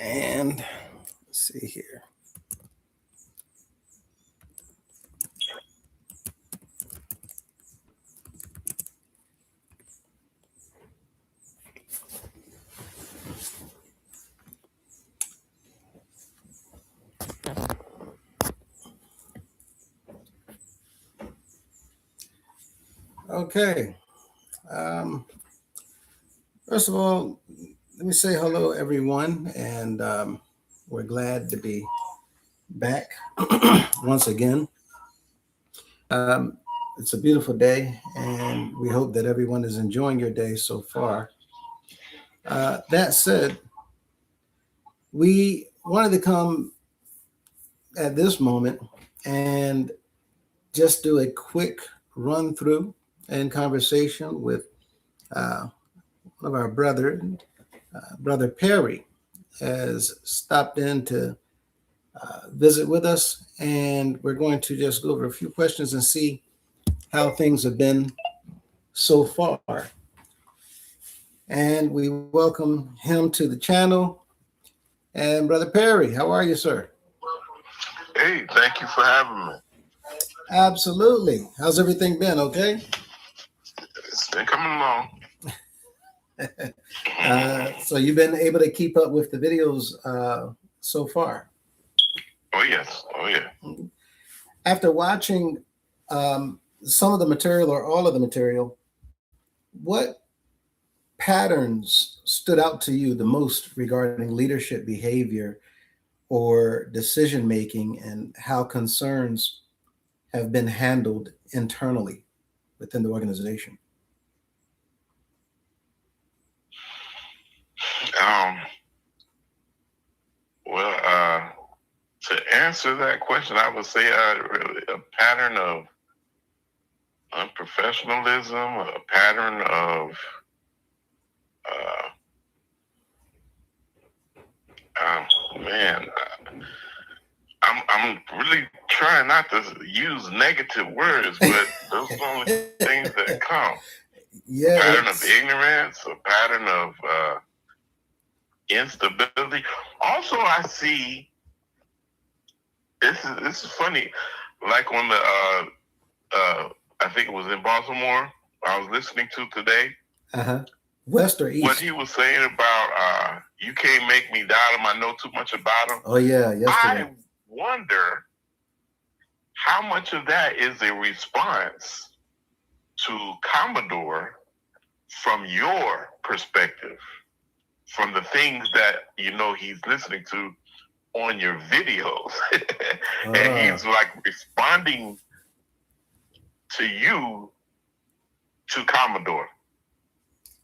And let's see here. Okay. First of all, let me say hello, everyone, and we're glad to be back once again. Um, it's a beautiful day, and we hope that everyone is enjoying your day so far. That said, we wanted to come at this moment and just do a quick run through and conversation with one of our brother Perry, has stopped in to visit with us, and we're going to just go over a few questions and see how things have been so far. And we welcome him to the channel. And Brother Perry, how are you, sir? Hey, thank you for having me. Absolutely. How's everything been? Okay. It's been coming along. So you've been able to keep up with the videos so far? Oh yes. Oh yeah. After watching some of the material or all of the material, what patterns stood out to you the most regarding leadership behavior or decision making, and how concerns have been handled internally within the organization? Well, to answer that question, I would say really a pattern of unprofessionalism, a pattern of man, I'm really trying not to use negative words, but those are the only things that come. Yeah, a pattern of ignorance, a pattern of instability. Also, I see this is funny. Like on the I think it was in Baltimore, I was listening to today. West or east? What he was saying about you can't make me doubt him. I know too much about him. Oh yeah, yesterday. I wonder how much of that is a response to Commodore from your perspective, from the things that he's listening to on your videos. And he's like responding to you to Commodore.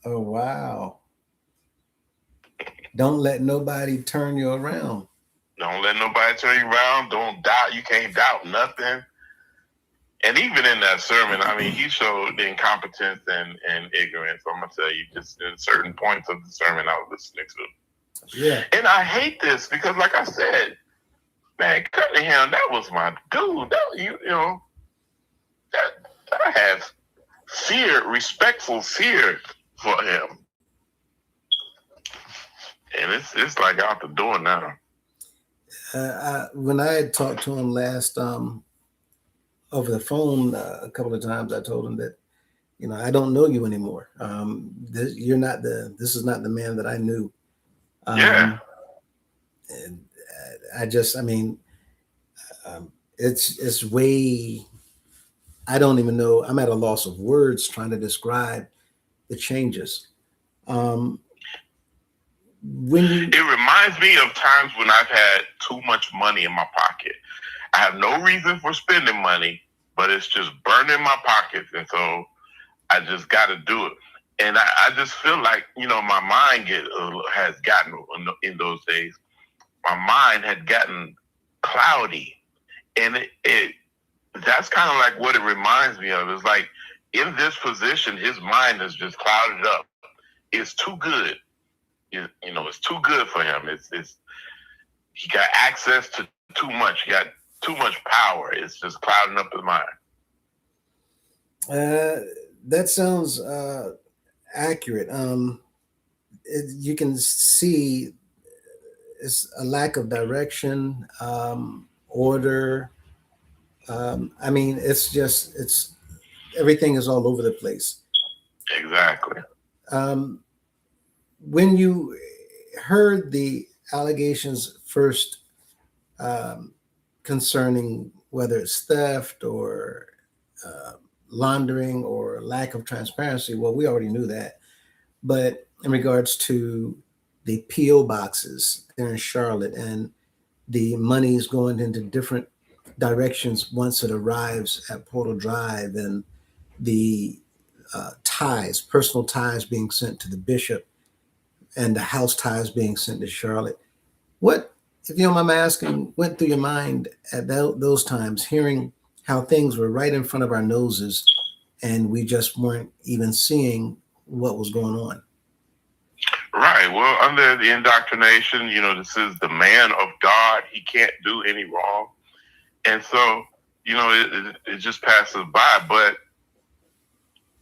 Oh wow. Don't let nobody turn you around. Don't let nobody turn you around. Don't doubt. You can't doubt nothing. And even in that sermon, I mean, he showed incompetence and ignorance. I'm going to tell you, just in certain points of the sermon I was listening to. Yeah. And I hate this because, like I said, man, Cunningham, that was my dude. That, that I have respectful fear for him. And it's like out the door now. When I had talked to him last over the phone a couple of times, I told him that, I don't know you anymore. This is not the man that I knew. Yeah. And it's way, I don't even know. I'm at a loss of words trying to describe the changes. It reminds me of times when I've had too much money in my pocket. I have no reason for spending money, but it's just burning my pockets. And so I just got to do it. And I just feel like, my mind has gotten, in those days, my mind had gotten cloudy. And that's kind of like what it reminds me of. It's like in this position, his mind is just clouded up. It's too good. It's too good for him. He got access to too much. He got too much power. It's just clouding up his mind. That sounds accurate. You can see it's a lack of direction, order. I mean, it's everything is all over the place. Exactly. Um, when you heard the allegations first, um, concerning whether it's theft or uh, laundering or lack of transparency, well, we already knew that. But in regards to the PO boxes there in Charlotte and the money's going into different directions once it arrives at Portal Drive, and the ties, personal ties being sent to the bishop, and the house ties being sent to Charlotte. What, if you don't mind me asking, went through your mind at those times, hearing how things were right in front of our noses and we just weren't even seeing what was going on? Right. Well, under the indoctrination, this is the man of God. He can't do any wrong. And so, it just passes by. But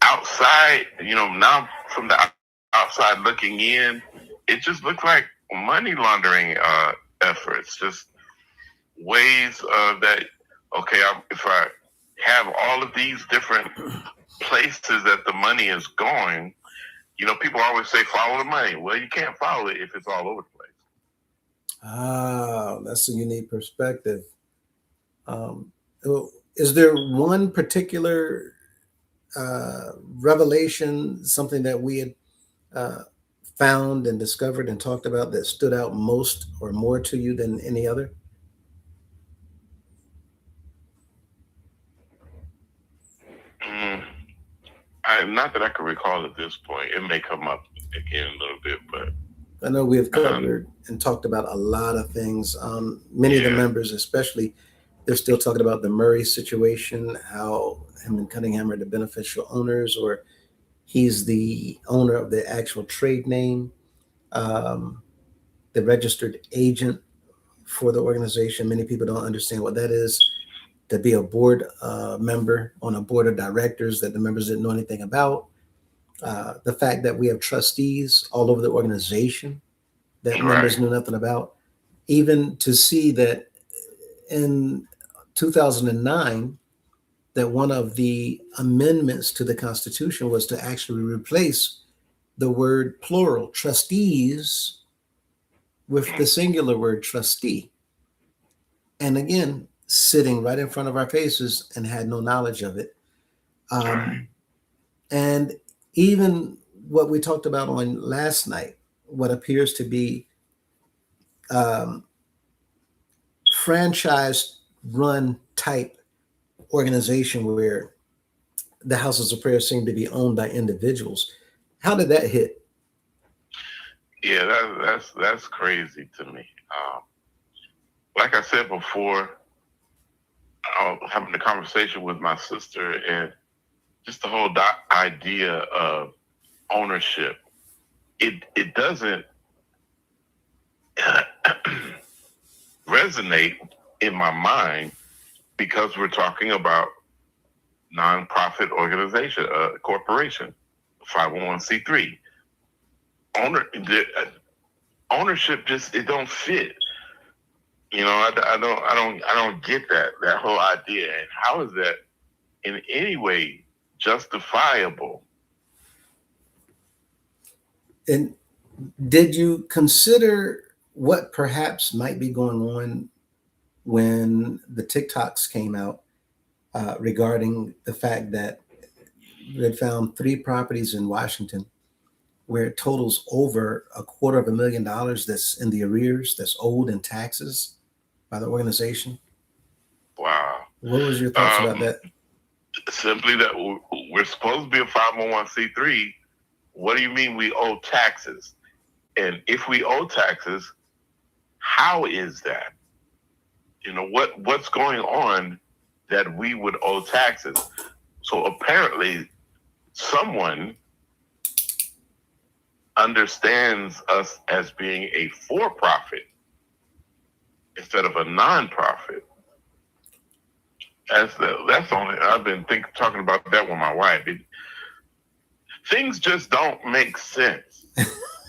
outside, now from the outside looking in, it just looks like money laundering efforts, just ways that, okay, if I have all of these different places that the money is going, people always say follow the money. Well, you can't follow it if it's all over the place. Ah, that's a unique perspective. Um, is there one particular revelation, something that we had uh, found and discovered and talked about that stood out most or more to you than any other? Mm, not that I can recall at this point. It may come up again a little bit, but I know we have covered and talked about a lot of things. Many of the members, especially, they're still talking about the Murray situation, how him and Cunningham are the beneficial owners, or he's the owner of the actual trade name, um, the registered agent for the organization. Many people don't understand what that is. To be a board member on a board of directors that the members didn't know anything about. The fact that we have trustees all over the organization that members knew nothing about. Even to see that in 2009, that one of the amendments to the Constitution was to actually replace the word plural trustees with the singular word trustee. And again, sitting right in front of our faces and had no knowledge of it. And even what we talked about on last night, what appears to be um, franchise run type organization where the houses of prayer seem to be owned by individuals. How did that hit? Yeah, that's crazy to me. Like I said before, I was having a conversation with my sister, and just the whole idea of ownership, it doesn't resonate in my mind because we're talking about nonprofit organization, corporation, 501c3. Ownership just it don't fit. I don't get that whole idea. And how is that in any way justifiable? And did you consider what perhaps might be going on when the TikToks came out regarding the fact that we had found 3 properties in Washington where it totals over $250,000 that's in the arrears, that's owed in taxes by the organization? Wow. What was your thoughts about that? Simply that we're supposed to be a 501c3. What do you mean we owe taxes? And if we owe taxes, how is that? What's going on that we would owe taxes? So apparently someone understands us as being a for-profit instead of a non-profit. That's only I've been talking about that with my wife. Things just don't make sense.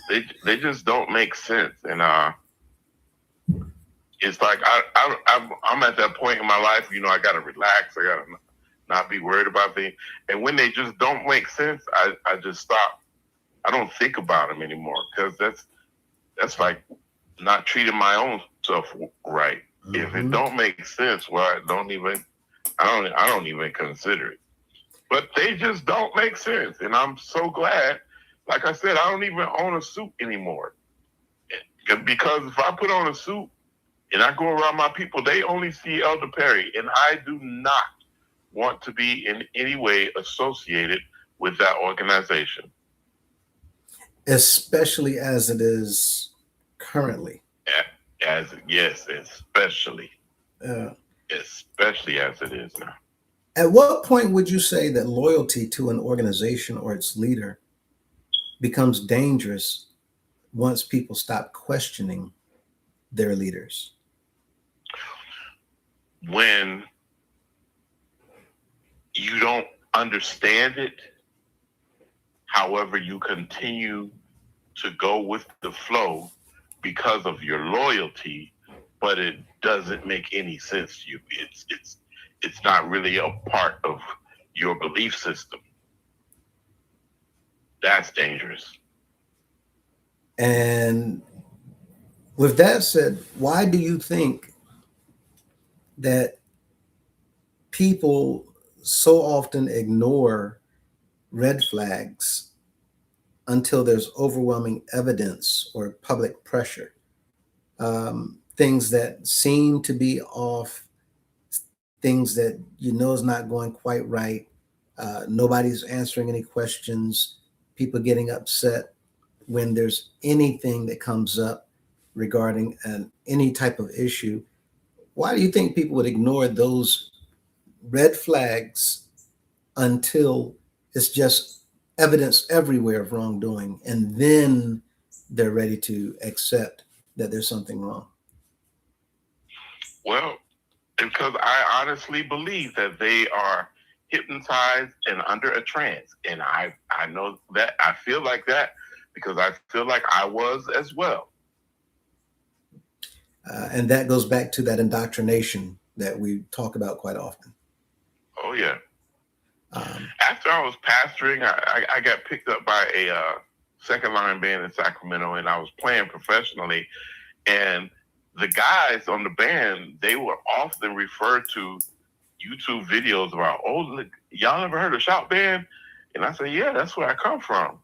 They just don't make sense, and it's like I'm at that point in my life. I got to relax. I got to not be worried about things. And when they just don't make sense, I just stop. I don't think about them anymore, because that's like not treating my own self right. Mm-hmm. If it don't make sense, well, I don't even consider it. But they just don't make sense, and I'm so glad. Like I said, I don't even own a suit anymore, because if I put on a suit and I go around my people, they only see Elder Perry, and I do not want to be in any way associated with that organization. Especially as it is currently. Especially. Especially as it is now. At what point would you say that loyalty to an organization or its leader becomes dangerous once people stop questioning their leaders? When you don't understand it, however, you continue to go with the flow because of your loyalty, but it doesn't make any sense to you. It's not really a part of your belief system. That's dangerous. And with that said, why do you think that people so often ignore red flags until there's overwhelming evidence or public pressure? Things that seem to be off, things that is not going quite right. Nobody's answering any questions. People getting upset when there's anything that comes up regarding any type of issue. Why do you think people would ignore those red flags until it's just evidence everywhere of wrongdoing, and then they're ready to accept that there's something wrong? Well, because I honestly believe that they are hypnotized and under a trance. And I know that, I feel like that because I feel like I was as well. And that goes back to that indoctrination that we talk about quite often. Oh, yeah. After I was pastoring, I got picked up by a second line band in Sacramento, and I was playing professionally. And the guys on the band, they were often referred to YouTube videos about, y'all ever heard of Shout Band? And I said, yeah, that's where I come from.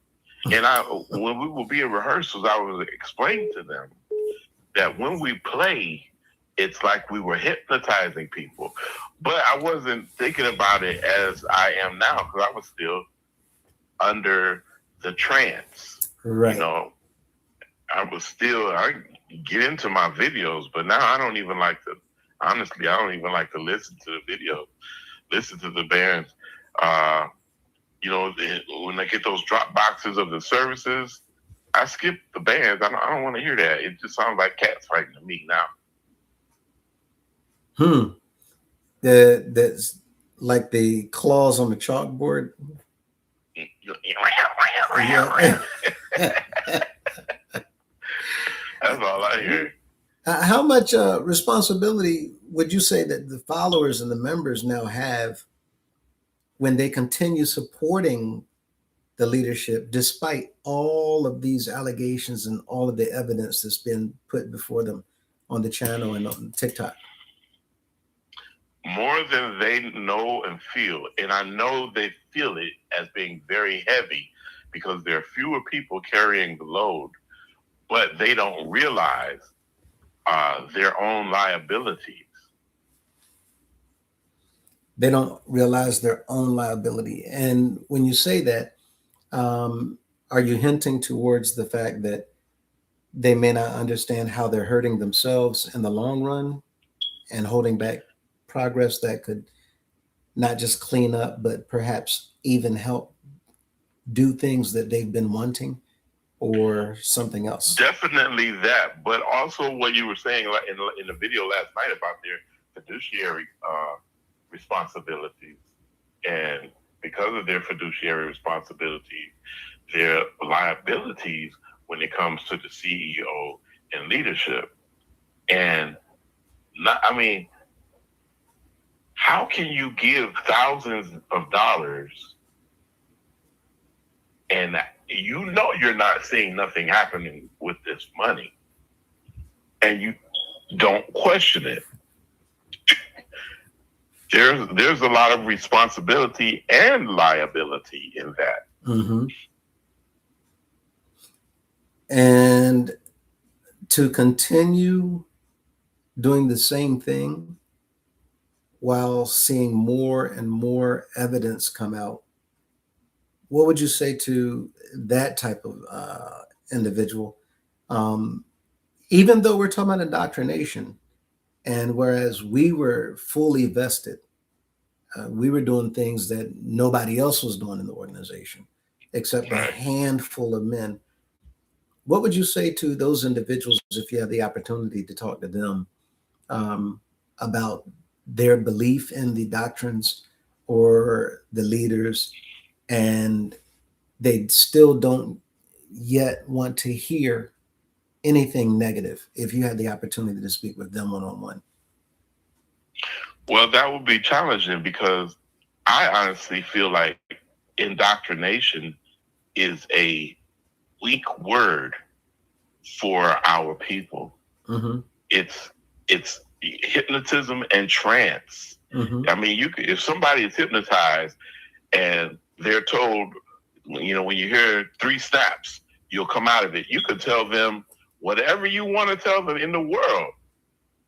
And when we would be in rehearsals, I was explaining to them that when we play, it's like we were hypnotizing people. But I wasn't thinking about it as I am now, because I was still under the trance. Right. I get into my videos, but now I don't even like to, honestly, I don't even like to listen to the video, listen to the bands. When I get those drop boxes of the services, I skip the bands. I don't want to hear that. It just sounds like cats fighting to me now. That's like the claws on the chalkboard. That's all I hear. How much responsibility would you say that the followers and the members now have when they continue supporting the leadership despite all of these allegations and all of the evidence that's been put before them on the channel and on TikTok? More than they know and feel. And I know they feel it as being very heavy because there are fewer people carrying the load, but they don't realize their own liabilities. They don't realize their own liability. And when you say that, are you hinting towards the fact that they may not understand how they're hurting themselves in the long run and holding back progress that could not just clean up, but perhaps even help do things that they've been wanting, or something else? Definitely that, but also what you were saying in the video last night about their fiduciary responsibilities. And because of their fiduciary responsibilities, their liabilities when it comes to the CEO and leadership. And I mean, how can you give thousands of dollars and you know you're not seeing nothing happening with this money, and you don't question it? There's a lot of responsibility and liability in that. Mm-hmm. And to continue doing the same thing while seeing more and more evidence come out, what would you say to that type of individual? Um, Even though we're talking about indoctrination, and whereas we were fully vested, we were doing things that nobody else was doing in the organization, except a handful of men. What would you say to those individuals if you have the opportunity to talk to them um, about their belief in the doctrines or the leaders, and they still don't yet want to hear anything negative? If you had the opportunity to speak with them one on one. Well, that would be challenging because I honestly feel like indoctrination is a weak word for our people. Mm-hmm. It's hypnotism and trance. Mm-hmm. I mean, if somebody is hypnotized and they're told, when you hear 3 snaps, you'll come out of it. You could tell them whatever you want to tell them in the world,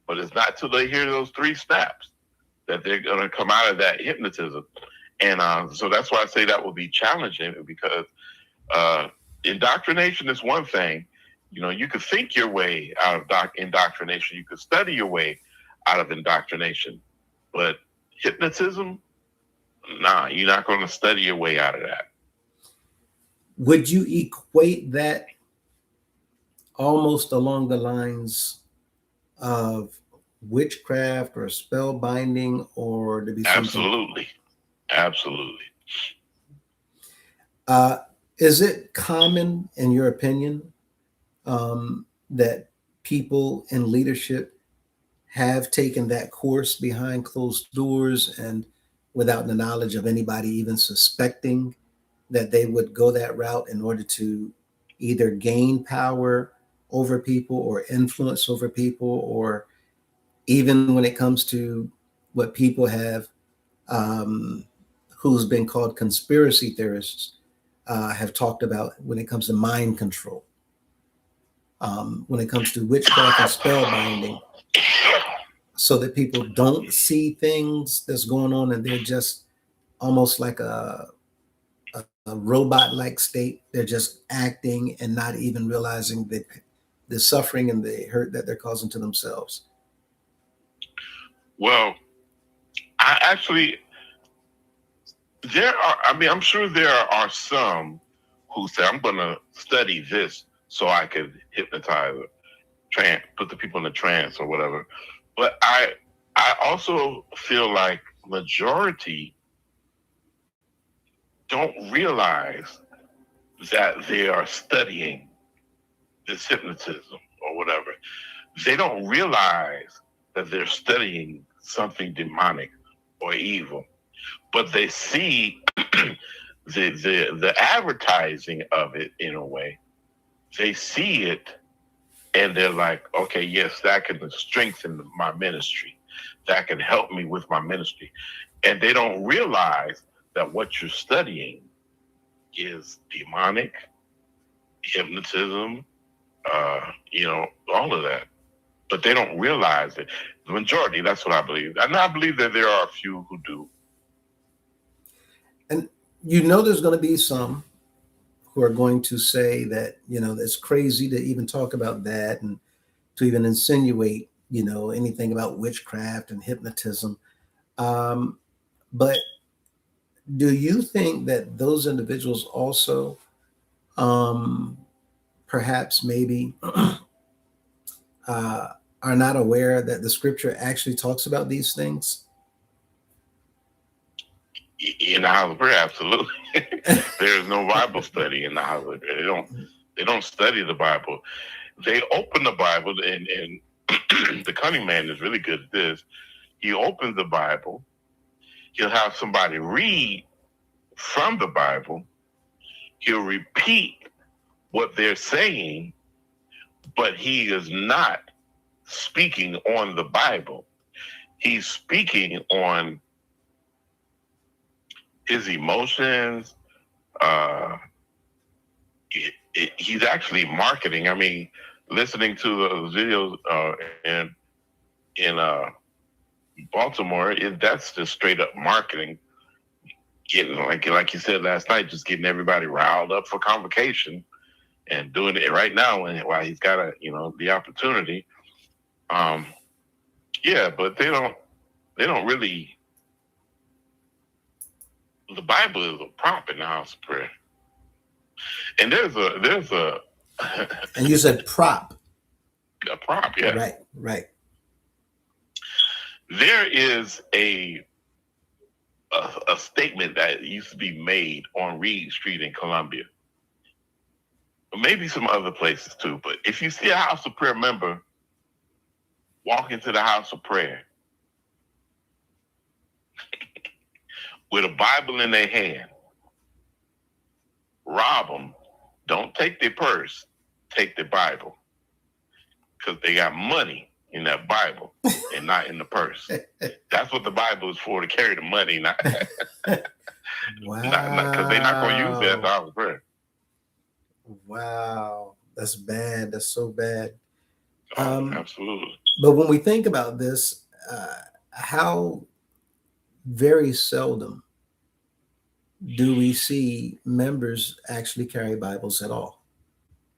but it's not till they hear those 3 snaps that they're going to come out of that hypnotism. And so that's why I say that will be challenging, because indoctrination is one thing. You could think your way out of indoctrination. You could study your way out of indoctrination. But hypnotism, nah, you're not going to study your way out of that. Would you equate that almost along the lines of witchcraft or spell binding, or to be something? Absolutely. Is it common, in your opinion, that people in leadership have taken that course behind closed doors and without the knowledge of anybody even suspecting that they would go that route in order to either gain power over people or influence over people, or even when it comes to what people have, um, who's been called conspiracy theorists, have talked about when it comes to mind control, when it comes to witchcraft and spell binding, so that people don't see things that's going on and they're just almost like a robot-like state. They're just acting and not even realizing the suffering and the hurt that they're causing to themselves. Well, I'm sure there are some who say, I'm going to study this so I could hypnotize or put the people in a trance or whatever. But I also feel like majority don't realize that they are studying this hypnotism or whatever. They don't realize that they're studying something demonic or evil, but they see the advertising of it in a way. They see it and they're like, okay, yes, that can strengthen my ministry. That can help me with my ministry. And they don't realize that what you're studying is demonic, hypnotism, all of that. But they don't realize it. The majority, that's what I believe. And I believe that there are a few who do. And there's going to be some who are going to say that, it's crazy to even talk about that and to even insinuate, anything about witchcraft and hypnotism. But do you think that those individuals also, perhaps maybe, are not aware that the scripture actually talks about these things? In the house of prayer, absolutely. There's no Bible study in the house of prayer. They don't study the Bible. They open the Bible and the cunning man is really good at this. He opens the Bible. He'll have somebody read from the Bible. He'll repeat what they're saying, but he is not speaking on the Bible. He's speaking on his emotions. He's actually marketing. I mean, listening to the videos in Baltimore, that's just straight up marketing. Getting like you said last night, just getting everybody riled up for convocation and doing it right now while he's got the opportunity. Yeah, but they don't really. The Bible is a prop in the house of prayer, and there's a. And you said prop. A prop, yeah. Right. There is a statement that used to be made on Reed Street in Columbia. Maybe some other places too, but if you see a house of prayer member walk into the house of prayer with a Bible in their hand, rob them, don't take their purse, take their Bible. Because they got money in that Bible and not in the purse. That's what the Bible is for, to carry the money, not wow. Because they're not going to use that as house of prayer. Wow, that's bad. That's so bad. Absolutely. But when we think about this, how very seldom do we see members actually carry Bibles at all?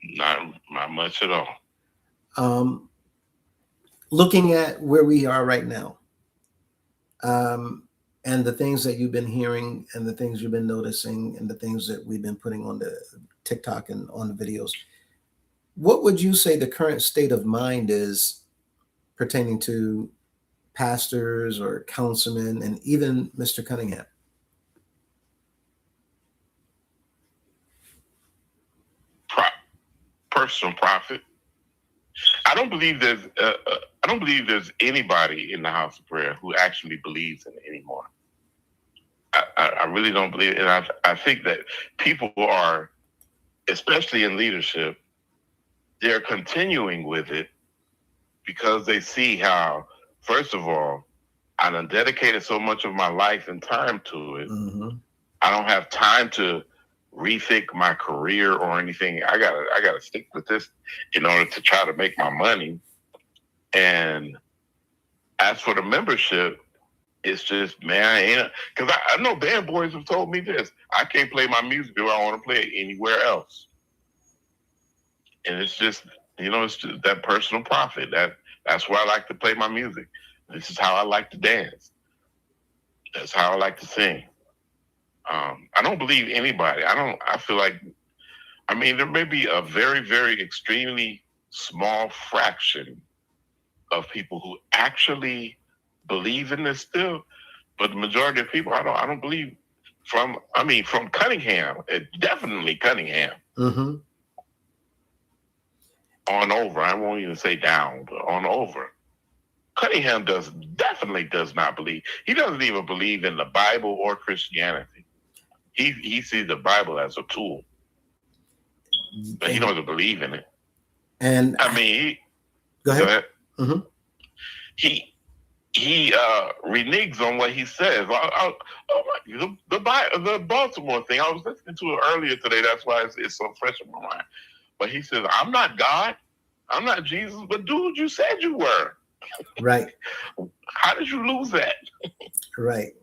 Not much at all. Looking at where we are right now, and the things that you've been hearing and the things you've been noticing and the things that we've been putting on the TikTok and on the videos, what would you say the current state of mind is pertaining to pastors or councilmen and even Mr. Cunningham? Personal profit. I don't believe there's anybody in the house of prayer who actually believes in it anymore. I really don't believe it. And I think that people are, especially in leadership, they're continuing with it because they see how, first of all, I done dedicated so much of my life and time to it. Mm-hmm. I don't have time to rethink my career or anything. I gotta stick with this in order to try to make my money. And as for the membership, it's just, man, because I know band boys have told me this. I can't play my music if I want to play it anywhere else. And it's just, it's just that personal profit. That's where I like to play my music. This is how I like to dance. That's how I like to sing. I don't believe anybody. I feel like, there may be a very, very extremely small fraction of people who actually believe in this still, but the majority of people, I don't believe from Cunningham, definitely Cunningham. Mm-hmm. On over. I won't even say down, but on over. Cunningham definitely does not believe. He doesn't even believe in the Bible or Christianity. He sees the Bible as a tool, but he doesn't believe in it. And go ahead. Mm-hmm. He reneges on what he says. The Baltimore thing. I was listening to it earlier today. That's why it's so fresh in my mind. But he says, "I'm not God. I'm not Jesus. But dude, you said you were." Right. How did you lose that? Right.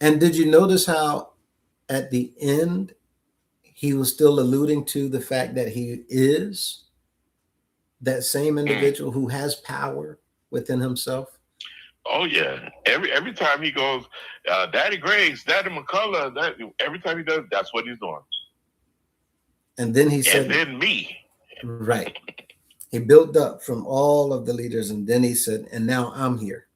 And did you notice how at the end he was still alluding to the fact that he is that same individual who has power within himself? Oh yeah. Every time he goes, Daddy Grace, Daddy McCullough, every time he does, that's what he's doing. And then he said, and then me. Right. He built up from all of the leaders, and then he said, and now I'm here.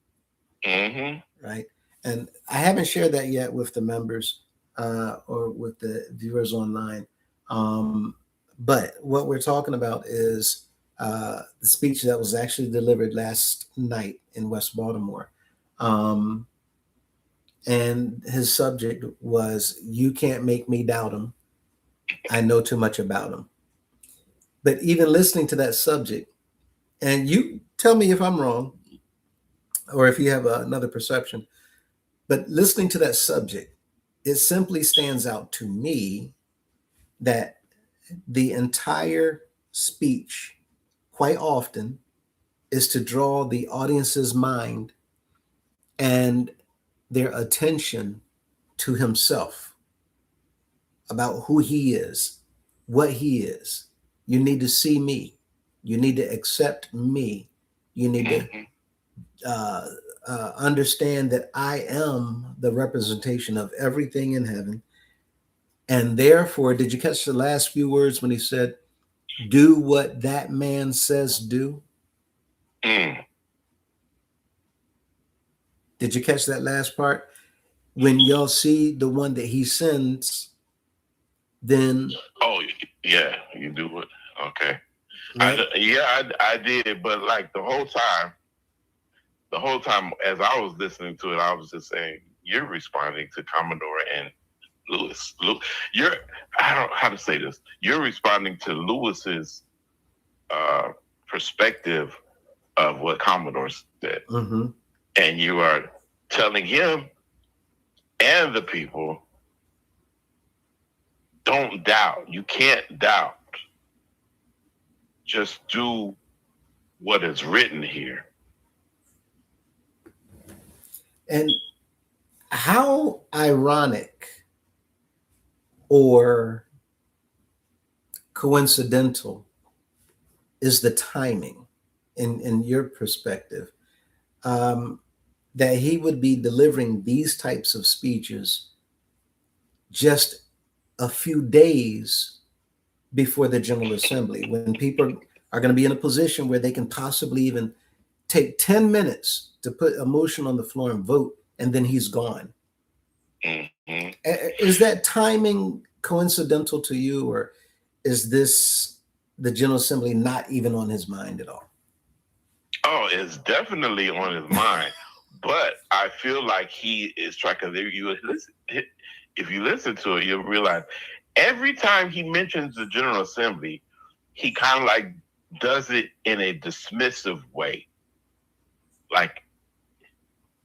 Mm-hmm. Right. And I haven't shared that yet with the members or with the viewers online. But what we're talking about is the speech that was actually delivered last night in West Baltimore. Um, and his subject was, "You can't make me doubt him. I know too much about him." But even listening to that subject, and you tell me if I'm wrong or if you have another perception, but listening to that subject, it simply stands out to me that the entire speech, quite often, is to draw the audience's mind and their attention to himself, about who he is, what he is. You need to see me. You need to accept me. You need to uh, understand that I am the representation of everything in heaven. And therefore, did you catch the last few words when he said, "Do what that man says do"? Mm. Did you catch that last part? When y'all see the one that he sends, then Oh, yeah, you do it. Okay. right. I did, but like the whole time as I was listening to it, I was just saying, you're responding to Commodore and Lewis. You're, I don't know how to say this. You're responding to Lewis's uh, perspective of what Commodore said, Mm-hmm. and you are telling him and the people, don't doubt. You can't doubt. Just do what is written here. And how ironic or coincidental is the timing in your perspective, um, that he would be delivering these types of speeches just a few days before the General Assembly, when people are going to be in a position where they can possibly even take 10 minutes to put a motion on the floor and vote, and then he's gone. Mm-hmm. Is that timing coincidental to you, or is this the General Assembly not even on his mind at all? Oh, it's definitely on his mind, but I feel like he is trying. Because if you listen to it, you'll realize every time he mentions the General Assembly, he kind of like does it in a dismissive way. Like,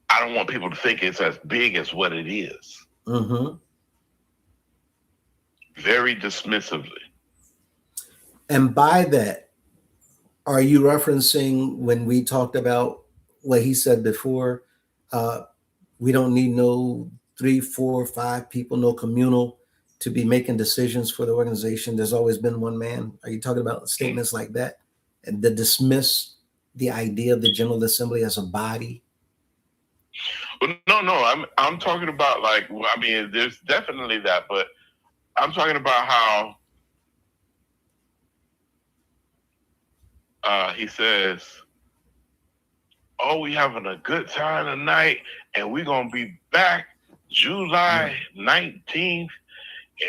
I don't want people to think it's as big as what it is. Mm-hmm. Very dismissively. And by that, are you referencing when we talked about what he said before? Uh, we don't need no 3, 4, 5 people, no communal to be making decisions for the organization. There's always been one man. Are you talking about statements like that and to dismiss the idea of the General Assembly as a body? But no. I'm talking about like, I mean, there's definitely that, but I'm talking about how he says, "Oh, we having a good time tonight, and we're gonna be back July 19th,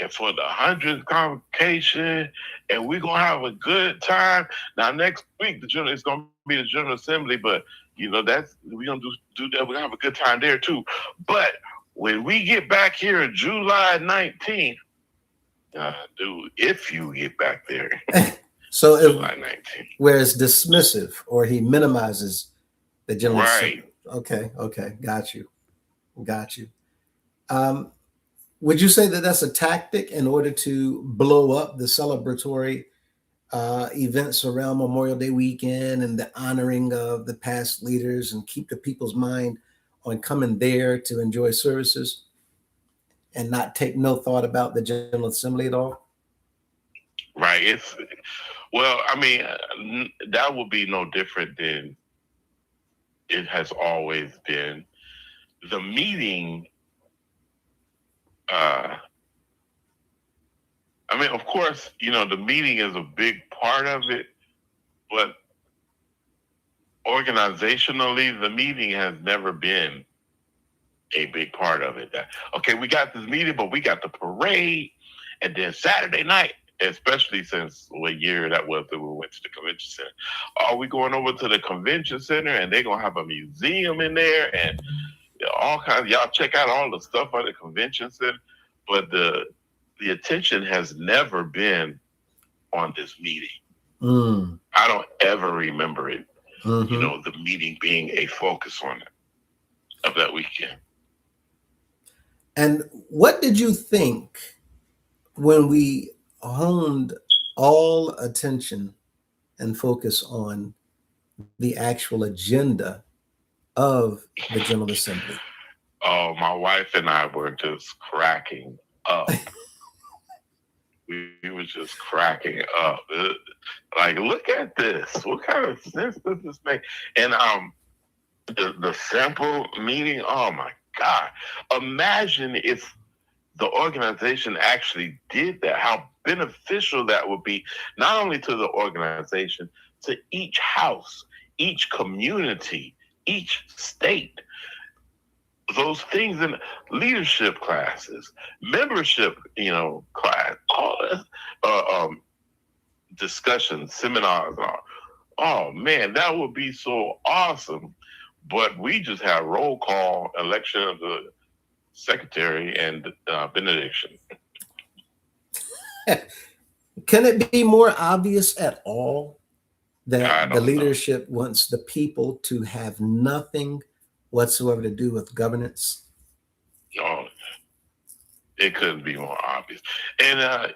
and for the 100th convocation, and we're gonna have a good time." Now next week, it's gonna be the General Assembly, but that's we're gonna do that. We're gonna have a good time there too. But when we get back here on July 19th, dude, if you get back there, So July 19th, where it's dismissive or he minimizes the General Assembly. right? Okay, got you. Um, would you say that that's a tactic in order to blow up the celebratory events around Memorial Day weekend and the honoring of the past leaders and keep the people's mind on coming there to enjoy services and not take no thought about the General Assembly at all? Right. Well, I mean, that would be no different than it has always been. The meeting, I mean, of course, the meeting is a big part of it, but organizationally, the meeting has never been a big part of it. Okay, we got this meeting, but we got the parade, and then Saturday night, especially since what year that was that we went to the convention center. Are we going over to the convention center and they're gonna have a museum in there and all kinds? Y'all check out all the stuff at the convention center, but the attention has never been on this meeting. I don't ever remember it. You know, the meeting being a focus on it of that weekend. And what did you think when we honed all attention and focus on the actual agenda of the General Assembly? Oh, my wife and I were just cracking up. We were just cracking up. Like, look at this. What kind of sense does this make? And the sample meeting, oh my God. Imagine if the organization actually did that, how beneficial that would be, not only to the organization, to each house, each community, each state. Those things in leadership classes, membership, class, all this, discussions, seminars. Oh man, that would be so awesome. But we just have roll call, election of the secretary, and benediction. Can it be more obvious at all that the know. leadership wants the people to have nothing whatsoever to do with governance? No, it couldn't be more obvious. And I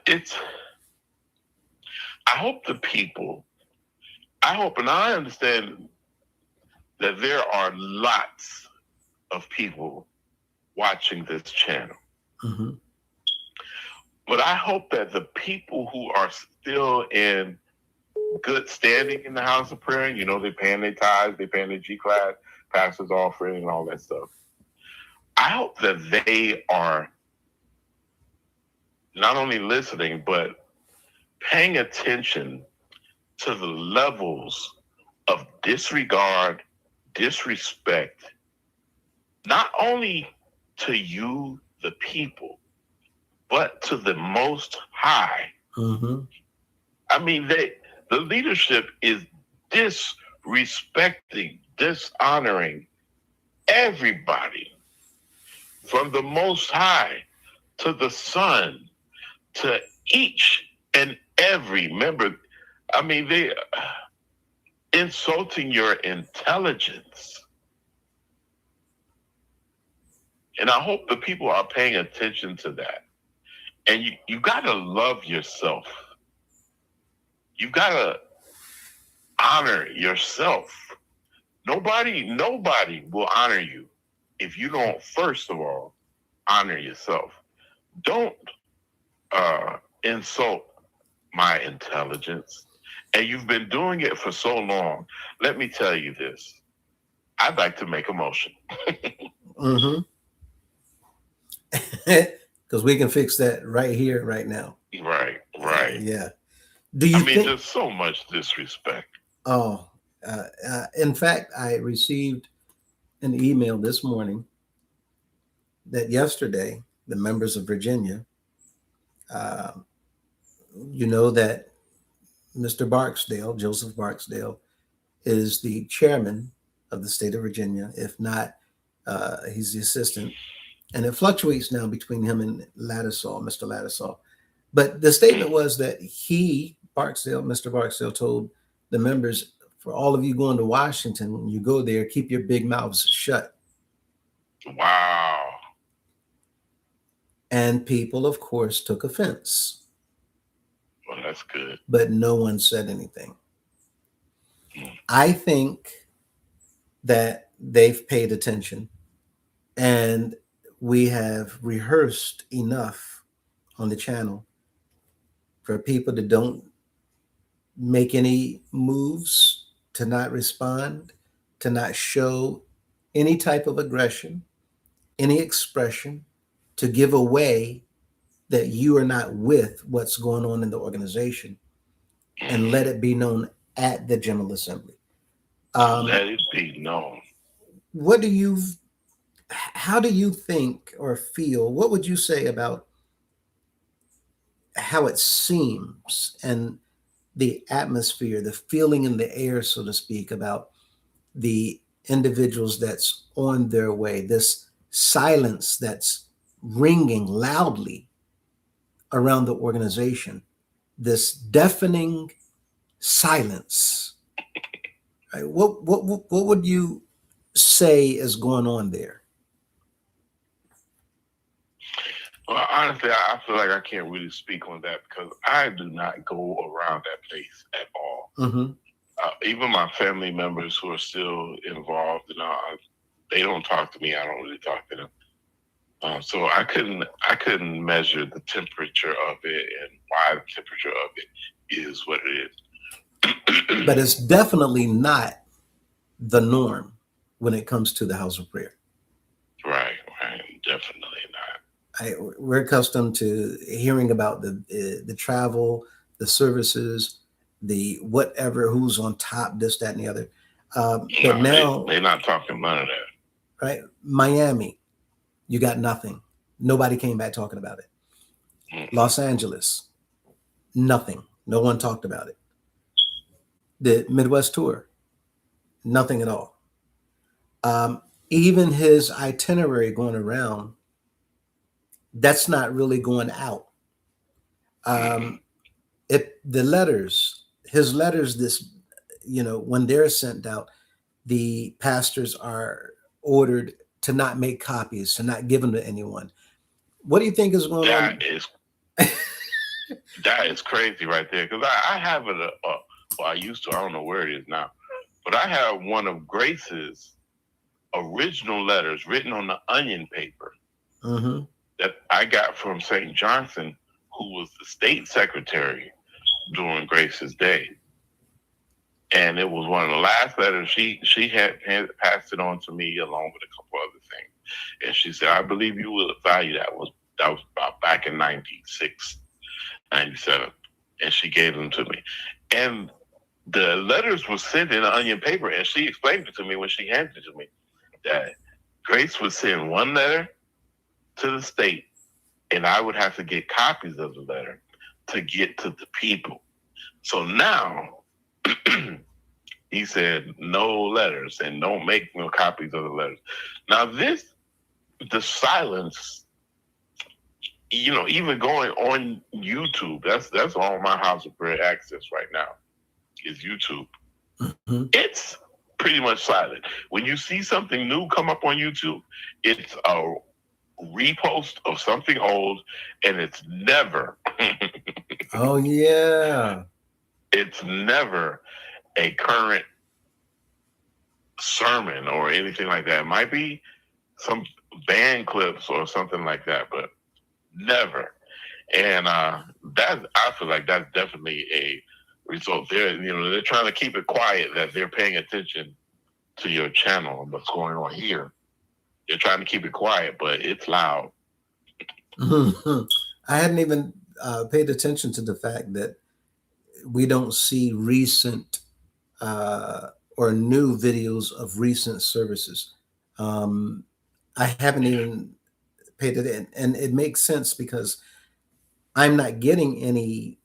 hope the people, and I understand that there are lots of people watching this channel. But I hope that the people who are still in good standing in the house of prayer, they're paying their tithes, they're paying their G-class, pastor's offering, and all that stuff. I hope that they are not only listening, but paying attention to the levels of disregard, disrespect, not only to you, the people, but to the Most High. I mean, the leadership is disrespecting, dishonoring everybody, from the Most High to the Son, to each and every member. I mean, they insulting your intelligence. And I hope the people are paying attention to that. And you got to love yourself. You got to honor yourself. Nobody will honor you if you don't, first of all, honor yourself. Don't insult my intelligence. And you've been doing it for so long. Let me tell you this. I'd like to make a motion. Because we can fix that right here, right now. Right. Yeah. Do you think there's so much disrespect? Oh, in fact, I received an email this morning that yesterday, the members of Virginia, that Mr. Barksdale, Joseph Barksdale, is the chairman of the state of Virginia. If not, he's the assistant. And it fluctuates now between him and Lattisaw, Mr. Lattisaw. But the statement was that Mr. Barksdale, told the members, for all of you going to Washington, when you go there, keep your big mouths shut. Wow. And people, of course, took offense. Well, that's good. But no one said anything. I think that they've paid attention, and we have rehearsed enough on the channel for people to don't make any moves, to not respond, to not show any type of aggression, any expression, to give away that you are not with what's going on in the organization, and let it be known at the General Assembly. Let it be known. How do you think or feel? What would you say about how it seems, and the atmosphere, the feeling in the air, so to speak, about the individuals that's on their way, this silence that's ringing loudly around the organization, this deafening silence. Right? What would you say is going on there? Well, honestly, I feel like I can't really speak on that because I do not go around that place at all. Mm-hmm. Even my family members who are still involved, they don't talk to me. I don't really talk to them. So I couldn't measure the temperature of it and why the temperature of it is what it is. But it's definitely not the norm when it comes to the house of prayer. Right, definitely not. We're accustomed to hearing about the travel, the services, the whatever, who's on top, this, that, and the other. But now they're not talking none of that. Right, Miami, you got nothing. Nobody came back talking about it. Mm-hmm. Los Angeles, nothing. No one talked about it. The Midwest tour, nothing at all. Even his itinerary going around, that's not really going out. The letters, his letters, this, when they're sent out, the pastors are ordered to not make copies, to not give them to anyone. What do you think is going on? That is crazy right there. Because I have it, well, I used to, I don't know where it is now, but I have one of Grace's original letters written on the onion paper that I got from St. Johnson, who was the state secretary during Grace's day. And it was one of the last letters she had passed it on to me along with a couple other things. And she said, I believe you will value that. That was about back in 96, 97. And she gave them to me. And the letters were sent in onion paper. And she explained it to me when she handed it to me, that Grace would send one letter to the state, and I would have to get copies of the letter to get to the people. So now, he said, no letters, and don't make no copies of the letters. Now the silence, even going on YouTube, that's all my House of Prayer access right now is YouTube. Mm-hmm. It's pretty much silent. When you see something new come up on YouTube, it's a repost of something old, and it's never. Oh, yeah. It's never a current sermon or anything like that. It might be some band clips or something like that, but never. And I feel like that's definitely a result. They're trying to keep it quiet that they're paying attention to your channel and what's going on here. They're trying to keep it quiet, but it's loud. I hadn't even paid attention to the fact that we don't see recent or new videos of recent services. I haven't even paid it in, and it makes sense because I'm not getting any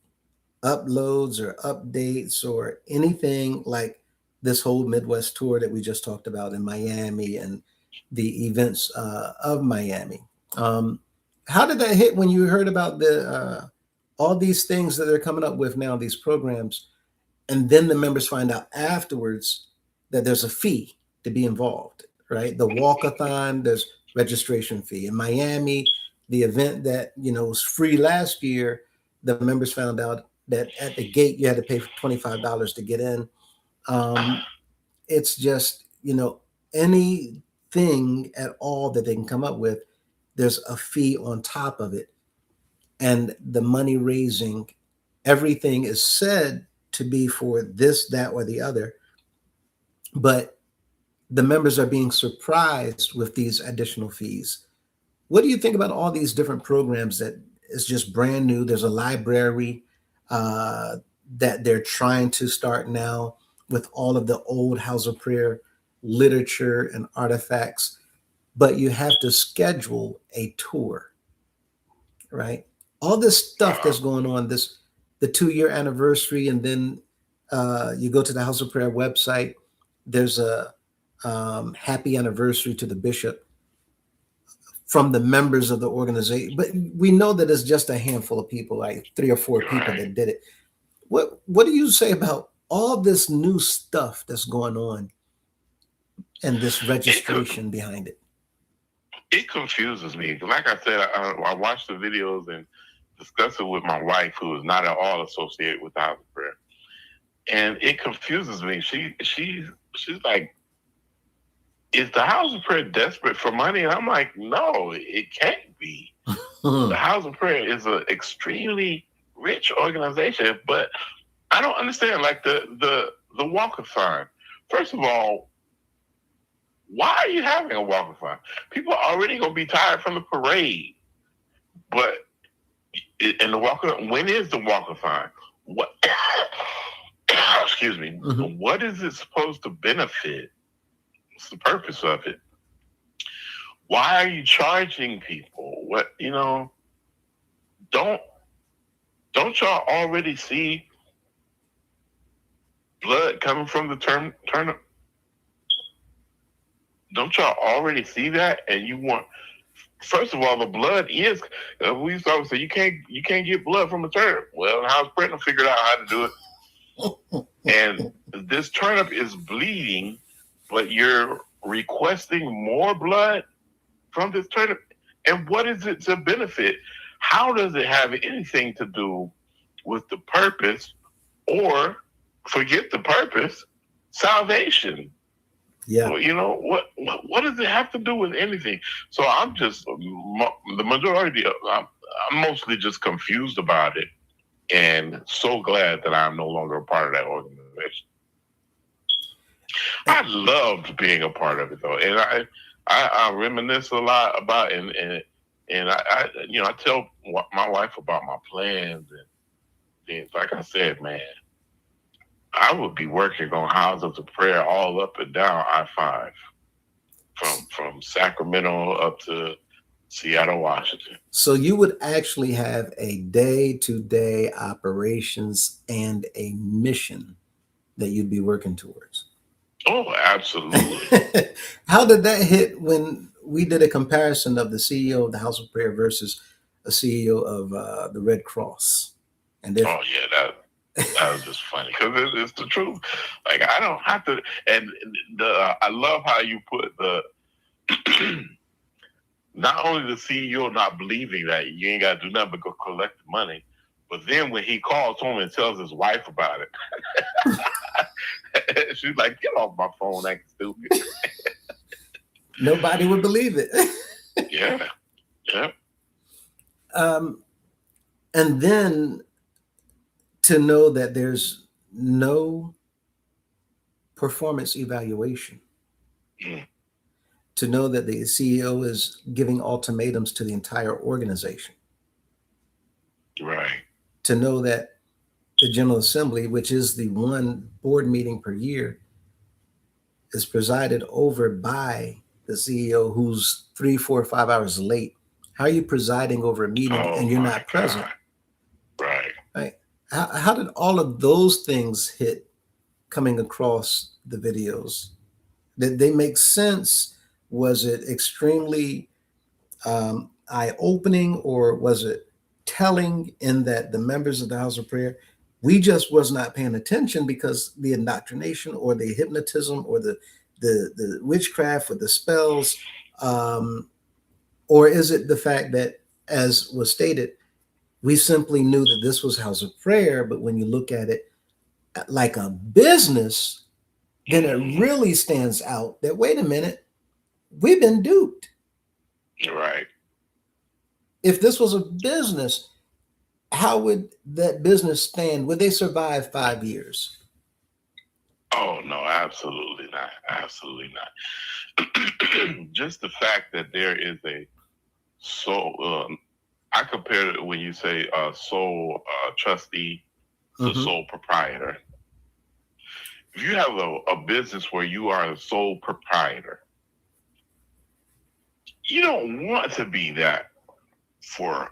uploads or updates or anything like this whole Midwest tour that we just talked about in Miami and the events of Miami. How did that hit when you heard about the all these things that they're coming up with now, these programs, and then the members find out afterwards that there's a fee to be involved, right? The walkathon, there's registration fee. In Miami, the event that was free last year, the members found out that at the gate you had to pay $25 to get in. It's just anything at all that they can come up with, there's a fee on top of it. And the money raising, everything is said to be for this, that, or the other. But the members are being surprised with these additional fees. What do you think about all these different programs that is just brand new? There's a library that they're trying to start now with all of the old House of Prayer literature and artifacts, but you have to schedule a tour, right? all this stuff that's going on, the 2-year anniversary, and then you go to the House of Prayer website, there's a happy anniversary to the bishop from the members of the organization. But we know that it's just a handful of people, like 3 or 4 people that did it. What do you say about all this new stuff that's going on and this registration behind it? It confuses me. Like I said, I watch the videos and discuss it with my wife, who is not at all associated with the House of Prayer, and it confuses me. She's like, "Is the House of Prayer desperate for money?" And I'm like, "No, it can't be." The House of Prayer is an extremely rich organization, but I don't understand, like the walk of fame. First of all, why are you having a walk of fame? People are already gonna be tired from the parade. But in the walk of, when is the walk of fame? What? Excuse me. Mm-hmm. What is it supposed to benefit? What's the purpose of it? Why are you charging people? What, Don't y'all already see blood coming from the turnip? Don't y'all already see that? And you want, first of all, the blood is. We used to always say you can't get blood from a turnip. Well, how's Britain figured out how to do it? And this turnip is bleeding, but you're requesting more blood from this turnip. And what is it to benefit? How does it have anything to do with the purpose, or forget the purpose, salvation? Yeah. Well, what does it have to do with anything? So I'm just, the majority of, I'm mostly just confused about it, and so glad that I'm no longer a part of that organization. I loved being a part of it, though, and I reminisce a lot about it, and I tell my wife about my plans, and things. Like I said, man, I would be working on houses of prayer all up and down I-5, from Sacramento up to Seattle, Washington. So you would actually have a day-to-day operations and a mission that you'd be working towards. Oh, absolutely. How did that hit when we did a comparison of the CEO of the House of Prayer versus a CEO of the Red Cross? Oh, yeah, that was just funny, because it's the truth. Like, I don't have to, and I love how you put the not only the CEO not believing that you ain't got to do nothing but go collect the money, but then when he calls home and tells his wife about it, she's like, "Get off my phone, acting stupid." Nobody would believe it. Yeah. And then to know that there's no performance evaluation, to know that the CEO is giving ultimatums to the entire organization, right? To know that the General Assembly, which is the one board meeting per year, is presided over by the CEO, who's 3, 4, 5 hours late. How are you presiding over a meeting and you're not present? Right. How did all of those things hit coming across the videos? Did they make sense? Was it extremely eye-opening, or was it telling in that the members of the House of Prayer, we just was not paying attention because the indoctrination or the hypnotism or the witchcraft or the spells, or is it the fact that, as was stated, we simply knew that this was House of Prayer, but when you look at it like a business, then it really stands out that, wait a minute, we've been duped. Right. If this was a business, how would that business stand? Would they survive 5 years? Oh, no, absolutely not. Absolutely not. Just the fact that there is a soul, I compare it when you say sole trustee to sole proprietor. If you have a business where you are a sole proprietor, you don't want to be that for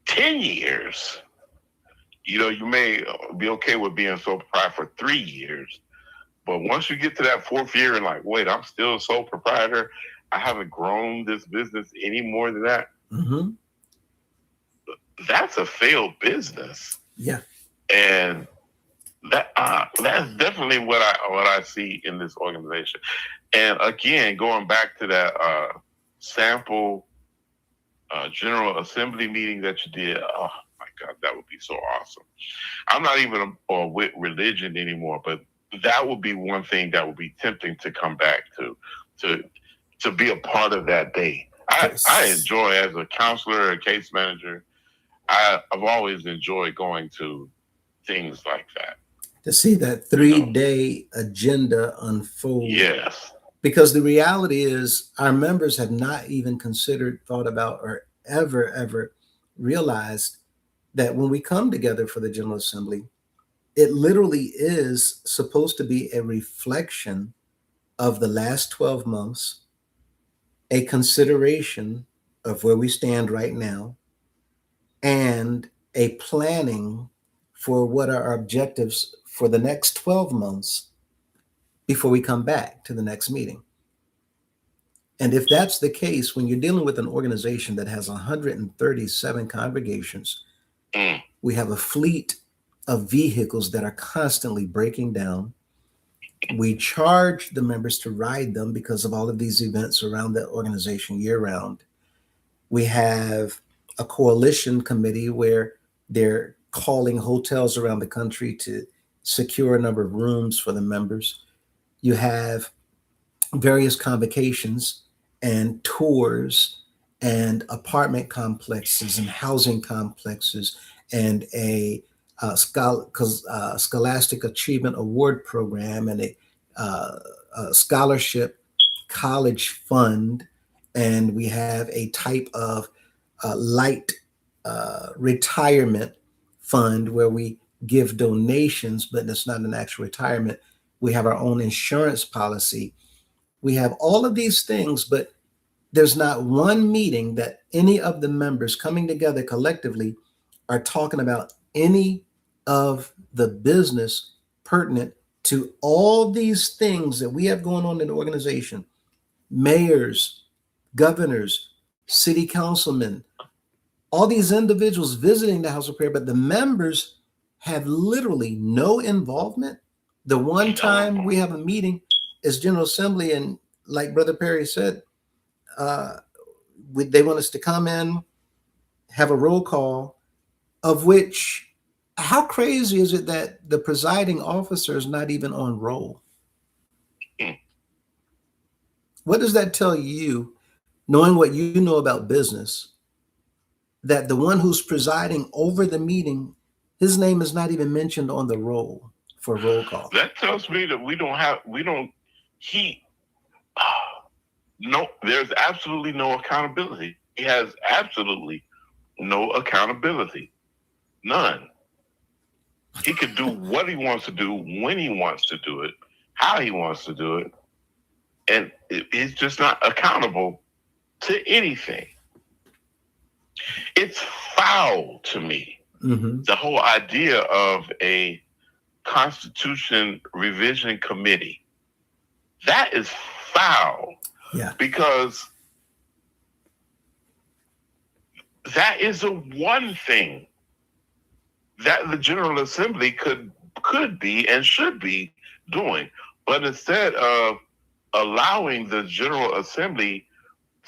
10 years, you may be okay with being sole proprietor for 3 years. But once you get to that 4th year and like, wait, I'm still a sole proprietor, I haven't grown this business any more than that. Mm-hmm. That's a failed business. Yeah. And that's definitely what I see in this organization. And again, going back to that sample General Assembly meeting that you did, oh my God, that would be so awesome. I'm not even with religion anymore, but that would be one thing that would be tempting to come back to be a part of that day. I enjoy, as a counselor, a case manager, I've always enjoyed going to things like that. To see that 3-day agenda unfold. Yes. Because the reality is our members have not even considered, thought about, or ever realized that when we come together for the General Assembly, it literally is supposed to be a reflection of the last 12 months, a consideration of where we stand right now, and a planning for what are our objectives for the next 12 months before we come back to the next meeting. And if that's the case, when you're dealing with an organization that has 137 congregations, we have a fleet of vehicles that are constantly breaking down. We charge the members to ride them because of all of these events around the organization year round. We have a coalition committee where they're calling hotels around the country to secure a number of rooms for the members. You have various convocations and tours and apartment complexes and housing complexes and a scholastic achievement award program and a scholarship college fund, and we have a type of light retirement fund where we give donations, but it's not an actual retirement. We have our own insurance policy. We have all of these things, but there's not one meeting that any of the members coming together collectively are talking about any of the business pertinent to all these things that we have going on in the organization. Mayors, governors, city councilmen, all these individuals visiting the House of Prayer, but the members have literally no involvement. The one time we have a meeting is General Assembly, and like Brother Perry said, they want us to come in, have a roll call, of which, how crazy is it that the presiding officer is not even on roll? What does that tell you, knowing what you know about business, that the one who's presiding over the meeting, his name is not even mentioned on the roll for roll call? That tells me that there's absolutely no accountability. He has absolutely no accountability. None. He could do what he wants to do, when he wants to do it, how he wants to do it, and he's just not accountable to anything. It's foul to me. Mm-hmm. The whole idea of a Constitution revision committee, that is foul. Yeah. Because that is the one thing that the General Assembly could be and should be doing. But instead of allowing the General Assembly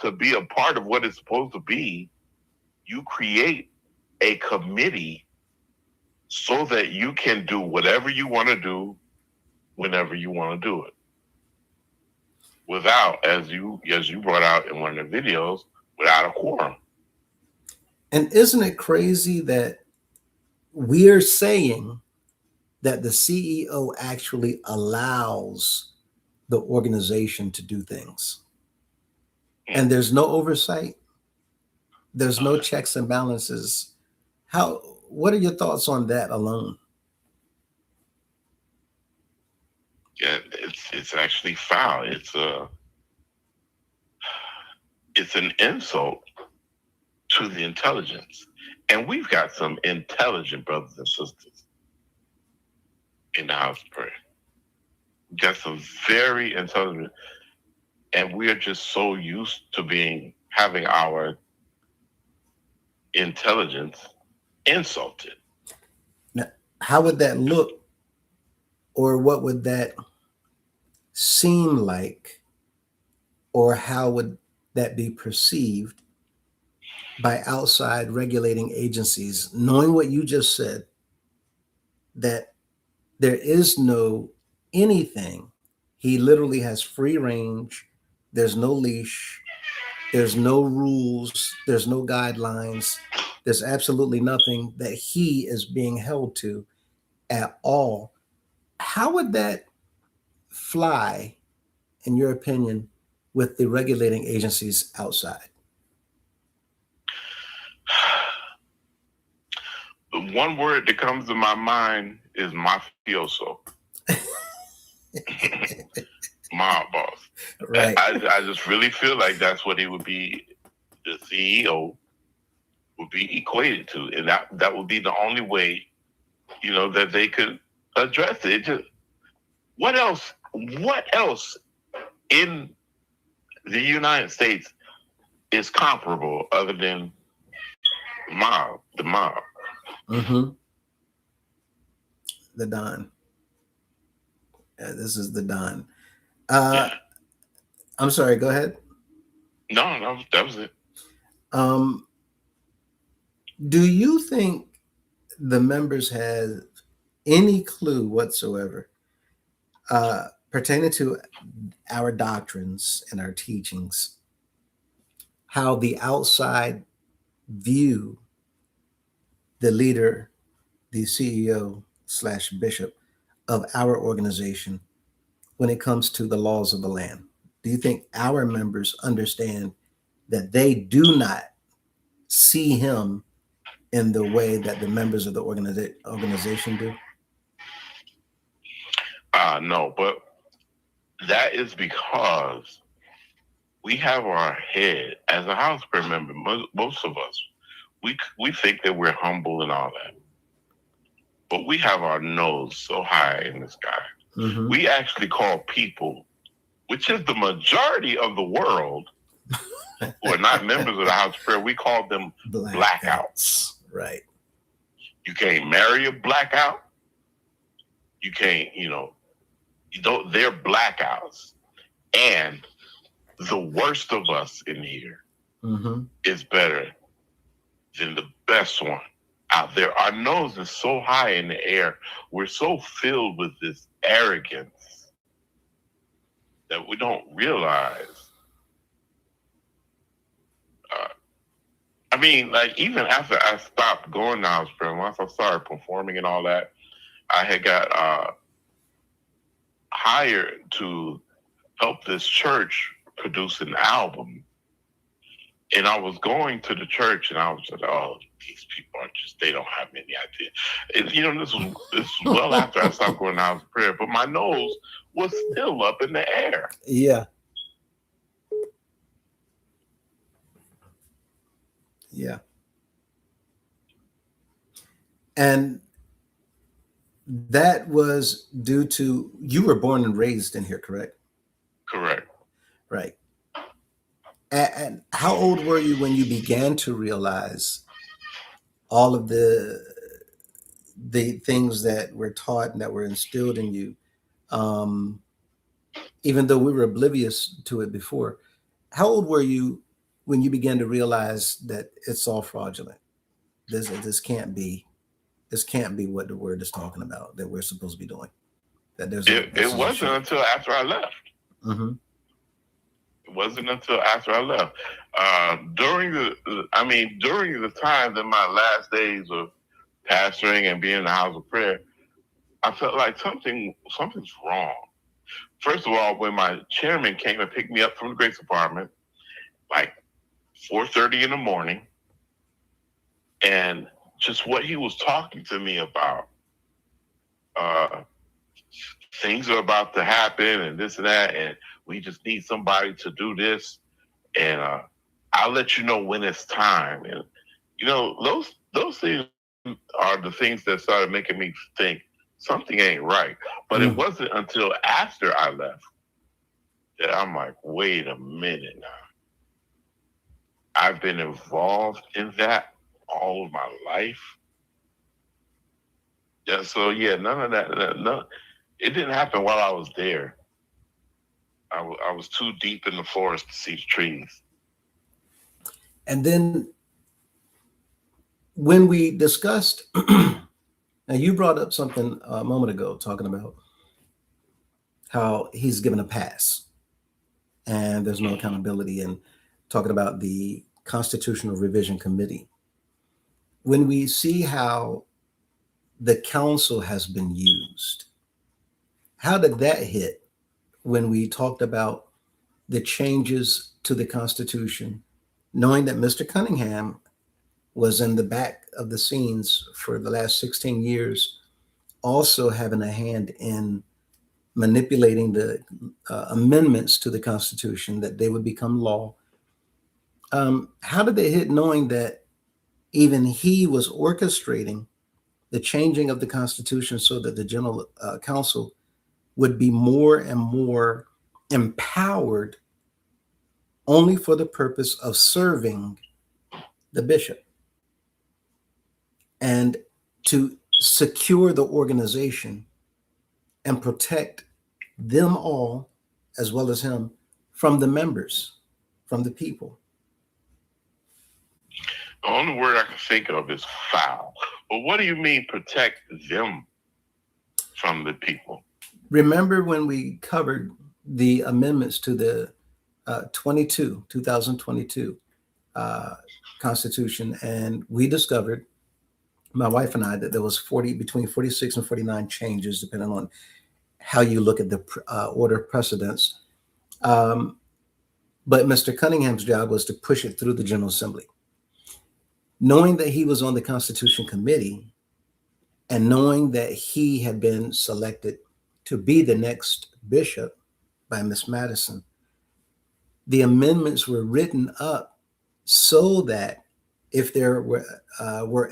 to be a part of what it's supposed to be, you create a committee so that you can do whatever you want to do whenever you want to do it. Without, as you brought out in one of the videos, without a quorum. And isn't it crazy that we're saying that the CEO actually allows the organization to do things, and there's no oversight, there's no checks and balances? What are your thoughts on that alone? Yeah, it's actually foul. It's an insult to the intelligence. And we've got some intelligent brothers and sisters in the house of prayer. We've got some very intelligent, and we are just so used to having our intelligence insulted. Now, how would that look, or what would that seem like, or how would that be perceived by outside regulating agencies, knowing what you just said, that there is no anything? He literally has free range. There's no leash. There's no rules. There's no guidelines. There's absolutely nothing that he is being held to at all. How would that fly, in your opinion, with the regulating agencies outside? The one word that comes to my mind is mafioso. Mob boss. Right. I just really feel like that's what he would be, the CEO would be equated to. And that would be the only way, that they could address it. What else in the United States is comparable other than the mob? Mm-hmm. The Don. This is the Don. Yeah. I'm sorry, go ahead. No, that was it. Do you think the members had any clue whatsoever pertaining to our doctrines and our teachings, how the outside view the leader, the CEO/bishop of our organization when it comes to the laws of the land? Do you think our members understand that they do not see him in the way that the members of the organization do? No, but that is because we have our head as a house prayer member. Most of us, we think that we're humble and all that, but we have our nose so high in the sky. Mm-hmm. We actually call people, which is the majority of the world, who are not members of the house prayer, we call them blackouts. Right. You can't marry a blackout. You can't, they're blackouts. And the worst of us in here is better than the best one out there. Our nose is so high in the air. We're so filled with this arrogance that we don't realize. Even after I stopped going to house prayer, once I started performing and all that, I had got hired to help this church produce an album. And I was going to the church and I was like, oh, these people they don't have any idea. And, this was well after I stopped going to house prayer, but my nose was still up in the air. Yeah. Yeah. And that was due to, you were born and raised in here, correct? Correct. Right. And how old were you when you began to realize all of the things that were taught and that were instilled in you, even though we were oblivious to it before? How old were you when you began to realize that it's all fraudulent? This can't be what the word is talking about, that we're supposed to be doing. That it wasn't until after I left. Mm-hmm. It wasn't until after I left. During the time that my last days of pastoring and being in the house of prayer, I felt like something's wrong. First of all, when my chairman came and picked me up from the Grace Department, like 4:30 in the morning, and just what he was talking to me about, things are about to happen and this and that, and we just need somebody to do this. And I'll let you know when it's time. And those things are the things that started making me think something ain't right. But it wasn't until after I left that I'm like, wait a minute now. I've been involved in that all of my life. Yeah, so yeah, none of that. No, it didn't happen while I was there. I was too deep in the forest to see the trees. And then when we discussed, now you brought up something a moment ago, talking about how he's given a pass and there's no accountability, and talking about the Constitutional Revision Committee. When we see how the council has been used, how did that hit when we talked about the changes to the Constitution, knowing that Mr. Cunningham was in the back of the scenes for the last 16 years, also having a hand in manipulating the amendments to the Constitution that they would become law? How did they hit, knowing that even he was orchestrating the changing of the Constitution so that the General Council would be more and more empowered only for the purpose of serving the bishop and to secure the organization and protect them all, as well as him, from the members, from the people? The only word I can think of is foul. But what do you mean protect them from the people? Remember when we covered the amendments to the 2022 Constitution, and we discovered, my wife and I, that there was between 46 and 49 changes, depending on how you look at the order of precedence. But Mr. Cunningham's job was to push it through the General Assembly. Knowing that he was on the Constitution Committee and knowing that he had been selected to be the next bishop by Miss Madison, the amendments were written up so that if there were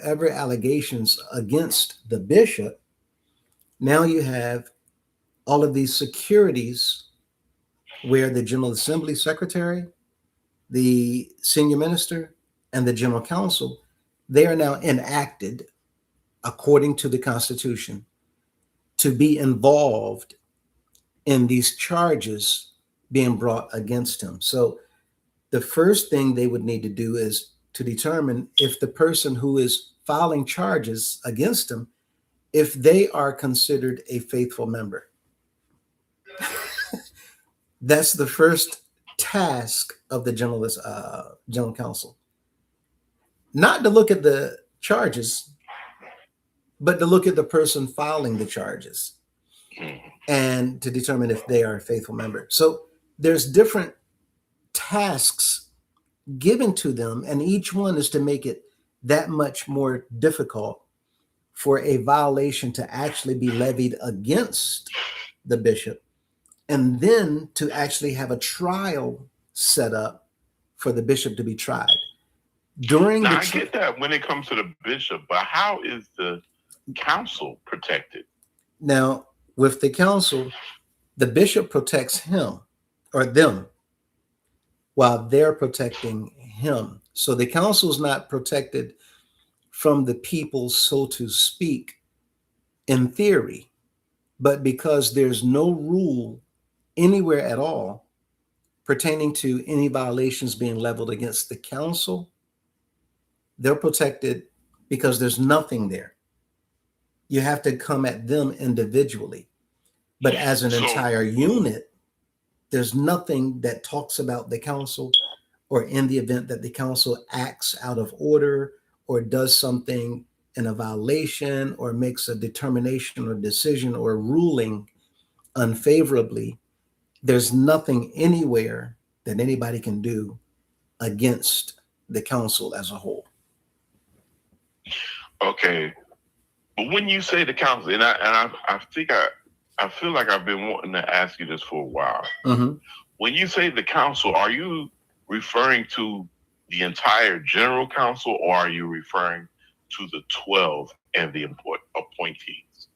ever allegations against the bishop, now you have all of these securities where the General Assembly Secretary, the senior minister, and the General Counsel, they are now enacted according to the Constitution to be involved in these charges being brought against him. So the first thing they would need to do is to determine if the person who is filing charges against him, if they are considered a faithful member. That's the first task of the General Counsel. Not to look at the charges, but to look at the person filing the charges and to determine if they are a faithful member. So there's different tasks given to them, and each one is to make it that much more difficult for a violation to actually be levied against the bishop, and then to actually have a trial set up for the bishop to be tried. Now, I get that when it comes to the bishop, but how is the council protected? Now, with the council, the bishop protects him or them while they're protecting him. So the council is not protected from the people, so to speak, in theory, but because there's no rule anywhere at all pertaining to any violations being leveled against the council, they're protected because there's nothing there. You have to come at them individually. But as an entire unit, there's nothing that talks about the council, or in the event that the council acts out of order or does something in a violation or makes a determination or decision or ruling unfavorably, there's nothing anywhere that anybody can do against the council as a whole. Okay. But when you say the council, and I think I feel like I've been wanting to ask you this for a while. Mm-hmm. When you say the council, are you referring to the entire general council, or are you referring to the 12 and the appointees?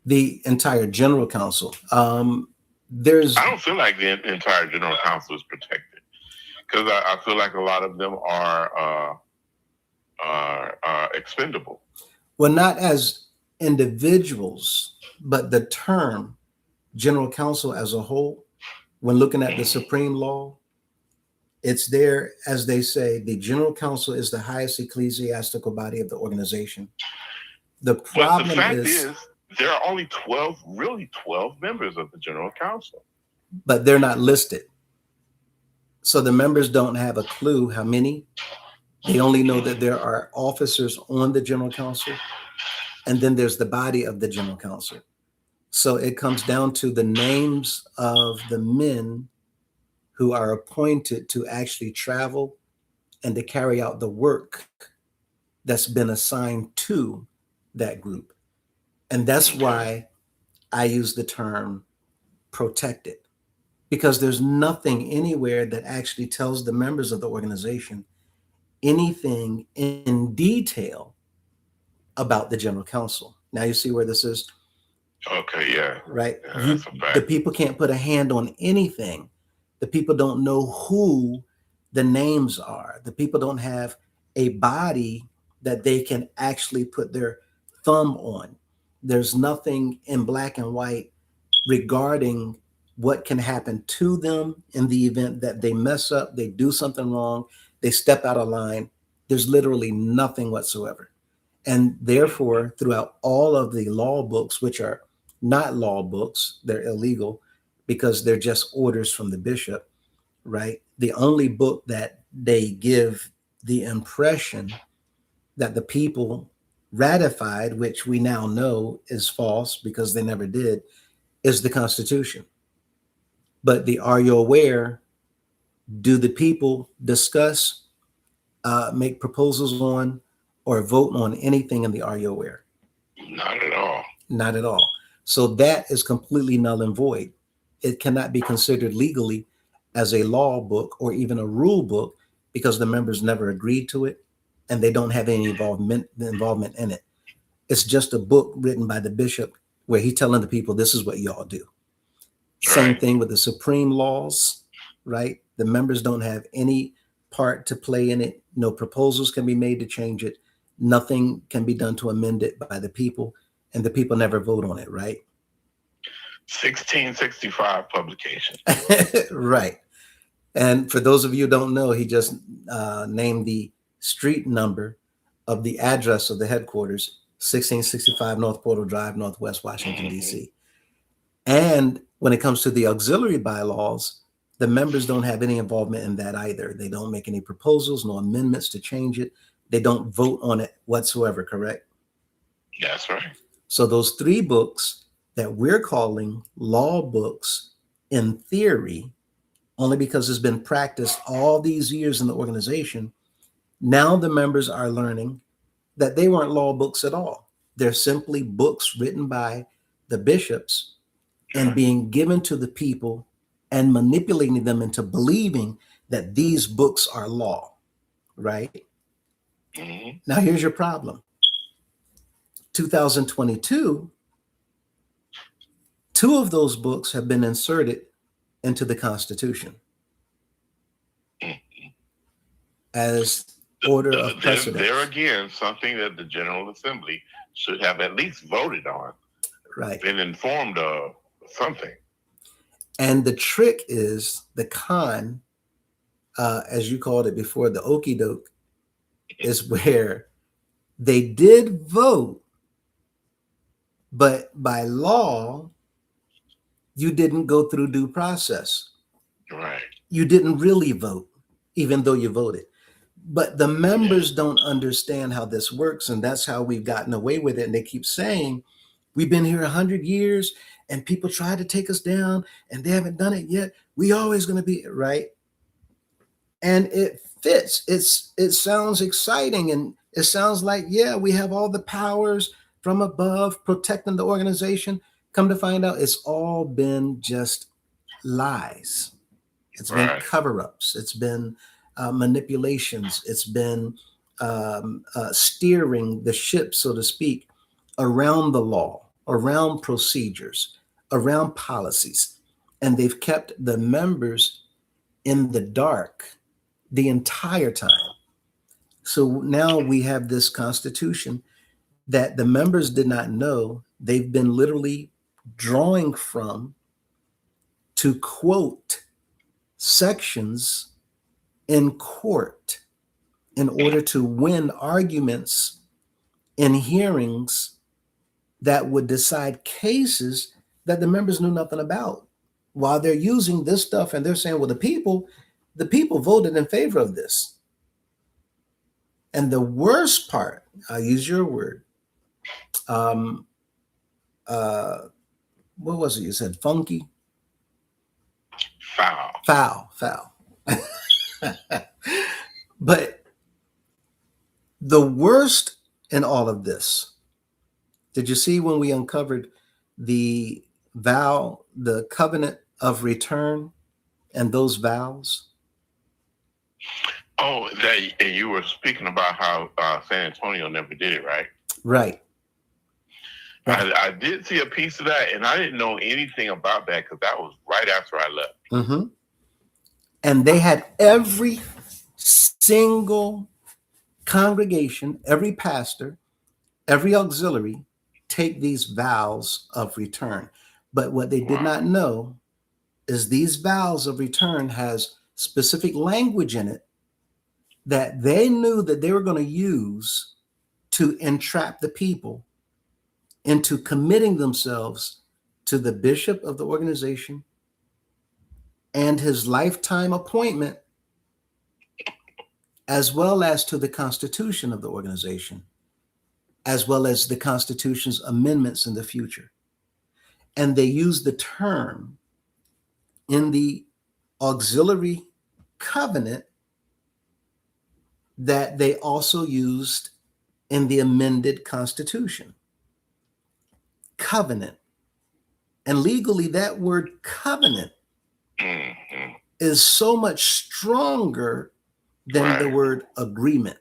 The entire general council. I don't feel like the entire general council is protected, because I feel like a lot of them are expendable. Well, not as individuals, but the term general council as a whole, when looking at the supreme law, it's there, as they say, the general council is the highest ecclesiastical body of the organization. The problem but the fact is there are only 12 members of the general council. But they're not listed. So the members don't have a clue how many. They only know that there are officers on the general council, and then there's the body of the general council. So it comes down to the names of the men who are appointed to actually travel and to carry out the work that's been assigned to that group. And that's why I use the term protected, because there's nothing anywhere that actually tells the members of the organization anything in detail about the general council. Now you see where this is? Okay, yeah. Right? Yeah, the people can't put a hand on anything. The people don't know who the names are. The people don't have a body that they can actually put their thumb on. There's nothing in black and white regarding what can happen to them in the event that they mess up, they do something wrong, they step out of line. There's literally nothing whatsoever. And therefore, throughout all of the law books, which are not law books, they're illegal because they're just orders from the bishop, right? The only book that they give the impression that the people ratified, which we now know is false because they never did, is the Constitution. But the Are You Aware? Do the people discuss, make proposals on, or vote on anything in the Are You Aware? Not at all. Not at all. So that is completely null and void. It cannot be considered legally as a law book or even a rule book because the members never agreed to it and they don't have any involvement in it. It's just a book written by the bishop where he's telling the people, this is what y'all do. Same thing with the supreme laws, right? The members don't have any part to play in it. No proposals can be made to change it. Nothing can be done to amend it by the people, and the people never vote on it, right? 1665 publication. Right. And for those of you who don't know, he just named the street number of the address of the headquarters, 1665 North Portal Drive, Northwest Washington, D.C. And when it comes to the auxiliary bylaws, the members don't have any involvement in that either. They don't make any proposals, no amendments to change it. They don't vote on it whatsoever, correct? That's right. So those three books that we're calling law books in theory, only because it's been practiced all these years in the organization, now the members are learning that they weren't law books at all. They're simply books written by the bishops and being given to the people and manipulating them into believing that these books are law, right? Mm-hmm. Now, here's your problem. 2022, two of those books have been inserted into the Constitution as order of precedence. There again, something that the General Assembly should have at least voted on, right? Been informed of something. And the trick is the con, as you called it before, the okie doke, is where they did vote, but by law, you didn't go through due process. Right. You didn't really vote, even though you voted. But the members don't understand how this works, and that's how we've gotten away with it. And they keep saying, we've been here 100 years, and people try to take us down, and they haven't done it yet. We always going to be right. And it fits. It sounds exciting, and it sounds like, yeah, we have all the powers from above protecting the organization. Come to find out, it's all been just lies. It's been cover-ups. It's been manipulations. It's been steering the ship, so to speak, around the law, around procedures, around policies. And they've kept the members in the dark the entire time. So now we have this constitution that the members did not know they've been literally drawing from to quote sections in court in order to win arguments in hearings that would decide cases that the members knew nothing about. While they're using this stuff and they're saying, well, the people voted in favor of this. And the worst part, I'll use your word, what was it you said? Funky? Foul. But the worst in all of this, did you see when we uncovered the vow, the covenant of return and those vows? Oh, and you were speaking about how San Antonio never did it, right? Right. I did see a piece of that, and I didn't know anything about that because that was right after I left. Mm-hmm. And they had every single congregation, every pastor, every auxiliary take these vows of return. But what they did not know is these vows of return has specific language in it that they knew that they were going to use to entrap the people into committing themselves to the bishop of the organization and his lifetime appointment, as well as to the constitution of the organization, as well as the constitution's amendments in the future. And they use the term in the auxiliary covenant that they also used in the amended constitution. Covenant. And legally, that word covenant is so much stronger than the word agreement.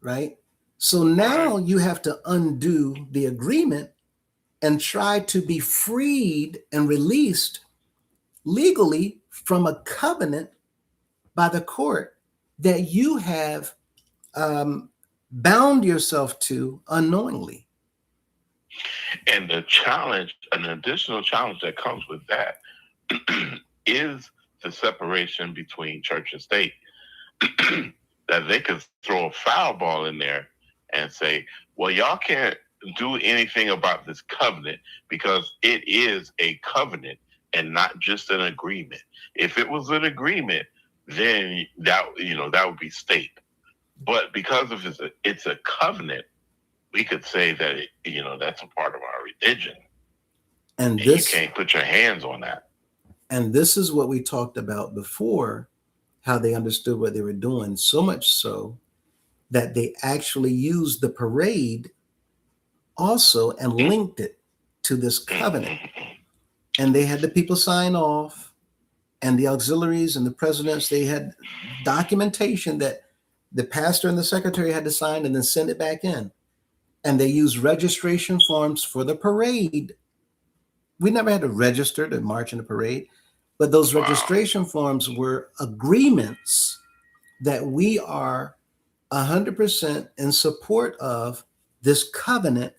Right? So now you have to undo the agreement and try to be freed and released legally from a covenant by the court that you have bound yourself to unknowingly. And the challenge, an additional challenge that comes with that is the separation between church and state. That they could throw a foul ball in there and say, well, y'all can't do anything about this covenant because it is a covenant and not just an agreement. If it was an agreement, then that would be state. But because of it's a covenant, we could say that that's a part of our religion, and this, you can't put your hands on that. And this is what we talked about before, how they understood what they were doing, so much so that they actually used the parade also and linked it to this covenant. And they had the people sign off, and the auxiliaries and the presidents, they had documentation that the pastor and the secretary had to sign and then send it back in. And they used registration forms for the parade. We never had to register to march in the parade, but those registration forms were agreements that we are 100% in support of this covenant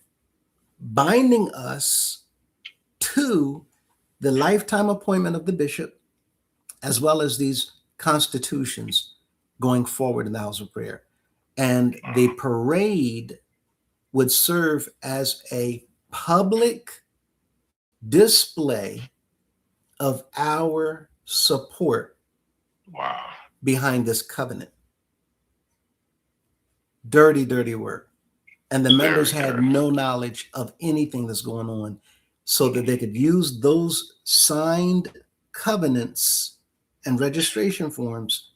binding us to the lifetime appointment of the bishop, as well as these constitutions going forward in the house of prayer. And the parade would serve as a public display of our support behind this covenant. Dirty, dirty work. And the members had no knowledge of anything that's going on, so that they could use those signed covenants and registration forms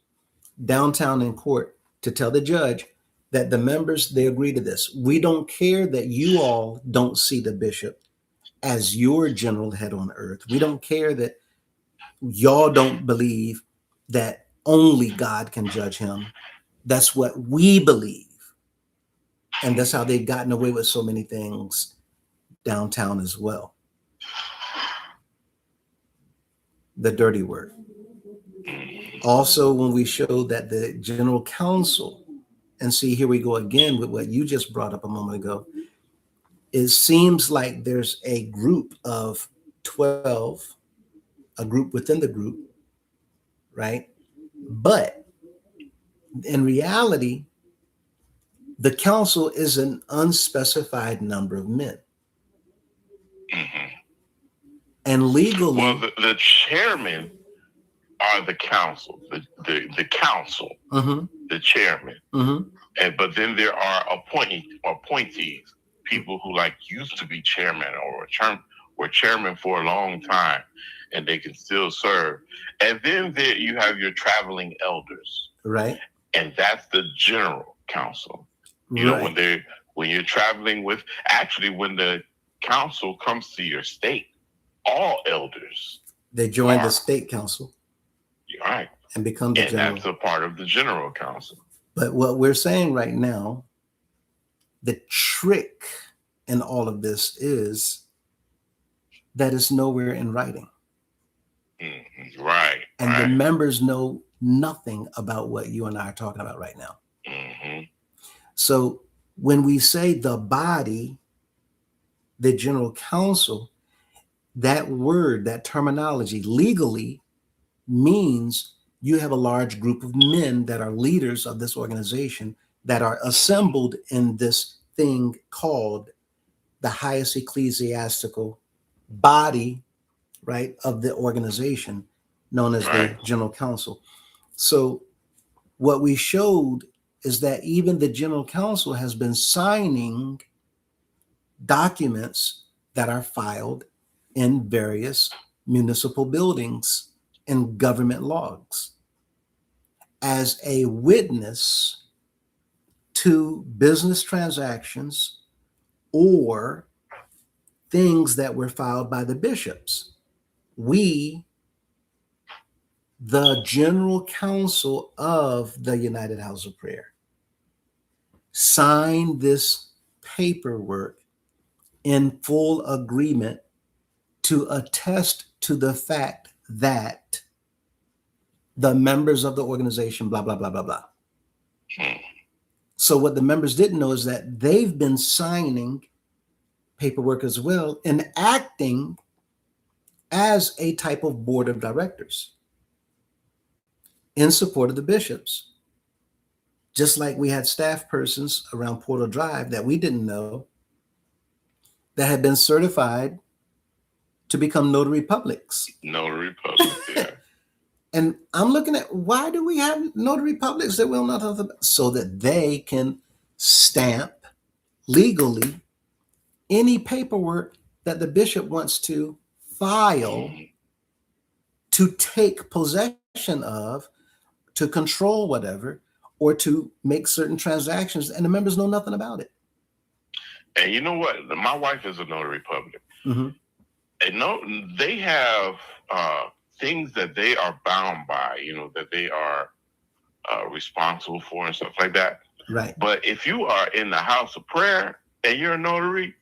downtown in court to tell the judge that the members, they agree to this. We don't care that you all don't see the bishop as your general head on earth. We don't care that y'all don't believe that only God can judge him. That's what we believe. And that's how they've gotten away with so many things downtown as well. The dirty word. Also, when we show that the general counsel, and see, here we go again with what you just brought up a moment ago, it seems like there's a group of 12, a group within the group, right? But in reality, the council is an unspecified number of men. Mm-hmm. And legally, well, the chairman are the council, the council, the chairman. And but then there are appointees, people who like used to be chairman or were chairman for a long time, and they can still serve. And then there you have your traveling elders, right? And that's the general council. You know, when you're traveling with, actually, when the council comes to your state, all elders, they join the state council, right, and become the general. And that's a part of the general council. But what we're saying right now, the trick in all of this is that it's nowhere in writing. Mm-hmm. Right. And the members know nothing about what you and I are talking about right now. Mm-hmm. So when we say the body, the general council, that word, that terminology legally means you have a large group of men that are leaders of this organization that are assembled in this thing called the highest ecclesiastical body, right, of the organization, known as the general council. So what we showed is that even the general council has been signing documents that are filed in various municipal buildings and government logs as a witness to business transactions or things that were filed by the bishops. We, the general council of the United House of Prayer, signed this paperwork in full agreement to attest to the fact that the members of the organization, blah, blah, blah, blah, blah. So what the members didn't know is that they've been signing paperwork as well and acting as a type of board of directors in support of the bishops. Just like we had staff persons around Portal Drive that we didn't know that had been certified to become notary publics. Notary publics, yeah. And I'm looking at, why do we have notary publics that will not have, so that they can stamp legally any paperwork that the bishop wants to file to take possession of, to control whatever, or to make certain transactions, and the members know nothing about it. And you know what? My wife is a notary public. And they have things that they are bound by, you know, that they are responsible for and stuff like that. Right. But if you are in the house of prayer and you're a notary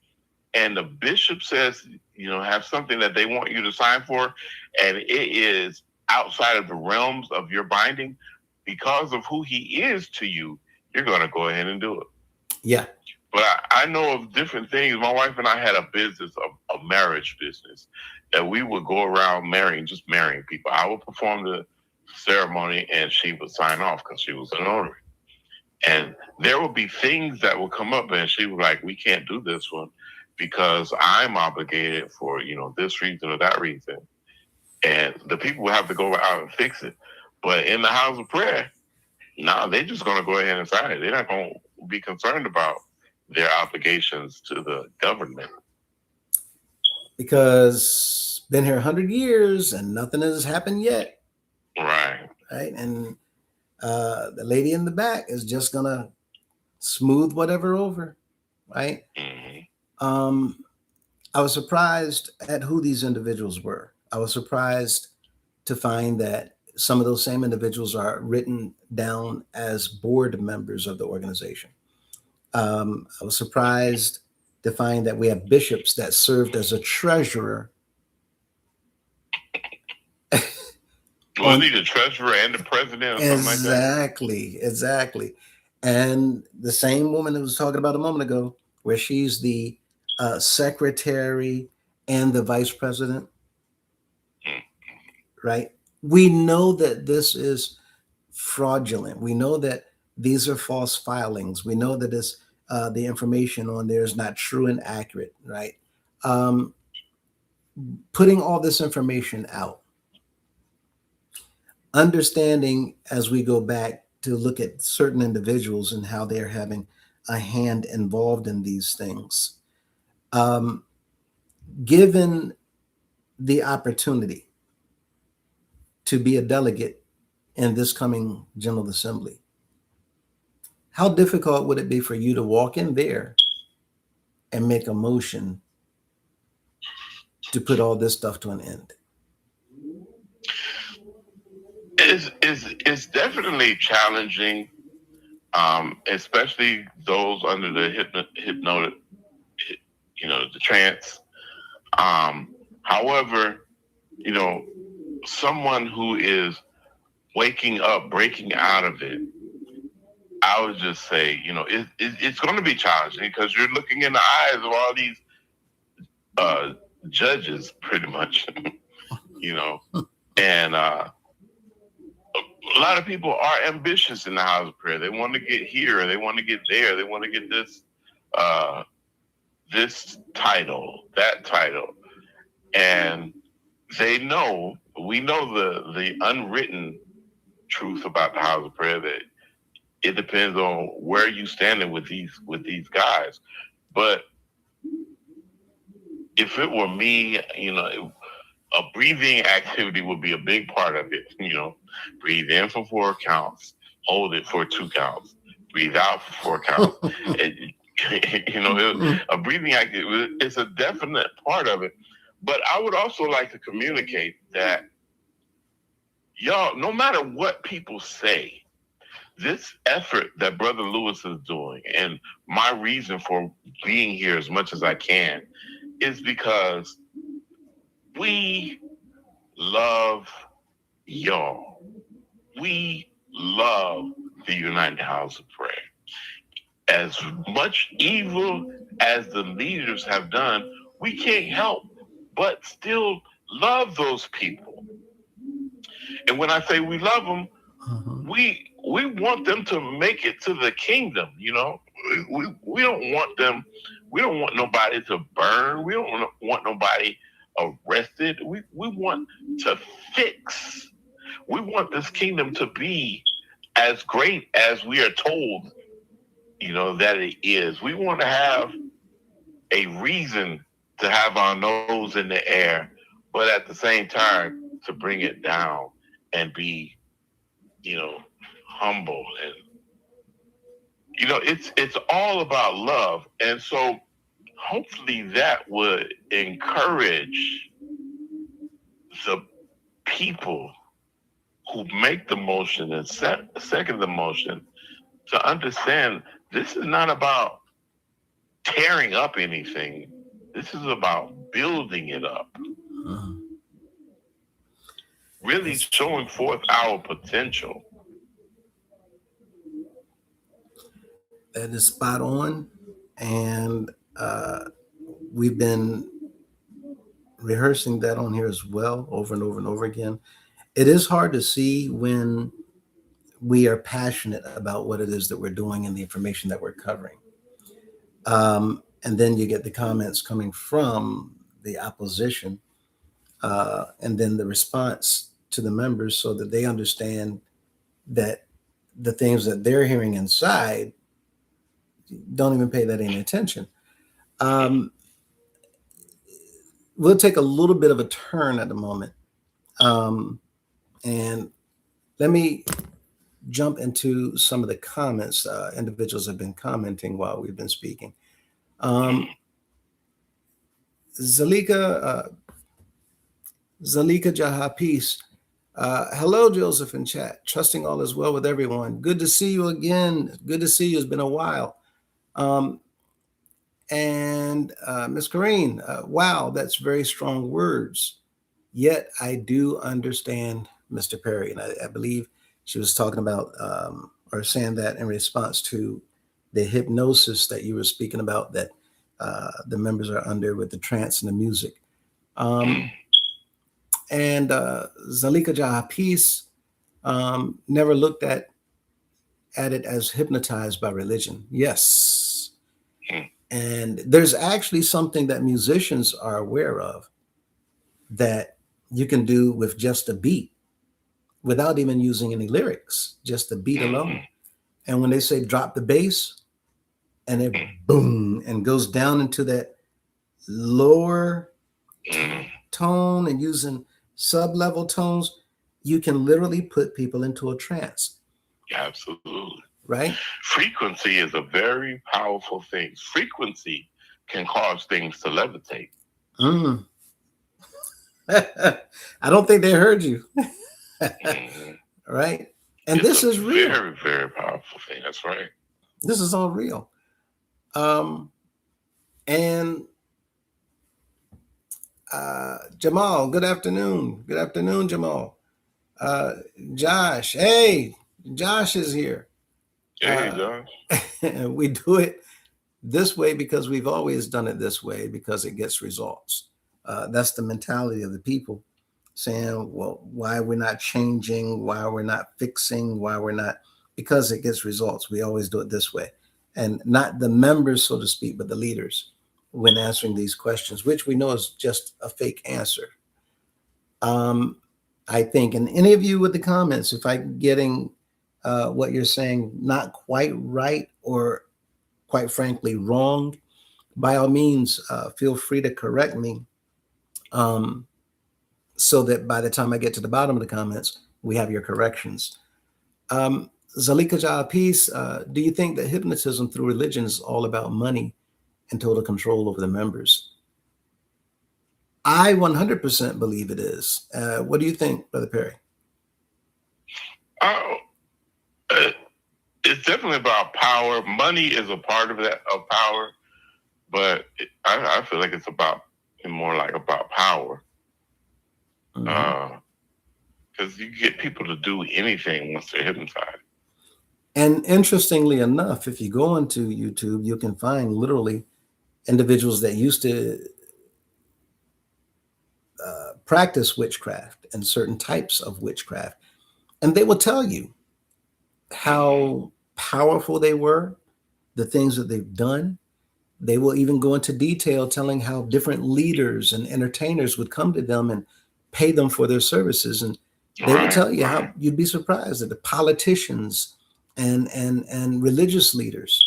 and the bishop says, you know, have something that they want you to sign for, and it is outside of the realms of your binding, because of who he is to you, you're going to go ahead and do it. Yeah. But I know of different things. My wife and I had a business, a marriage business, that we would go around just marrying people. I would perform the ceremony and she would sign off because she was a notary. And there would be things that would come up and she was like, we can't do this one because I'm obligated for, you know, this reason or that reason. And the people would have to go out and fix it. But in the house of prayer, they're just going to go ahead and sign it. They're not going to be concerned about their obligations to the government. Because been here 100 years and nothing has happened yet. Right. Right. And the lady in the back is just going to smooth whatever over. Right. I was surprised at who these individuals were. I was surprised to find that some of those same individuals are written down as board members of the organization. I was surprised to find that we have bishops that served as a treasurer. Was he the treasurer and the president or something like that? Exactly. And the same woman that was talking about a moment ago, where she's the secretary and the vice president, right? We know that this is fraudulent. We know that these are false filings. We know that the information on there is not true and accurate, right? Um, Putting all this information out, understanding as we go back to look at certain individuals and how they're having a hand involved in these things. Given the opportunity to be a delegate in this coming General Assembly, how difficult would it be for you to walk in there and make a motion to put all this stuff to an end? It's definitely challenging, especially those under the hypnotic, the trance. However, someone who is waking up, breaking out of it, I would just say, it's going to be challenging because you're looking in the eyes of all these judges, pretty much, and a lot of people are ambitious in the house of prayer. They want to get here, they want to get there, they want to get this title, that title, and we know the unwritten truth about the house of prayer, that it depends on where you standing with these guys. But if it were me, a breathing activity would be a big part of it. Breathe in for 4 counts, hold it for 2 counts, breathe out for 4 counts. A breathing activity is a definite part of it. But I would also like to communicate that, y'all, no matter what people say, this effort that Brother Lewis is doing, and my reason for being here as much as I can, is because we love y'all. We love the United House of Prayer. As much evil as the leaders have done, we can't help but still love those people. And when I say we love them, we want them to make it to the kingdom. We don't want them. We don't want nobody to burn. We don't want nobody arrested. We want to fix. We want this kingdom to be as great as we are told, that it is. We want to have a reason to have our nose in the air, but at the same time to bring it down and be, humble, and it's all about love. And so hopefully that would encourage the people who make the motion and second the motion to understand this is not about tearing up anything. This is about building it up. Really showing forth our potential. That is spot on. And we've been rehearsing that on here as well, over and over and over again. It is hard to see when we are passionate about what it is that we're doing and the information that we're covering. And then you get the comments coming from the opposition, and then the response to the members, so that they understand that the things that they're hearing inside don't even pay that any attention. We'll take a little bit of a turn at the moment. And let me jump into some of the comments individuals have been commenting while we've been speaking. Zalika Jahapis Hello, Joseph in chat. Trusting all is well with everyone. Good to see you again. Good to see you. It's been a while. And Miss Corrine, wow, that's very strong words. Yet I do understand Mr. Perry. And I believe she was talking about or saying that in response to the hypnosis that you were speaking about that the members are under with the trance and the music. And Zalika Jahapis never looked at it as hypnotized by religion. Yes. And there's actually something that musicians are aware of that you can do with just a beat without even using any lyrics, just the beat alone. And when they say drop the bass and it boom and goes down into that lower tone and using sub-level tones, you can literally put people into a trance. Absolutely. Right? Frequency is a very powerful thing. Frequency can cause things to levitate. I don't think they heard you. Right? And it's this is real. Very, very powerful thing. That's right. This is all real. And Jamal, good afternoon. Good afternoon, Jamal. Josh, hey, Josh is here. Hey, Josh. We do it this way because we've always done it this way because it gets results. That's the mentality of the people saying, well, why we're not changing, why we're not fixing, why we're not, because it gets results. We always do it this way. And not the members, so to speak, but the leaders when answering these questions, which we know is just a fake answer. I think, and any of you with the comments, if I'm getting what you're saying not quite right or quite frankly wrong, by all means, feel free to correct me so that by the time I get to the bottom of the comments, we have your corrections. Zalika Jahapis, do you think that hypnotism through religion is all about money and total control over the members? I 100% believe it is. What do you think, Brother Perry? It's definitely about power. Money is a part of that, of power, but I feel like it's more like about power. Because you get people to do anything once they're hypnotized. And interestingly enough, if you go onto YouTube, you can find literally individuals that used to practice witchcraft and certain types of witchcraft. And they will tell you how powerful they were, the things that they've done. They will even go into detail telling how different leaders and entertainers would come to them and pay them for their services. And they would tell you how you'd be surprised that the politicians and religious leaders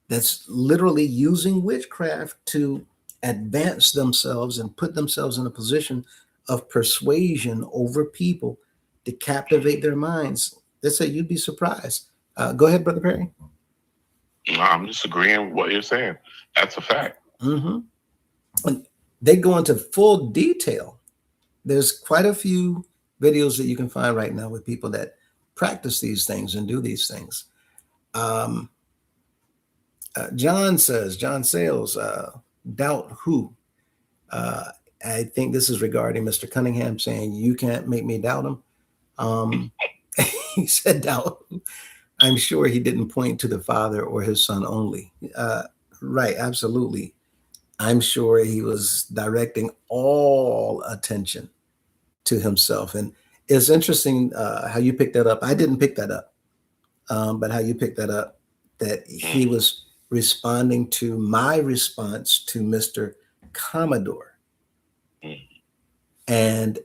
that's literally using witchcraft to advance themselves and put themselves in a position of persuasion over people to captivate their minds. They say you'd be surprised. Go ahead, Brother Perry. No, I'm just agreeing with what you're saying. That's a fact. And they go into full detail. There's quite a few videos that you can find right now with people that practice these things and do these things. John Sales, doubt who? I think this is regarding Mr. Cunningham saying, you can't make me doubt him. He said doubt. I'm sure he didn't point to the Father or his Son only. Right, absolutely. I'm sure he was directing all attention to himself. And it's interesting how you picked that up. I didn't pick that up, but how you picked that up, that he was responding to my response to Mr. Commodore. And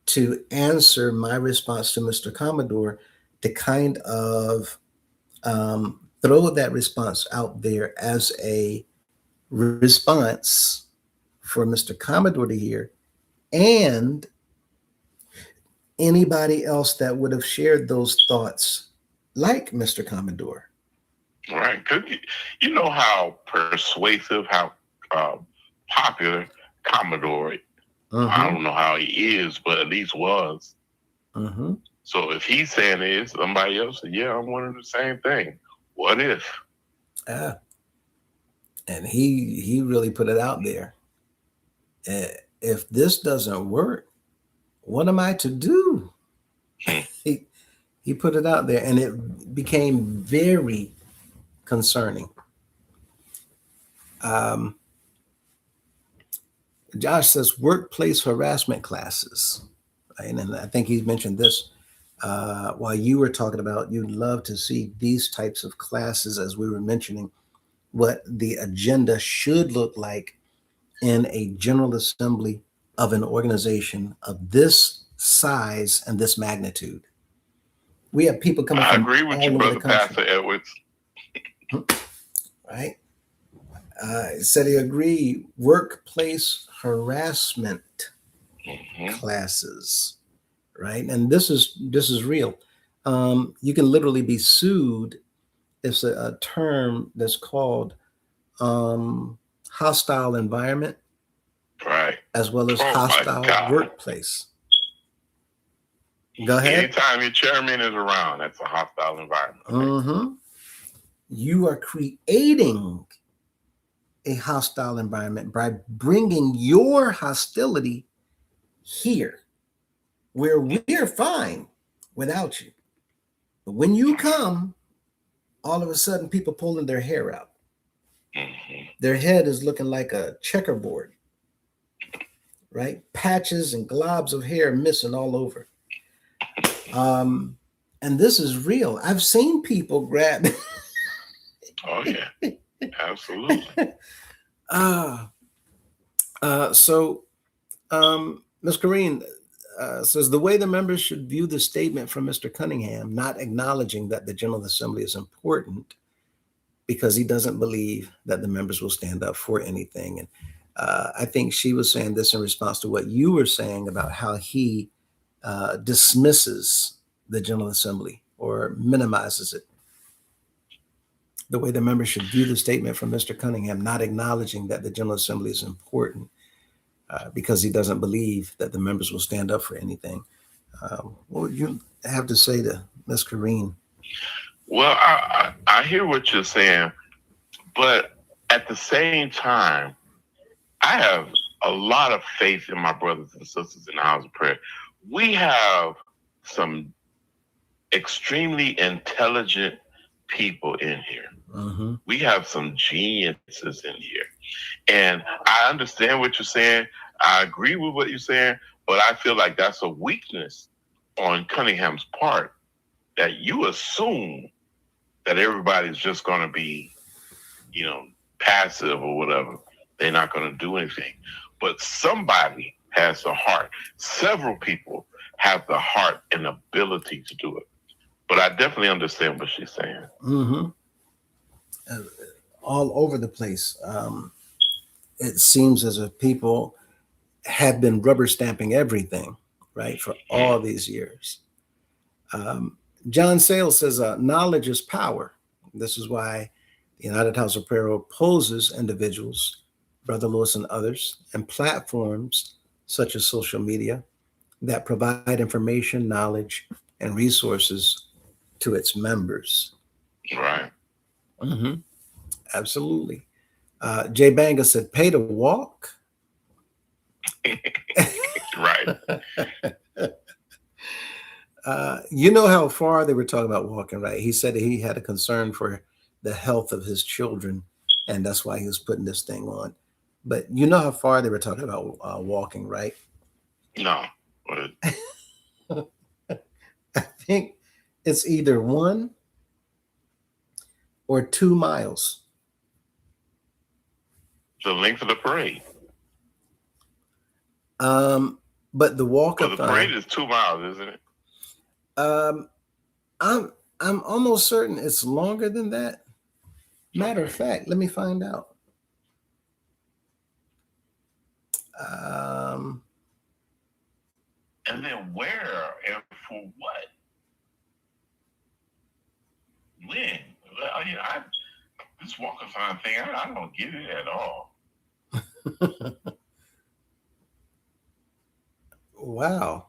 to answer my response to Mr. Commodore, to kind of throw that response out there as a response for Mr. Commodore to hear, and anybody else that would have shared those thoughts like Mr. Commodore. Right. Because you know how persuasive, how popular Commodore, I don't know how he is, but at least was. Mm-hmm. So if he's saying it, somebody else said, yeah, I'm wondering the same thing. What if? And he really put it out there. If this doesn't work, what am I to do? He put it out there, and it became very concerning. Um, Josh says workplace harassment classes, right? And I think he mentioned this while you were talking about you'd love to see these types of classes, as we were mentioning what the agenda should look like in a general assembly of an organization of this size and this magnitude. We have people coming I from agree with you, all over the brother country, Pastor Edwards. right? Said he agreed. Workplace harassment classes, right? And this is real. You can literally be sued. It's a term that's called hostile environment, Right. as well as Oh my hostile God. workplace. Go ahead. Anytime your chairman is around, that's a hostile environment. Mm-hmm. You are creating a hostile environment by bringing your hostility here, where we're fine without you. But when you come, all of a sudden people pulling their hair out. Mm-hmm. Their head is looking like a checkerboard, right? Patches and globs of hair missing all over. And this is real. I've seen people grab. Oh yeah, absolutely. So Ms. Corrine says the way the members should view the statement from Mr. Cunningham, not acknowledging that the General Assembly is important because he doesn't believe that the members will stand up for anything. And I think she was saying this in response to what you were saying about how he dismisses the General Assembly or minimizes it. The way the members should view the statement from Mr. Cunningham, not acknowledging that the General Assembly is important because he doesn't believe that the members will stand up for anything. What would you have to say to Ms. Corrine? Well, I hear what you're saying, but at the same time, I have a lot of faith in my brothers and sisters in the house of prayer. We have some extremely intelligent people in here. Mm-hmm. We have some geniuses in here. And I understand what you're saying. I agree with what you're saying, but I feel like that's a weakness on Cunningham's part, that you assume that everybody's just going to be, passive or whatever. They're not going to do anything. But somebody has the heart. Several people have the heart and ability to do it. But I definitely understand what she's saying. Mm-hmm. All over the place. It seems as if people have been rubber stamping everything, right, for all these years. John Sales says knowledge is power. This is why the United House of Prayer opposes individuals, Brother Lewis and others, and platforms such as social media that provide information, knowledge, and resources to its members. Right. Mm-hmm. Absolutely. Jay Banga said, pay to walk. Right. You know how far they were talking about walking, right? He said he had a concern for the health of his children, and that's why he was putting this thing on. But you know how far they were talking about walking, right? No. I think it's either 1 or 2 miles. The length of the parade. But the walk-up, the parade is 2 miles, isn't it? I'm almost certain it's longer than that. Matter of fact, let me find out. And then where and for what? When? This walkathon thing, I don't get it at all. Wow.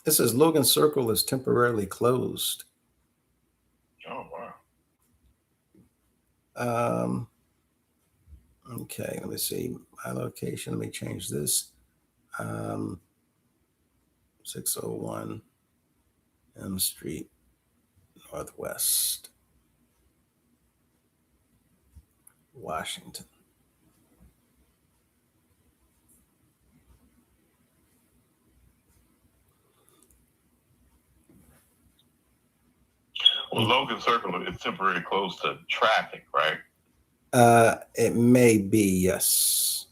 It says Logan Circle is temporarily closed. Oh, wow. Okay, let me see my location. Let me change this. 601 M Street Northwest, Washington. Well, Logan Circle is temporarily closed to traffic, right? It may be, yes.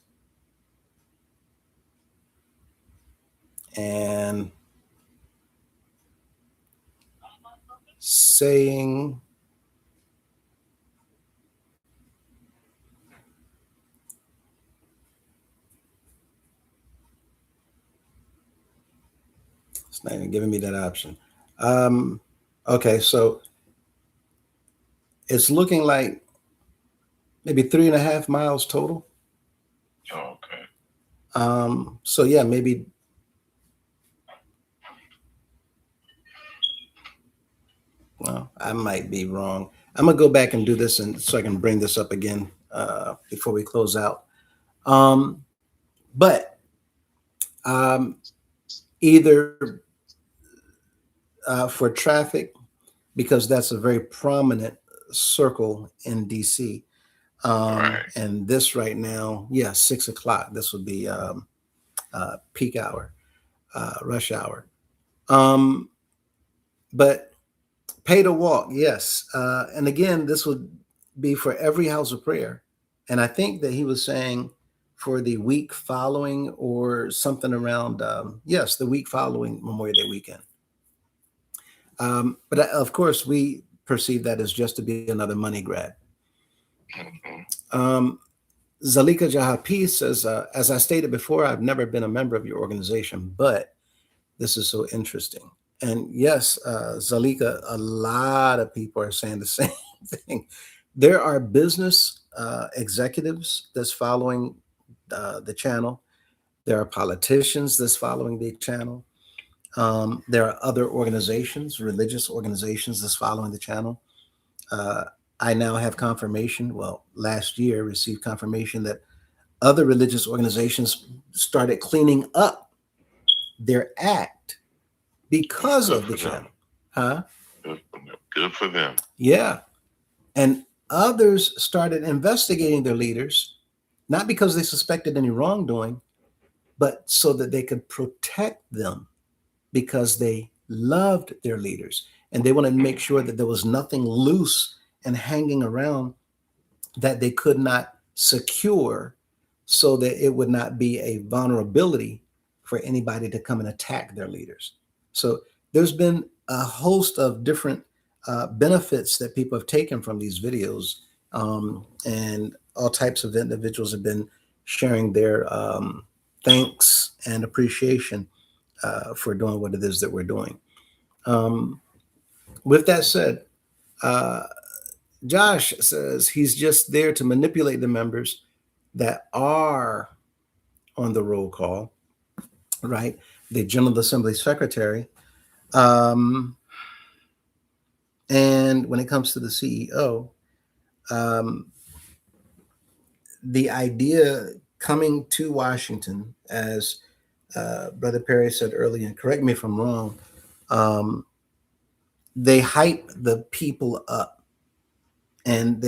And saying it's not even giving me that option. Okay, so it's looking like maybe 3.5 miles total. Oh, okay. So yeah, maybe. Well, I might be wrong. I'm gonna go back and do this, and so I can bring this up again before we close out. But either for traffic, because that's a very prominent circle in DC. Right. And this right now, yeah, 6 o'clock. This would be peak hour, rush hour. But pay to walk, yes. And again, this would be for every house of prayer. And I think that he was saying for the week following or something around, yes, the week following Memorial Day weekend. But of course, we perceive that as just to be another money grab. Zalika Jahapi says, as I stated before, I've never been a member of your organization, but this is so interesting. And yes, Zalika, a lot of people are saying the same thing. There are business executives that's following the channel. There are politicians that's following the channel. There are other organizations, religious organizations that's following the channel. I now have confirmation, well, last year received confirmation that other religious organizations started cleaning up their act because of the channel. Huh? Good for them. Yeah. And others started investigating their leaders, not because they suspected any wrongdoing, but so that they could protect them because they loved their leaders. And they wanted to make sure that there was nothing loose and hanging around that they could not secure so that it would not be a vulnerability for anybody to come and attack their leaders. So there's been a host of different benefits that people have taken from these videos, and all types of individuals have been sharing their thanks and appreciation for doing what it is that we're doing. With that said, Josh says he's just there to manipulate the members that are on the roll call, right? The General Assembly Secretary. And when it comes to the CEO, the idea coming to Washington, as Brother Perry said earlier, and correct me if I'm wrong, they hype the people up. And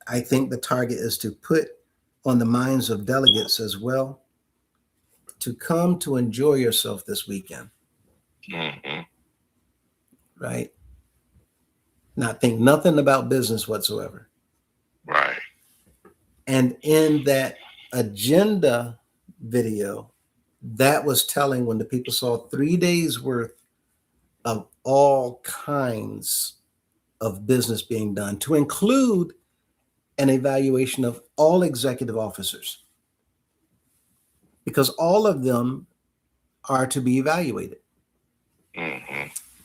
I think the target is to put on the minds of delegates as well to come to enjoy yourself this weekend. Right? Not think nothing about business whatsoever. Right. And in that agenda video, that was telling when the people saw 3 days worth of all kinds of business being done, to include an evaluation of all executive officers, because all of them are to be evaluated.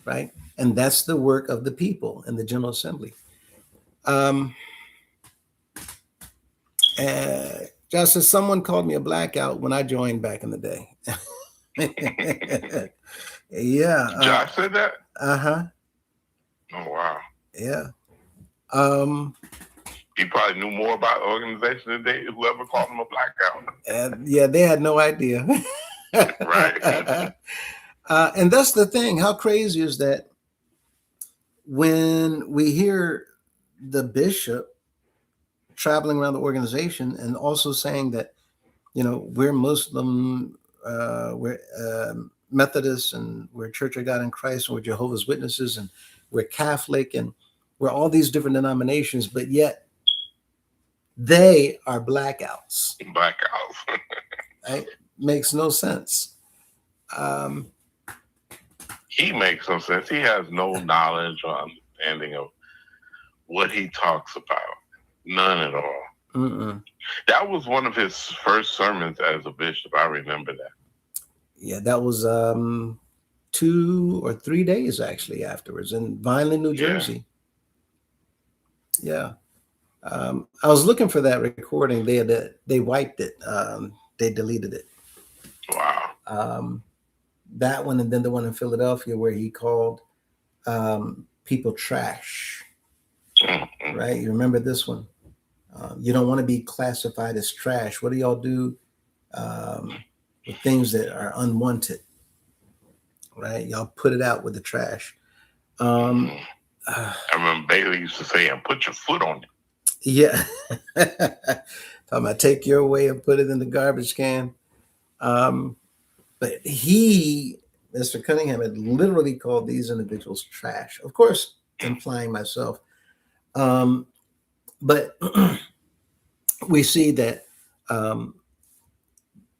Right? And that's the work of the people in the General Assembly. Just as someone called me a blackout when I joined back in the day. Yeah. Josh said that? Uh-huh. Oh, wow. Yeah. He probably knew more about the organization than whoever called him a blackout. Yeah, they had no idea. Right. And that's the thing. How crazy is that when we hear the bishop traveling around the organization and also saying that, we're Muslim, we're Methodists, and we're Church of God in Christ, and we're Jehovah's Witnesses, and we're Catholic, and we're all these different denominations, but yet they are blackouts. Blackouts. Right? Makes no sense. He makes no sense. He has no knowledge or understanding of what he talks about. None at all. Mm-mm. That was one of his first sermons as a bishop. I remember that. Yeah, that was 2 or 3 days actually afterwards in Vineland, New Jersey. Yeah. I was looking for that recording. They wiped it. They deleted it. Wow. That one, and then the one in Philadelphia where he called people trash. Mm-hmm. Right? You remember this one? You don't want to be classified as trash. What do y'all do with things that are unwanted? Right? Y'all put it out with the trash. I remember Bailey used to say, "And put your foot on it." Yeah. Talking about take your way and put it in the garbage can. But Mr. Cunningham, had literally called these individuals trash. Of course, implying myself. But we see that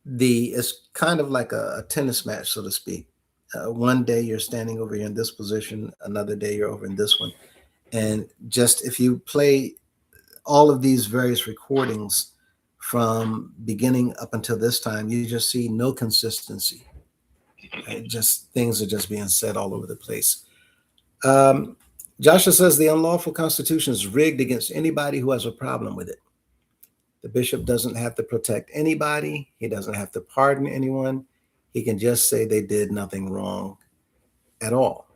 it's kind of like a tennis match, so to speak. One day you're standing over here in this position, another day you're over in this one. And just if you play all of these various recordings from beginning up until this time, you just see no consistency. Just things are just being said all over the place. Joshua says the unlawful constitution is rigged against anybody who has a problem with it. The bishop doesn't have to protect anybody. He doesn't have to pardon anyone. He can just say they did nothing wrong at all.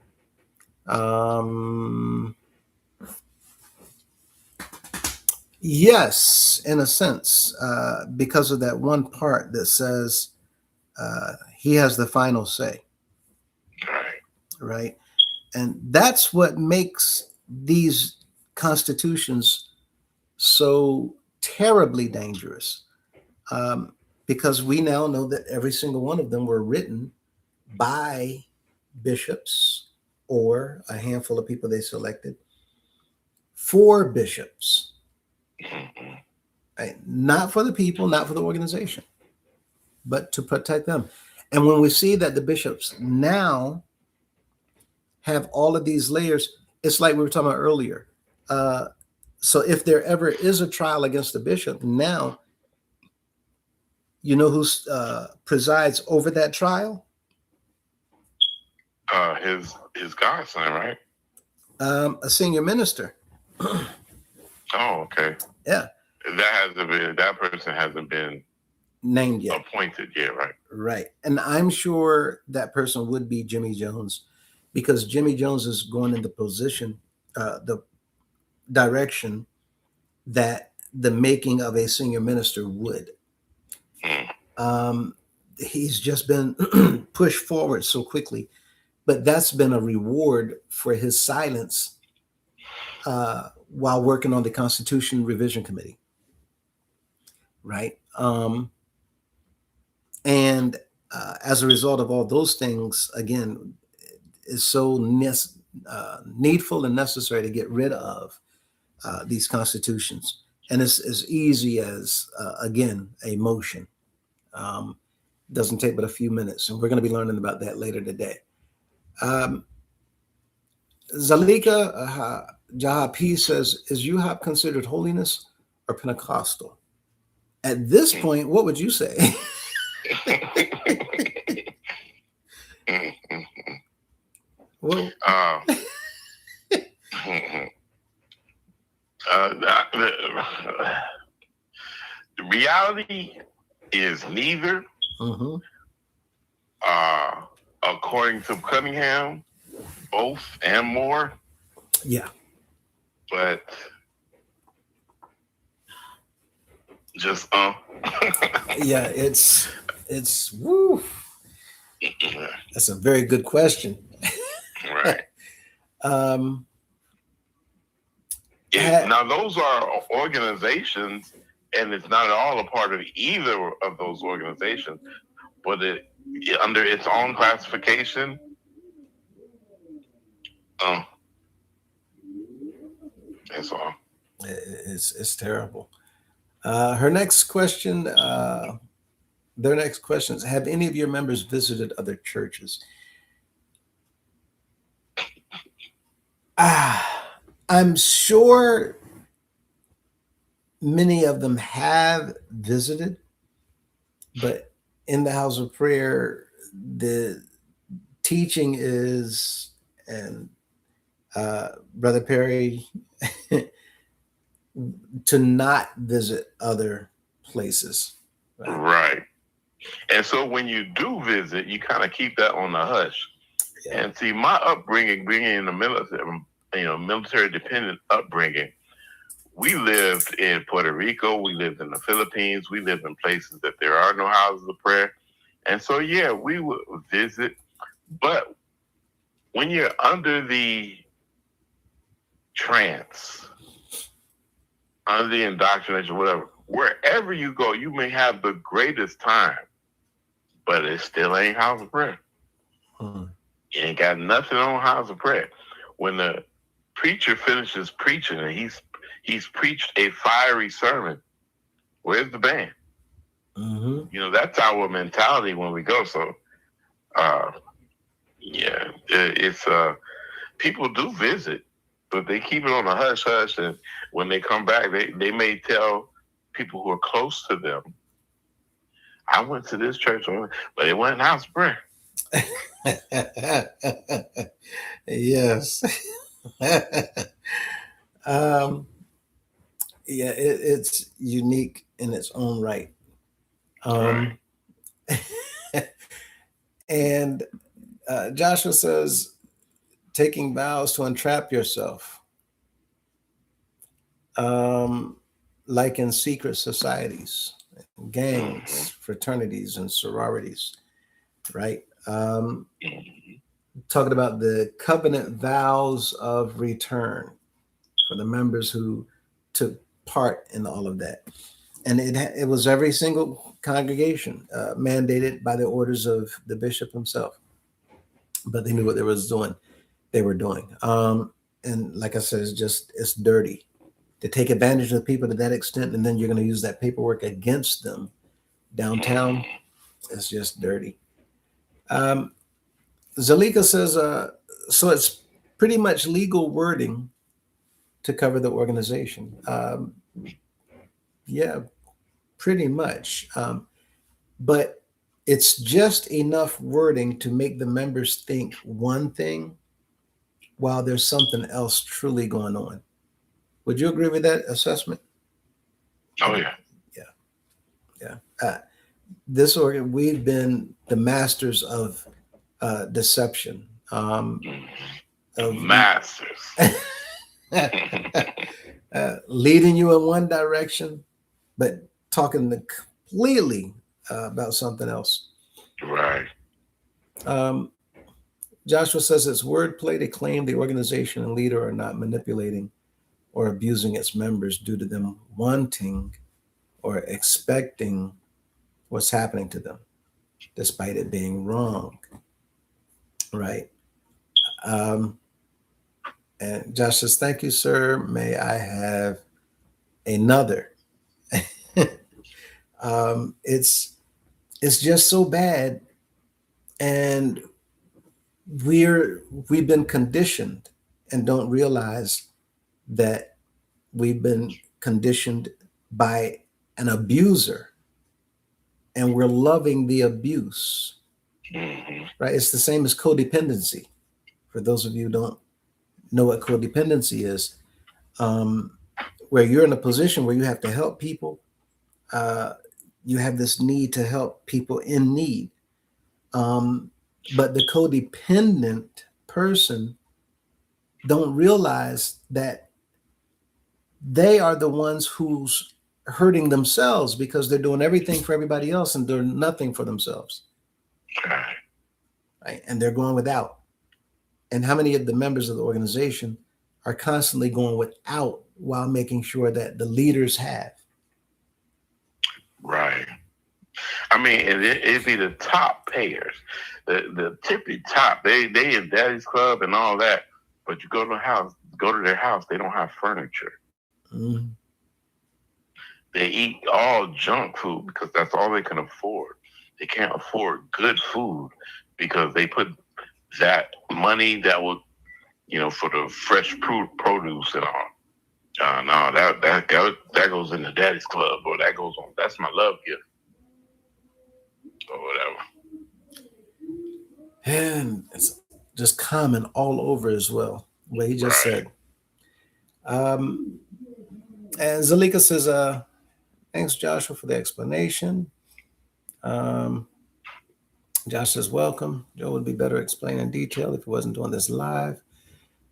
Yes, in a sense, because of that one part that says he has the final say. Right. And that's what makes these constitutions so terribly dangerous. Because we now know that every single one of them were written by bishops or a handful of people they selected for bishops. Right? Not for the people, not for the organization, but to protect them. And when we see that the bishops now have all of these layers, it's like we were talking about earlier. So if there ever is a trial against the bishop, now you know who presides over that trial? His godson, right? A senior minister. Oh, okay. Yeah. That person hasn't been named yet. Appointed yet, right? Right. And I'm sure that person would be Jimmy Jones, because Jimmy Jones is going in the position, the direction that the making of a senior minister would. He's just been pushed forward so quickly, but that's been a reward for his silence while working on the Constitution Revision Committee. Right. And as a result of all those things, again, it's so needful and necessary to get rid of these constitutions. And it's as easy as, again, a motion. Doesn't take but a few minutes. And we're going to be learning about that later today. Zalika Jahapi says, is UHOP considered holiness or Pentecostal? At this point, what would you say? Well, the reality is neither. According to Cunningham, both and more. Yeah. But just yeah, it's woo. That's a very good question. Right. Now those are organizations, and it's not at all a part of either of those organizations, but it under its own classification. That's all. It's terrible. Her next question. Their next question is: have any of your members visited other churches? I'm sure many of them have visited, but in the house of prayer, the teaching is, and Brother Perry, to not visit other places. Right. And so when you do visit, you kind of keep that on the hush. Yeah. And see, my upbringing, being in the military, military dependent upbringing, we lived in Puerto Rico, we lived in the Philippines, we lived in places that there are no houses of prayer. And so, yeah, we would visit. But when you're under the trance, under the indoctrination, whatever, wherever you go, you may have the greatest time, but it still ain't house of prayer. You ain't got nothing on house of prayer. When the preacher finishes preaching and he's preached a fiery sermon, where's the band? Mm-hmm. That's our mentality when we go. So, it's people do visit, but they keep it on the hush hush. And when they come back, they may tell people who are close to them, I went to this church, but it wasn't house of prayer. Yes. It's unique in its own right. Right. And Joshua says, taking vows to entrap yourself, like in secret societies, gangs, fraternities, and sororities, right? Talking about the covenant vows of return for the members who took part in all of that. And it was every single congregation mandated by the orders of the bishop himself. But they knew what they were doing. And like I said, it's dirty to take advantage of people to that extent. And then you're going to use that paperwork against them downtown. It's just dirty. Zalika says, so it's pretty much legal wording to cover the organization. Yeah, pretty much. But it's just enough wording to make the members think one thing while there's something else truly going on. Would you agree with that assessment? Oh, yeah. Yeah. We've been the masters of deception. Masters. Leading you in one direction, but talking completely about something else. Right. Joshua says it's wordplay to claim the organization and leader are not manipulating or abusing its members due to them wanting or expecting what's happening to them, despite it being wrong. Right. And Josh says, thank you, sir. May I have another? It's just so bad. And we've been conditioned and don't realize that we've been conditioned by an abuser and we're loving the abuse. Right? It's the same as codependency. For those of you who don't know what codependency is, where you're in a position where you have to help people. You have this need to help people in need. But the codependent person don't realize that they are the ones who's hurting themselves because they're doing everything for everybody else and doing nothing for themselves. Right? And they're going without. And how many of the members of the organization are constantly going without while making sure that the leaders have? Right. I mean, it'd be the top payers, the tippy top. They in Daddy's Club and all that. But you go to their house, they don't have furniture. Mm-hmm. They eat all junk food because that's all they can afford. They can't afford good food because they put that money that would, for the fresh produce and all. No, that goes in the Daddy's Club, or that goes on. That's my love gift, or whatever. And it's just common all over as well. What he just said. And Zalika says, thanks, Joshua, for the explanation. Josh says, welcome. Joe would be better explained in detail if he wasn't doing this live.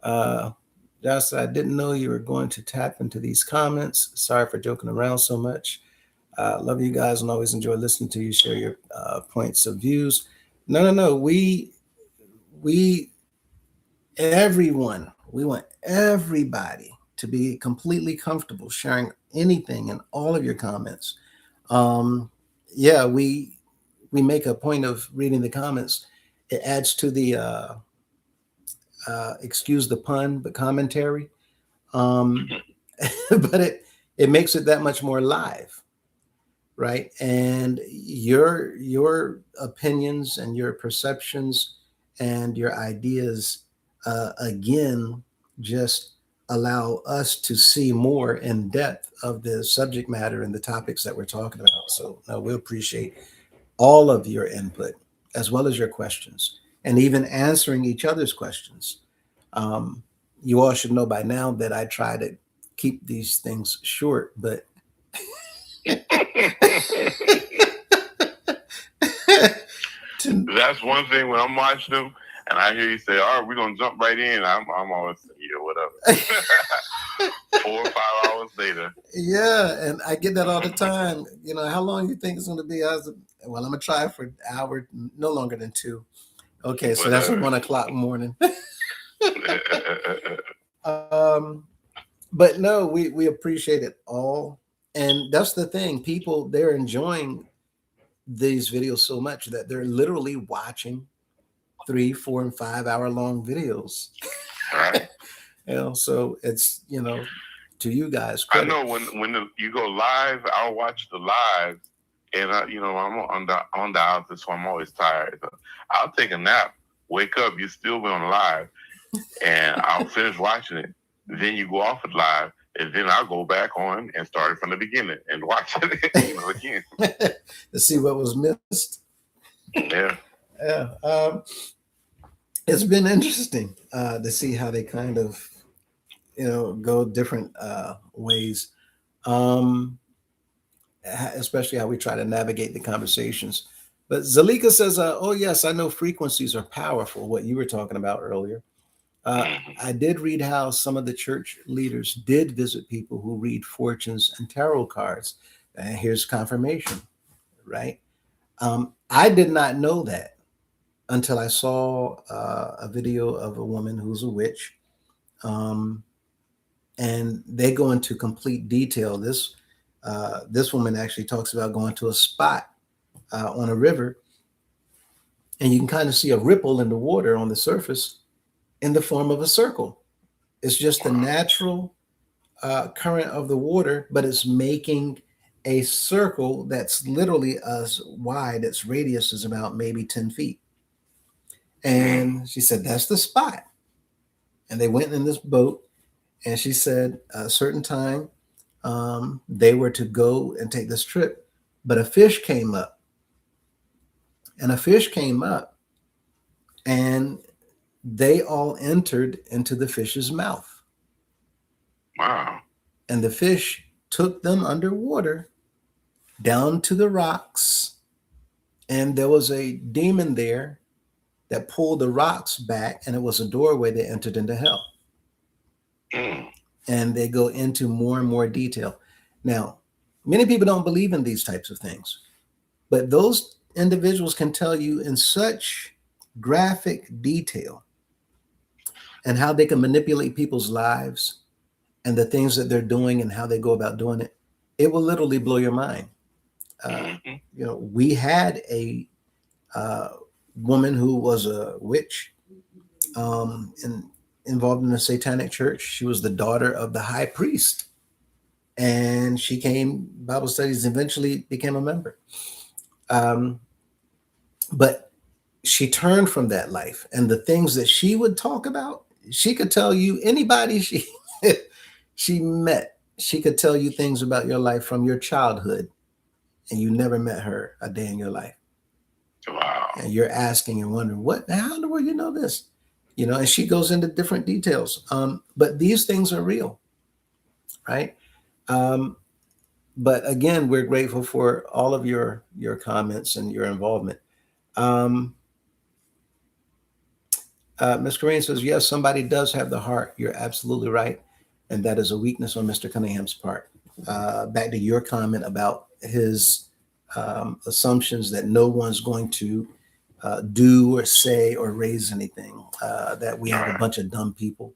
Josh said, I didn't know you were going to tap into these comments. Sorry for joking around so much. Love you guys and always enjoy listening to you share your points of views. No. We want everybody to be completely comfortable sharing anything and all of your comments. We make a point of reading the comments. It adds to the excuse the pun, but commentary. But it makes it that much more live, right? And your opinions and your perceptions and your ideas again just allow us to see more in depth of the subject matter and the topics that we're talking about. So we appreciate all of your input as well as your questions and even answering each other's questions. You all should know by now that I try to keep these things short, but that's one thing when I'm watching them and I hear you say, all right, we're going to jump right in. I'm always, whatever. 4 or 5 hours later. Yeah, and I get that all the time. How long you think it's going to be? Well, I'm going to try for an hour, no longer than 2. Okay, so that's at 1 o'clock morning. But no, we appreciate it all. And that's the thing. People, they're enjoying these videos so much that they're literally watching 3, 4, and 5 hour long videos. Right. So it's, to you guys. Credit. I know when you go live, I'll watch the live, and I'm on the office, so I'm always tired. I'll take a nap, wake up, you still be on live, and I'll finish watching it. Then you go off it live, and then I'll go back on and start it from the beginning and watch it again to see what was missed. Yeah. It's been interesting to see how they kind of go different ways, especially how we try to navigate the conversations. But Zalika says, oh yes, I know frequencies are powerful, what you were talking about earlier. I did read how some of the church leaders did visit people who read fortunes and tarot cards. And here's confirmation, right? I did not know that until I saw a video of a woman who's a witch. And they go into complete detail. This woman actually talks about going to a spot on a river, and you can kind of see a ripple in the water on the surface in the form of a circle. It's just the natural current of the water, but it's making a circle that's literally as wide. Its radius is about maybe 10 feet. And she said, that's the spot. And they went in this boat, and she said a certain time they were to go and take this trip, but a fish came up. And a fish came up, and they all entered into the fish's mouth. Wow. And the fish took them underwater down to the rocks And there was a demon there that pulled the rocks back, and it was a doorway that entered into hell. And they go into more and more detail. Now, many people don't believe in these types of things, but those individuals can tell you in such graphic detail and how they can manipulate people's lives and the things that they're doing and how they go about doing it. It will literally blow your mind. We had a woman who was a witch, and involved in a satanic church. She was the daughter of the high priest, and she came Bible studies, eventually became a member. But she turned from that life, and the things that she would talk about, she could tell you anybody she met. She could tell you things about your life from your childhood, and you never met her a day in your life. Wow. And you're asking and wondering, how in the world you know this? And she goes into different details. But these things are real, right? But again, we're grateful for all of your comments and your involvement. Ms. Corinne says, yes, somebody does have the heart. You're absolutely right. And that is a weakness on Mr. Cunningham's part. Back to your comment about his assumptions that no one's going to do or say or raise anything, that we have a bunch of dumb people.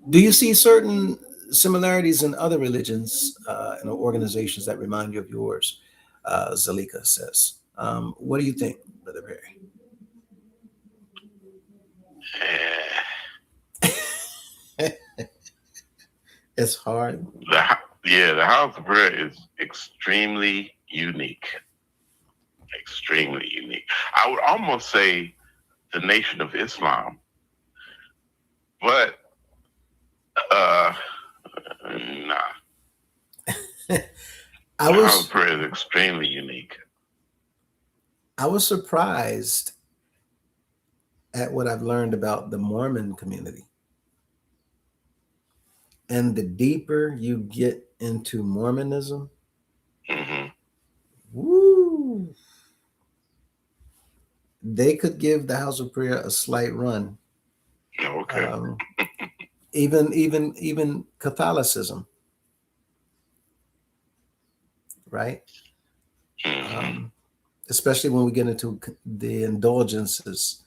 Do you see certain similarities in other religions and organizations that remind you of yours? Zalika says. What do you think, Brother Perry? It's hard. The House of Prayer is extremely unique. Extremely unique. I would almost say the Nation of Islam, but nah. The House of Prayer is extremely unique. I was surprised at what I've learned about the Mormon community. And the deeper you get into Mormonism, woo, they could give the House of Prayer a slight run. Okay. Even Catholicism, right? Especially when we get into the indulgences.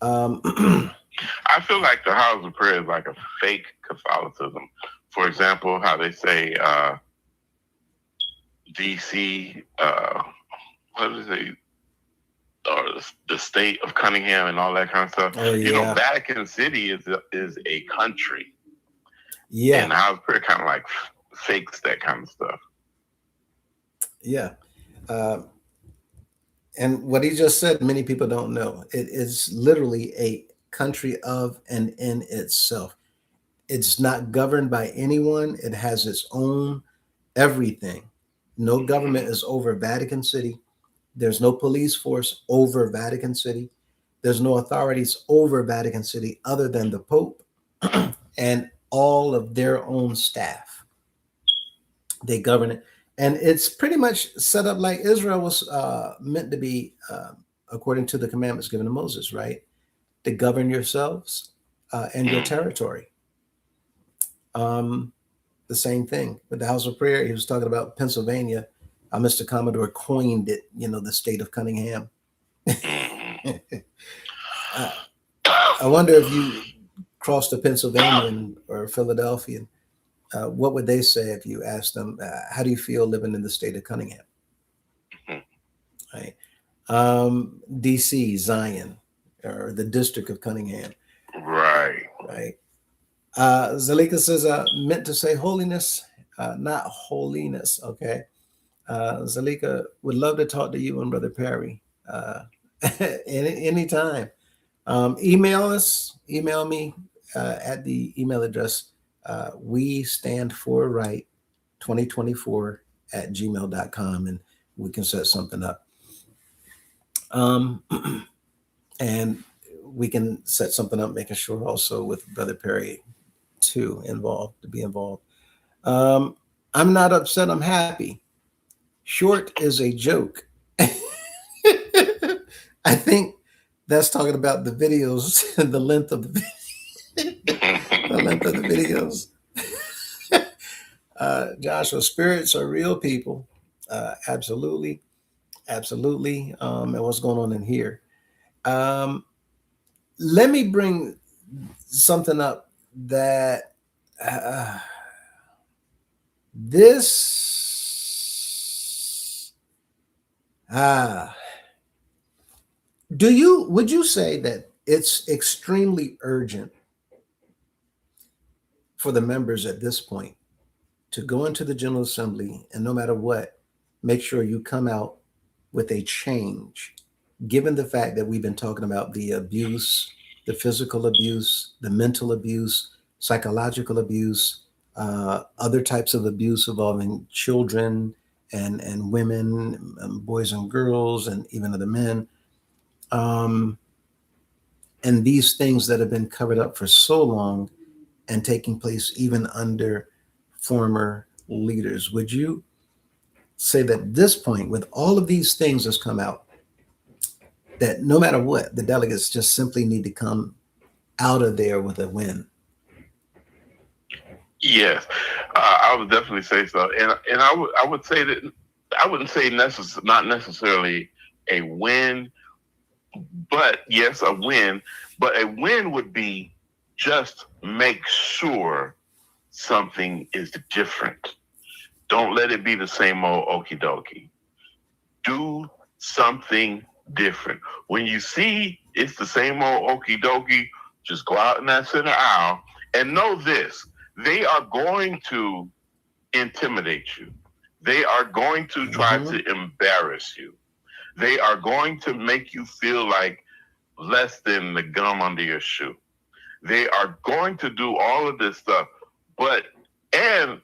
I feel like the House of Prayer is like a fake Catholicism. For example, how they say DC, what is it? Or the state of Cunningham and all that kind of stuff. Oh, yeah. Vatican City is a country. Yeah. And the House of Prayer kind of like fakes that kind of stuff. Yeah. And what he just said, many people don't know. It is literally a country of and in itself. It's not governed by anyone. It has its own everything. No government is over Vatican City. There's no police force over Vatican City. There's no authorities over Vatican City other than the Pope and all of their own staff. They govern it. And it's pretty much set up like Israel was meant to be, according to the commandments given to Moses, right? To govern yourselves and your territory. The same thing with the House of Prayer. He was talking about Pennsylvania. Mr. Commodore coined it, the state of Cunningham. I wonder if you crossed to Pennsylvania or Philadelphia, what would they say if you asked them, how do you feel living in the state of Cunningham? Right. DC, Zion, or the district of Cunningham. Right. Zalika says, meant to say holiness, not holiness. Okay. Zalika would love to talk to you and Brother Perry anytime. Email me at the email address we stand for right 2024 at gmail.com, and we can set something up. And we can set something up, making sure also with Brother Perry to be involved. I'm not upset. I'm happy. Short is a joke. I think that's talking about the videos and the length of the videos. Joshua, spirits are real people. Absolutely, absolutely. And what's going on in here? Um, Let me bring something up that uh, this would you say that it's extremely urgent for the members at this point to go into the General Assembly and no matter what, make sure you come out with a change, given the fact that we've been talking about the abuse, the physical abuse, the mental abuse, psychological abuse, other types of abuse involving children and women, boys and girls, and even other men. Um, and these things that have been covered up for so long and taking place even under former leaders. Would you say that at this point, with all of these things that's come out, that no matter what, the delegates just simply need to come out of there with a win? Yes, I would definitely say so, and I would say that I wouldn't say not necessarily a win, but yes, a win. But a win would be just make sure something is different. Don't let it be the same old okie dokie. Do something different. When you see it's the same old okie dokie, just go out in that center aisle and know this: they are going to intimidate you. They are going to try to embarrass you. They are going to make you feel like less than the gum under your shoe. They are going to do all of this stuff. And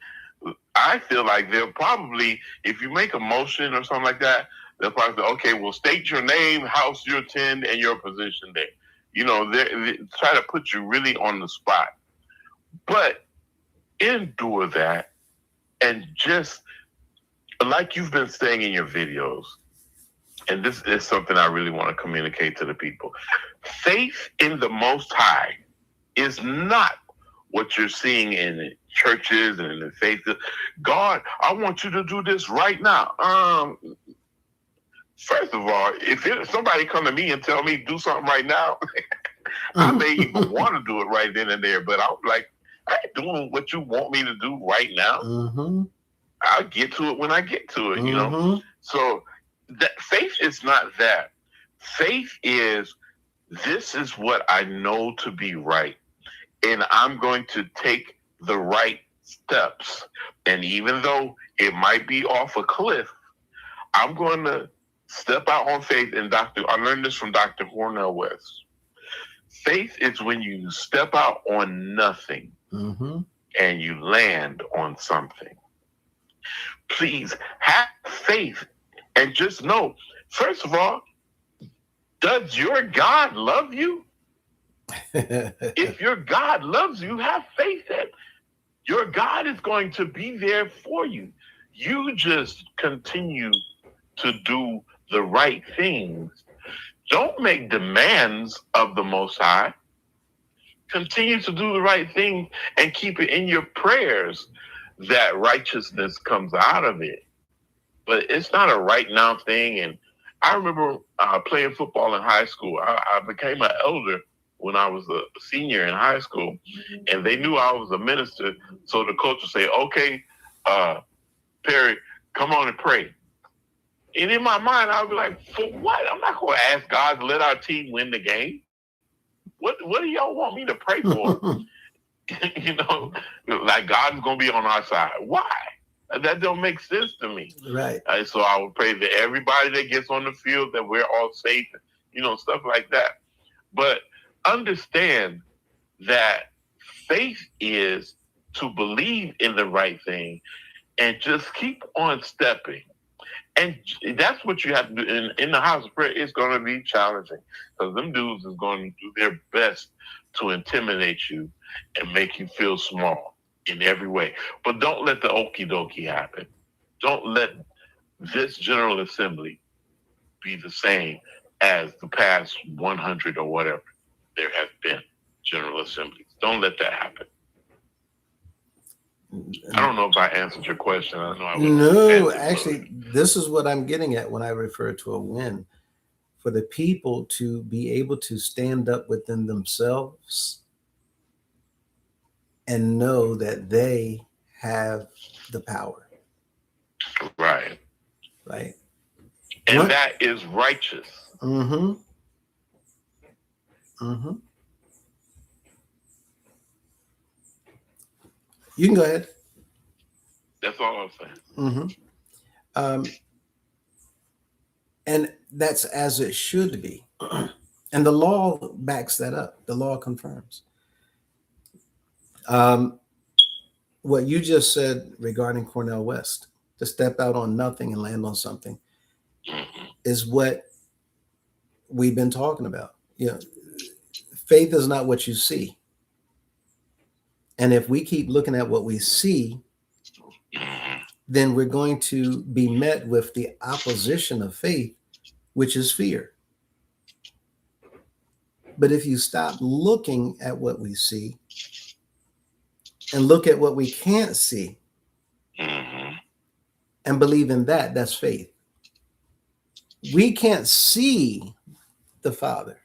I feel like they'll probably, if you make a motion or something like that, they'll probably say, okay, well, state your name, house you attend, and your position there. You know, they try to put you really on the spot. But endure that and just, like you've been saying in your videos, and this is something I really want to communicate to the people. Faith in the Most High is not what you're seeing in churches and in the faith. God, I want you to do this right now. First of all, if somebody come to me and tell me do something right now, I may even want to do it right then and there. But I'm like, I ain't doing what you want me to do right now. I'll get to it when I get to it, you know? So that faith is not that. Faith is, this is what I know to be right, and I'm going to take the right steps. And even though it might be off a cliff, I'm going to step out on faith. And I learned this from Dr. Cornell West. Faith is when you step out on nothing and you land on something. Please have faith and just know, first of all, does your God love you? If your God loves you, have faith that your God is going to be there for you. You just continue to do the right things. Don't make demands of the Most High. Continue to do the right thing and keep it in your prayers that righteousness comes out of it. But it's not a right now thing. And I remember playing football in high school. I became an elder when I was a senior in high school, and they knew I was a minister. So the coach would say, okay, Perry, come on and pray. And in my mind, I would be like, for what? I'm not going to ask God to let our team win the game. What do y'all want me to pray for? You know, like God's going to be on our side. Why? That don't make sense to me. Right. So I would pray that everybody that gets on the field, that we're all safe, you know, stuff like that. But understand that faith is to believe in the right thing and just keep on stepping. And that's what you have to do. In the house of prayer, it's going to be challenging because them dudes is going to do their best to intimidate you and make you feel small in every way. But don't let the okie dokie happen. Don't let this General Assembly be the same as the past 100 or whatever there have been General Assemblies. Don't let that happen. I don't know if I answered your question. I know I was No, actually, this is what I'm getting at when I refer to a win. For the people to be able to stand up within themselves and know that they have the power. Right. Right. And that is righteous. Mm-hmm. Mm-hmm. You can go ahead. That's all I'm saying. Mm-hmm. And that's as it should be. And the law backs that up. The law confirms. What you just said regarding Cornel West, to step out on nothing and land on something, is what we've been talking about. You know, faith is not what you see. And if we keep looking at what we see, then we're going to be met with the opposition of faith, which is fear. But if you stop looking at what we see and look at what we can't see and believe in that, that's faith. We can't see the Father,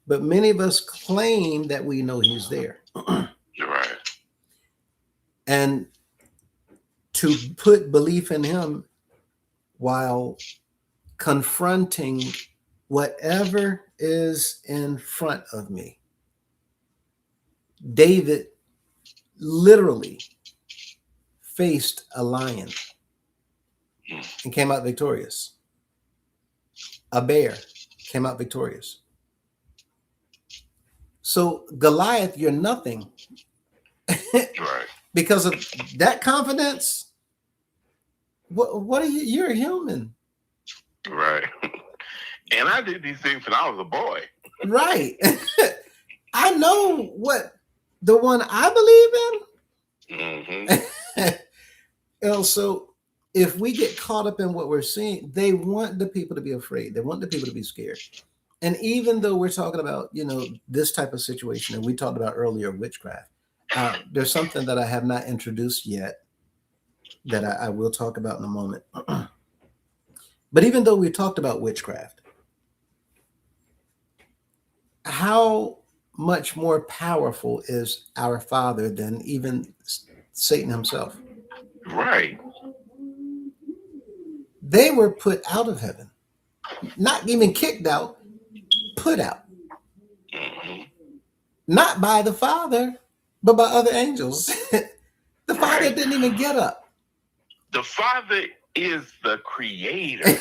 but many of us claim that we know he's there. You're right. And to put belief in him while confronting whatever is in front of me. David literally faced a lion and came out victorious. A bear came out victorious. So Goliath, you're nothing. Right. Because of that confidence. What are you? You're a human. Right. And I did these things when I was a boy. Right. I know what the one I believe in. So if we get caught up in what we're seeing, they want the people to be afraid. They want the people to be scared. And even though we're talking about, this type of situation, and we talked about earlier witchcraft, there's something that I have not introduced yet that I will talk about in a moment. But even though we talked about witchcraft, how much more powerful is our Father than even Satan himself? Right. They were put out of heaven, not even kicked out, put out. Not by the Father, but by other angels. The Father didn't even get up. The Father is the creator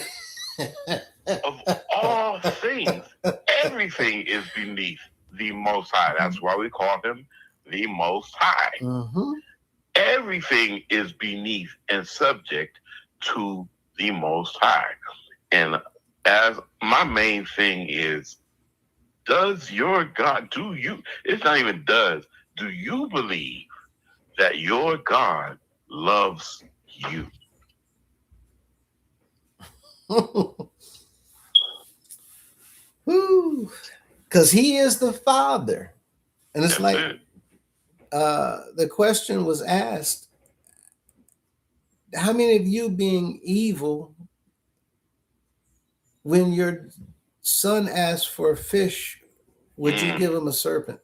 of all things. Everything is beneath the Most High. That's why we call him the Most High. Everything is beneath and subject to the Most High. And as my main thing is, does your God, it's not even do you believe that your God loves you? Because he is the Father. And it's the question was asked, how many of you being evil, when your son asks for a fish, would you give him a serpent?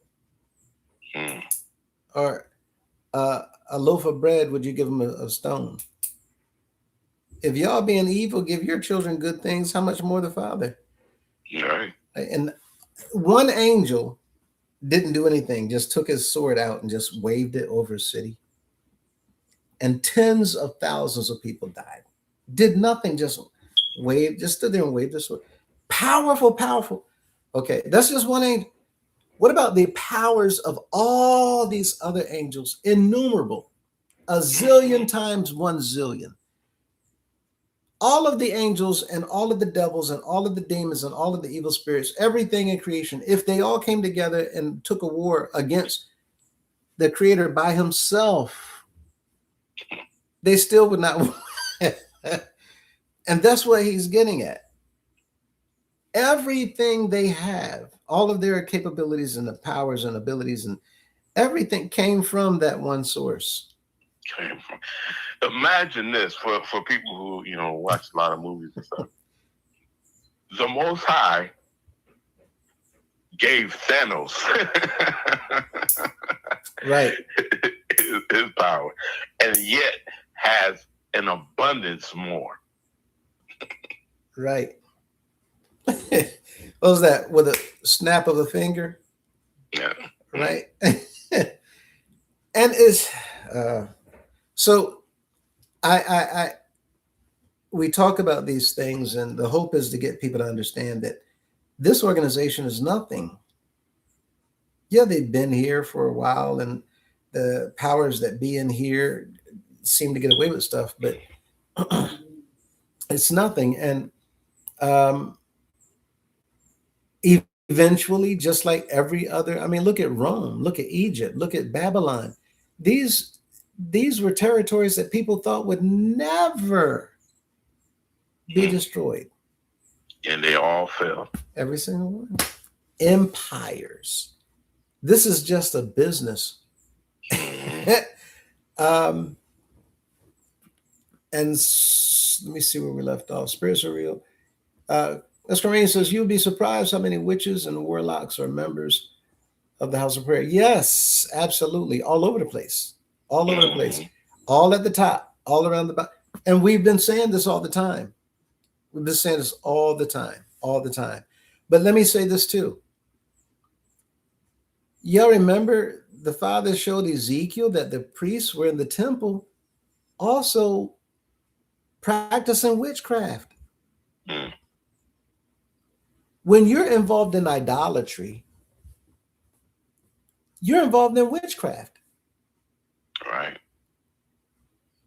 Or a loaf of bread, would you give him a stone? If y'all being evil give your children good things, how much more the Father? Right. And one angel didn't do anything, just took his sword out and just waved it over a city. And tens of thousands of people died. Did nothing, just stood there and waved the sword. Powerful, powerful. Okay, that's just one angel. What about the powers of all these other angels? Innumerable. A zillion times 1 zillion. All of the angels and all of the devils and all of the demons and all of the evil spirits, everything in creation, if they all came together and took a war against the Creator by himself, they still would not win. And that's what he's getting at. Everything they have, all of their capabilities and the powers and abilities and everything came from that one source. Came from. Imagine this for people who watch a lot of movies and stuff. The Most High gave Thanos right his power, and yet has an abundance more. Right. What was that? With a snap of a finger? Yeah. Right. And it's so we talk about these things, and the hope is to get people to understand that this organization is nothing. Yeah, they've been here for a while, and the powers that be in here seem to get away with stuff, but it's nothing. And eventually, just like every other, I mean, look at Rome, look at Egypt, look at Babylon. These were territories that people thought would never be destroyed. And they all fell. Every single one. Empires. This is just a business. And let me see where we left off. Spirits are real. Escorian says, you'll be surprised how many witches and warlocks are members of the House of Prayer. Yes, absolutely. All over the place. All over the place. All at the top. All around the bottom. And we've been saying this all the time. We've been saying this all the time. All the time. But let me say this too. Y'all remember the Father showed Ezekiel that the priests were in the temple also practicing witchcraft. When you're involved in idolatry, you're involved in witchcraft. Right.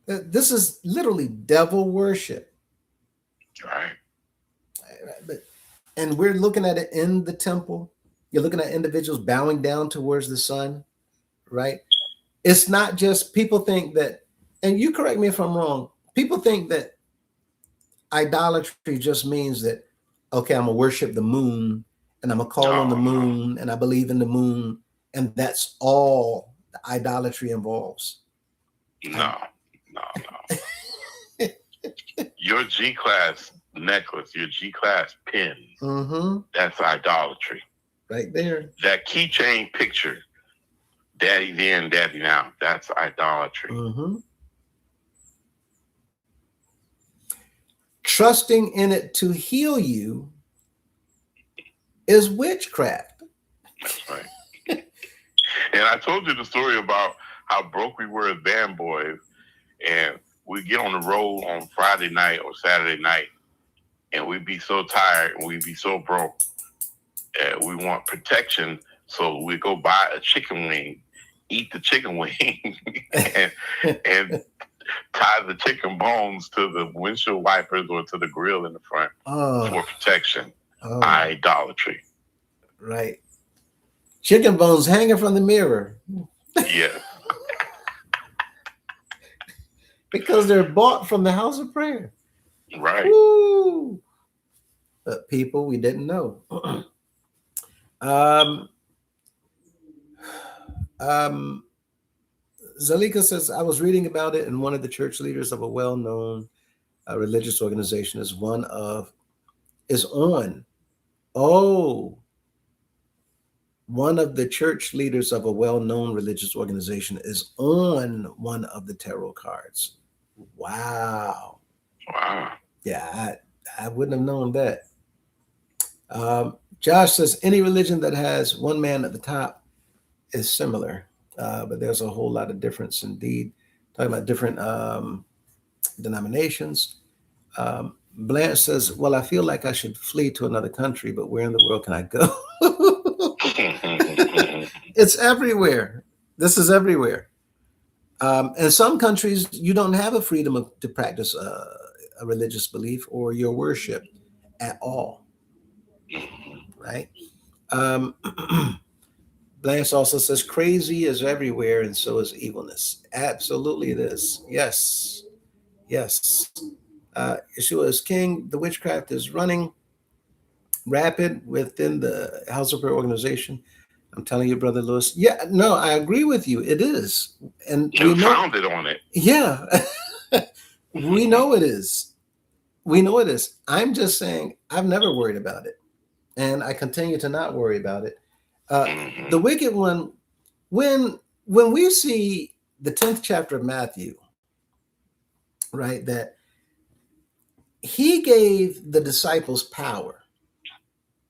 This is literally devil worship. Right. And we're looking at it in the temple. You're looking at individuals bowing down towards the sun, right? It's not just people think that, and you correct me if I'm wrong, people think that idolatry just means that, okay, I'm going to worship the moon and I'm going to call on the moon and I believe in the moon. And that's all the idolatry involves. No. Your G-class necklace, your G-class pin, that's idolatry. Right there. That keychain picture, daddy then, daddy now, that's idolatry. Trusting in it to heal you is witchcraft. That's right. And I told you the story about how broke we were as band boys, and we get on the road on Friday night or Saturday night, and we'd be so tired and we'd be so broke. We want protection, so we go buy a chicken wing, eat the chicken wing, and tie the chicken bones to the windshield wipers or to the grill in the front for protection. Idolatry. Right. Chicken bones hanging from the mirror. Yeah. Because they're bought from the House of Prayer. Right. Woo! But people, we didn't know. Zalika says, I was reading about it, and one of the church leaders of a well-known religious organization is on. One of the church leaders of a well-known religious organization is on one of the tarot cards. Wow. Yeah, I wouldn't have known that. Josh says, any religion that has one man at the top is similar, but there's a whole lot of difference indeed. Talking about different denominations. Blanche says, well, I feel like I should flee to another country, but where in the world can I go? It's everywhere. This is everywhere. In some countries, you don't have a freedom to practice a religious belief or your worship at all. Right? Blanche also says, crazy is everywhere, and so is evilness. Absolutely it is. Yes. Yeshua is king. The witchcraft is running rapid within the House of Prayer organization. I'm telling you, Brother Lewis. Yeah, no, I agree with you. It is. And we know, founded on it. Yeah. We know it is. We know it is. I'm just saying I've never worried about it. And I continue to not worry about it. The wicked one, when we see the 10th chapter of Matthew, right, that he gave the disciples power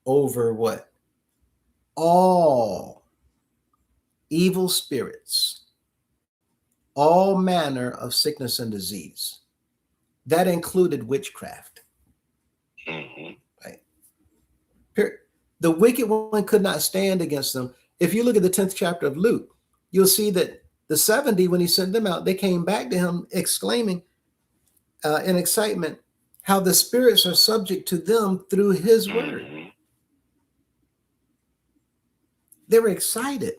over what? All evil spirits, all manner of sickness and disease. That included witchcraft. Right? The wicked one could not stand against them. If you look at the 10th chapter of Luke, you'll see that the 70, when he sent them out, they came back to him exclaiming in excitement how the spirits are subject to them through his word. They were excited.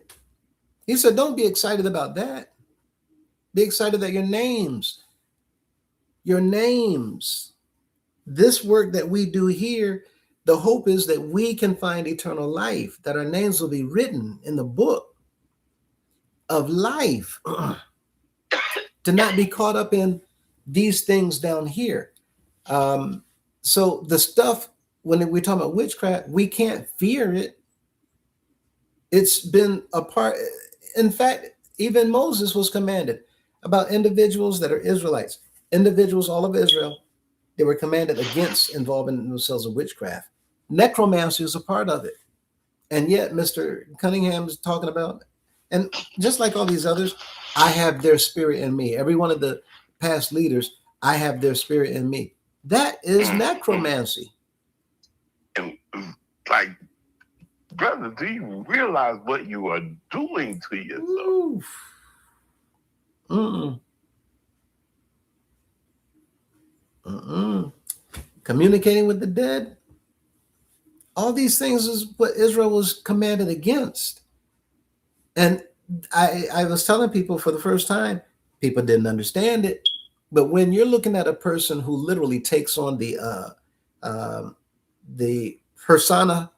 He said, don't be excited about that. Be excited that your names, this work that we do here, the hope is that we can find eternal life, that our names will be written in the book of life, to not be caught up in these things down here. So the stuff, when we talk about witchcraft, we can't fear it. It's been a part. In fact, even Moses was commanded about individuals that are Israelites, individuals, all of Israel, they were commanded against involving themselves in witchcraft. Necromancy is a part of it. And yet Mr. Cunningham is talking about, and just like all these others, I have their spirit in me. Every one of the past leaders, I have their spirit in me. That is necromancy. And like, brother, do you realize what you are doing to yourself? Communicating with the dead. All these things is what Israel was commanded against. And I was telling people for the first time, people didn't understand it. But when you're looking at a person who literally takes on the persona,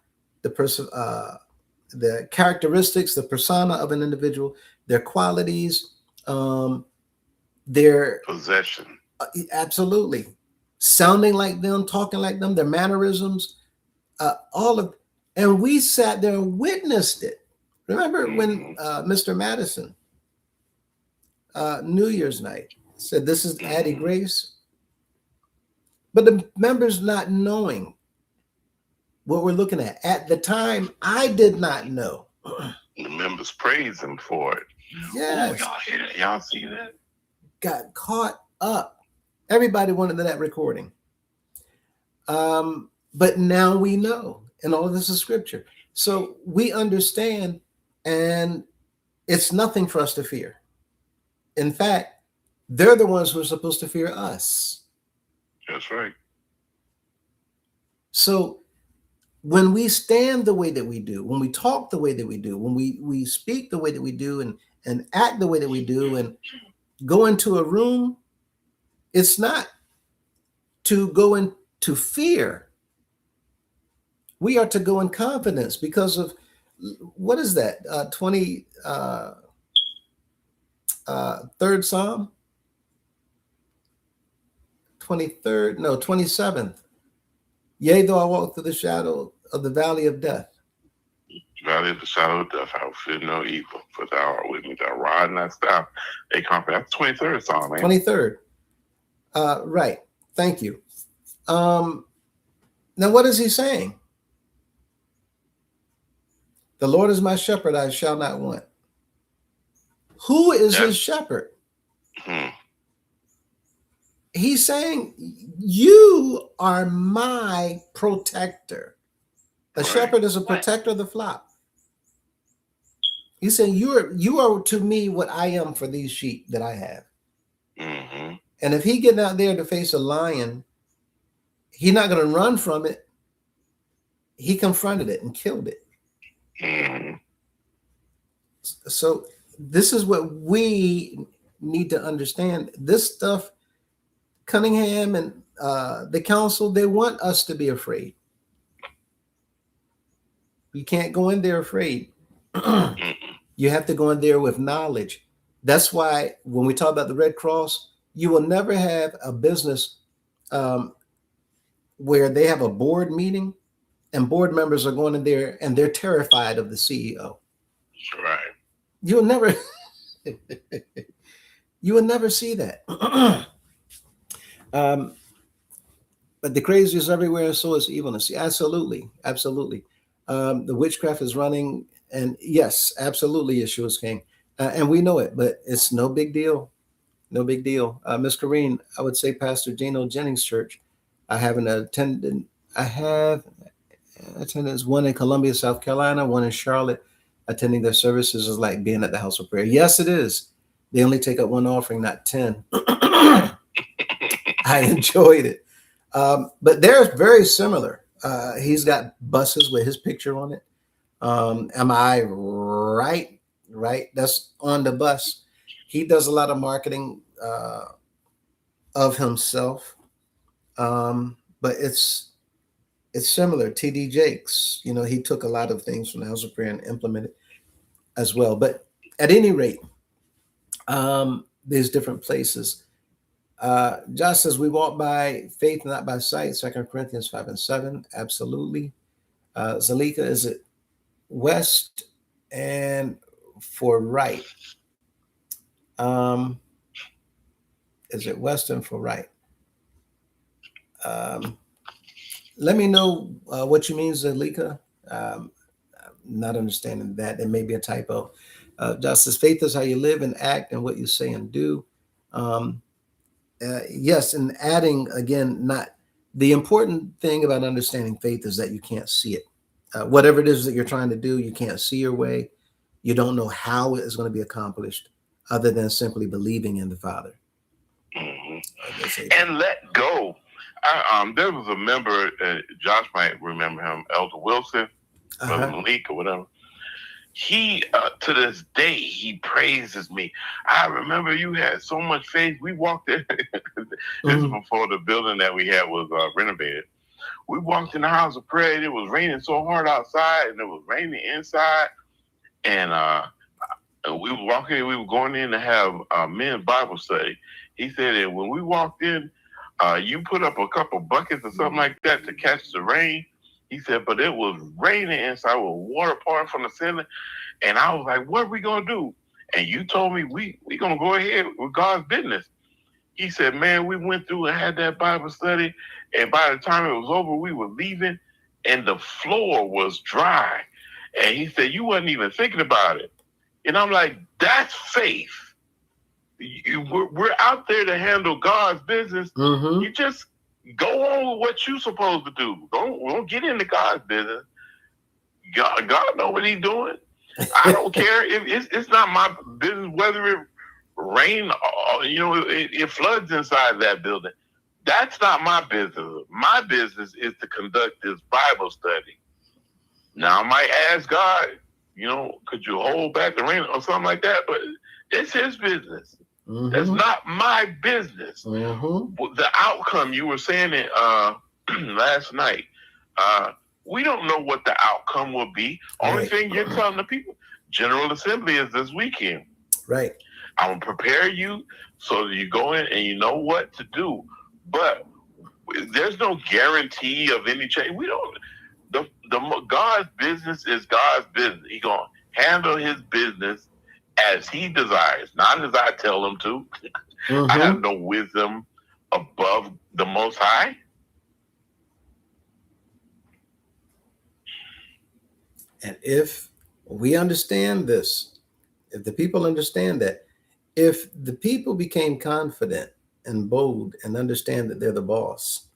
the characteristics, the persona of an individual, their qualities, their possession, absolutely, sounding like them, talking like them, their mannerisms, all of, and we sat there and witnessed it. Remember when Mr. Madison, New Year's night, said this is Addie Grace, but the members not knowing what we're looking at the time, I did not know. The members praised him for it. Yes. Oh, y'all hear that? Y'all see that? Got caught up. Everybody wanted that recording. But now we know, and all of this is scripture. So we understand, and it's nothing for us to fear. In fact, they're the ones who are supposed to fear us. That's right. So when we stand the way that we do, when we talk the way that we do, when we speak the way that we do, and act the way that we do, and go into a room, it's not to go into fear. We are to go in confidence because of, what is that? 23rd Psalm? 23rd, no, 27th. Yea, though I walk through the shadow of the valley of death. Valley of the shadow of death, I will fear no evil, for thou art with me, thy rod and thy staff, they comfort. That's 23rd Psalm, man. 23rd. Right. Thank you. Now, what is he saying? The Lord is my shepherd, I shall not want. Who is his shepherd? He's saying, you are my protector. A shepherd is a protector of the flock. He's saying, you are to me what I am for these sheep that I have. And if he getting out there to face a lion, he's not going to run from it. He confronted it and killed it. So this is what we need to understand. This stuff, Cunningham and the council, they want us to be afraid. You can't go in there afraid. You have to go in there with knowledge. That's why when we talk about the Red Cross, you will never have a business where they have a board meeting and board members are going in there and they're terrified of the CEO. Right. You'll never, you will never see that. But the crazy is everywhere, and so is evilness. Absolutely, absolutely. The witchcraft is running, and yes, absolutely, Yeshua's king, and we know it. But it's no big deal. No big deal. Miss Corrine, I would say Pastor Gino Jennings Church. I have attended one in Columbia, South Carolina, one in Charlotte. Attending their services is like being at the house of prayer. Yes, it is. They only take up one offering, not 10. I enjoyed it. But they're very similar. He's got buses with his picture on it. Am I right? Right. That's on the bus. He does a lot of marketing of himself. But it's similar. TD Jakes, he took a lot of things from the House of Prayer and implemented as well. But at any rate, there's different places. Josh says we walk by faith, not by sight. 2 Corinthians 5:7. Absolutely. Zalika, is it west and for right? Is it west and for right? Let me know what you mean, Zalika. Not understanding that. There may be a typo. Josh says faith is how you live and act and what you say and do. Yes, and adding again, not the important thing about understanding faith is that you can't see it. Whatever it is that you're trying to do, you can't see your way. You don't know how it is going to be accomplished other than simply believing in the Father. And let go. There was a member, Josh might remember him, Elder Wilson, Brother Malik or whatever. He, to this day, he praises me. I remember you had so much faith. We walked in. This is before the building that we had was renovated. We walked in the house of prayer, and it was raining so hard outside, and it was raining inside. And we were walking, we were going in to have men's Bible study. He said that when we walked in, you put up a couple buckets or something like that to catch the rain. He said, but it was raining inside with water pouring from the ceiling. And I was like, what are we going to do? And you told me we going to go ahead with God's business. He said, man, we went through and had that Bible study. And by the time it was over, we were leaving and the floor was dry. And he said, you wasn't even thinking about it. And I'm like, that's faith. We're out there to handle God's business. You just go on with what you're supposed to do. Don't get into God's business. God know what he's doing. I don't care if it's not my business whether it rain or, it floods inside that building. That's not my business. My business is to conduct this Bible study. Now I might ask God, could you hold back the rain or something like that? But it's his business. That's not my business. The outcome, you were saying it last night, we don't know what the outcome will be. Only thing you're telling the people, General Assembly is this weekend. Right. I'm going to prepare you so that you go in and you know what to do. But there's no guarantee of any change. We don't. God's business is God's business. He's going to handle his business as he desires, not as I tell him to. I have no wisdom above the Most High. And if we understand this, if the people understand that, if the people became confident and bold and understand that they're the boss,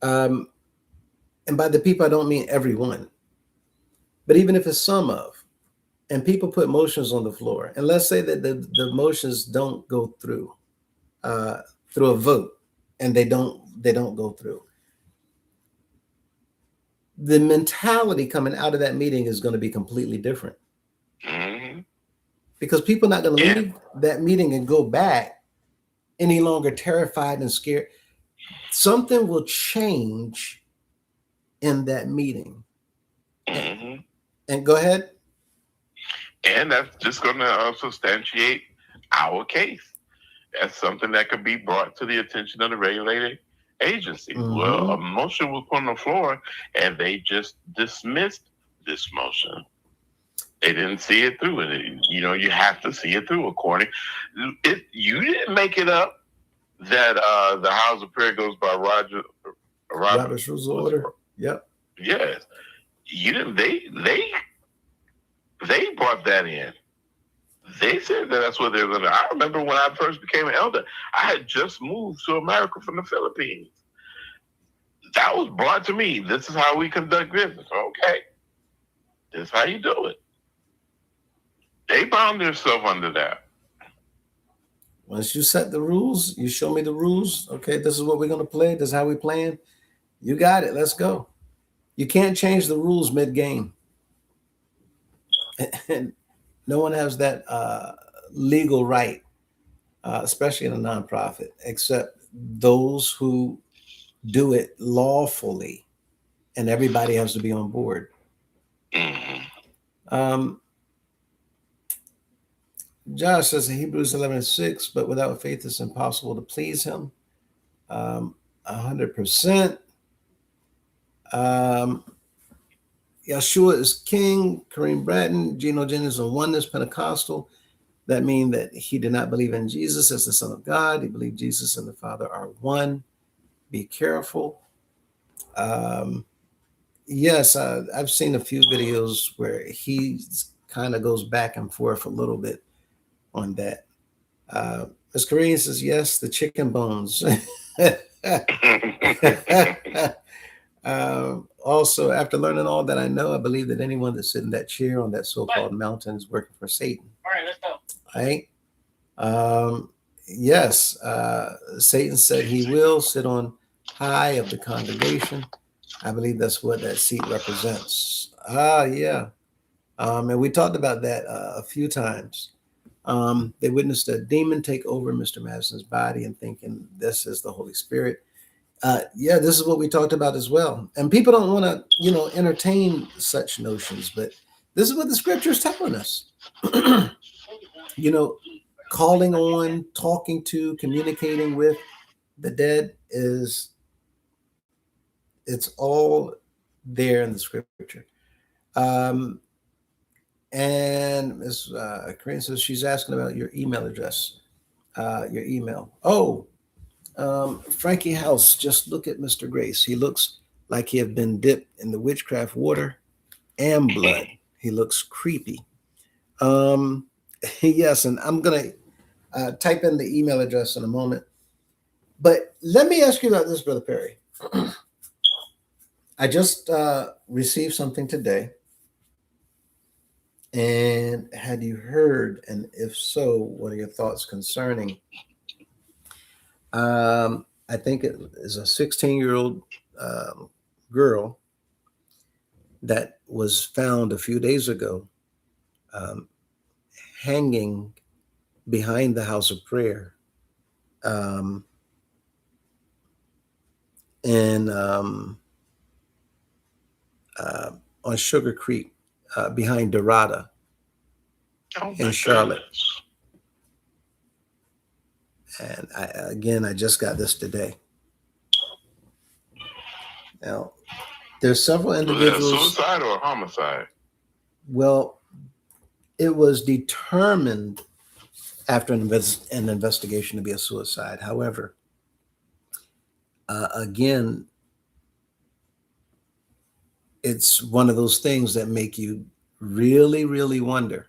and by the people, I don't mean everyone, but even if it's some of, and people put motions on the floor, and let's say that the motions don't go through a vote, and they don't go through. The mentality coming out of that meeting is going to be completely different. Because people are not going to leave that meeting and go back any longer terrified and scared. something will change in that meeting. Mm-hmm. And go ahead. And that's just going to substantiate our case. That's something that could be brought to the attention of the regulating agencies. Mm-hmm. Well, a motion was put on the floor and they just dismissed this motion. They didn't see it through. And, you have to see it through according. You didn't make it up that the House of Prayer goes by Robert's Rules of Order. Yep. Yes. You didn't. They brought that in. They said that that's what they were going to. I remember when I first became an elder, I had just moved to America from the Philippines. That was brought to me. This is how we conduct business. Okay. This is how you do it. They bound themselves under that. Once you set the rules, you show me the rules. Okay, this is what we're going to play. This is how we playing. You got it. Let's go. You can't change the rules mid-game. And no one has that legal right, especially in a nonprofit, except those who do it lawfully, and everybody has to be on board. Mm-hmm. Josh says in Hebrews 11:6, but without faith it's impossible to please him. 100%. Yeshua is King. Kareem Bratton, Geno Jennings on Oneness Pentecostal. That means that he did not believe in Jesus as the Son of God. He believed Jesus and the Father are one. Be careful. Yes, I've seen a few videos where he kind of goes back and forth a little bit on that. Ms. Kareem says, yes, the chicken bones. Also, after learning all that I know, I believe that anyone that's sitting in that chair on that so-called mountain is working for Satan. All right, let's go. Right? Yes, Satan said he will sit on high of the congregation. I believe that's what that seat represents. Yeah. And we talked about that a few times. They witnessed a demon take over Mr. Madison's body and thinking this is the Holy Spirit. Yeah, this is what we talked about as well. And people don't want to, entertain such notions, but this is what the scripture is telling us. Calling on, talking to, communicating with the dead it's all there in the scripture. And Ms. Corinne says she's asking about your email address, your email. Oh, Frankie House, just look at Mr. Grace. He looks like he have been dipped in the witchcraft water and blood. He looks creepy. Yes, and I'm going to type in the email address in a moment. But let me ask you about this, Brother Perry. I just received something today. And had you heard, and if so, what are your thoughts concerning? I think it is a 16-year-old girl that was found a few days ago hanging behind the house of prayer on Sugar Creek behind Dorada in Charlotte. And I just got this today. Now, there's several individuals. Was that suicide or homicide? Well, it was determined after an investigation to be a suicide. However, again, it's one of those things that make you really, really wonder.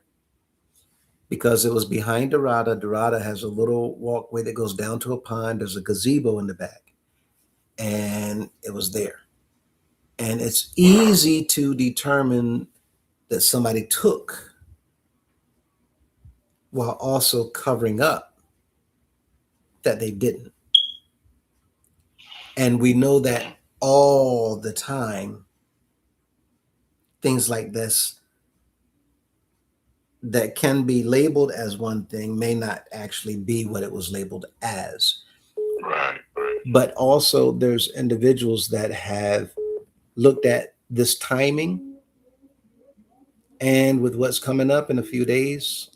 Because it was behind Dorada. Dorada has a little walkway that goes down to a pond. There's a gazebo in the back. And it was there. And it's easy to determine that somebody took while also covering up that they didn't. And we know that all the time, things like this that can be labeled as one thing may not actually be what it was labeled as. Right. But also, there's individuals that have looked at this timing and with what's coming up in a few days,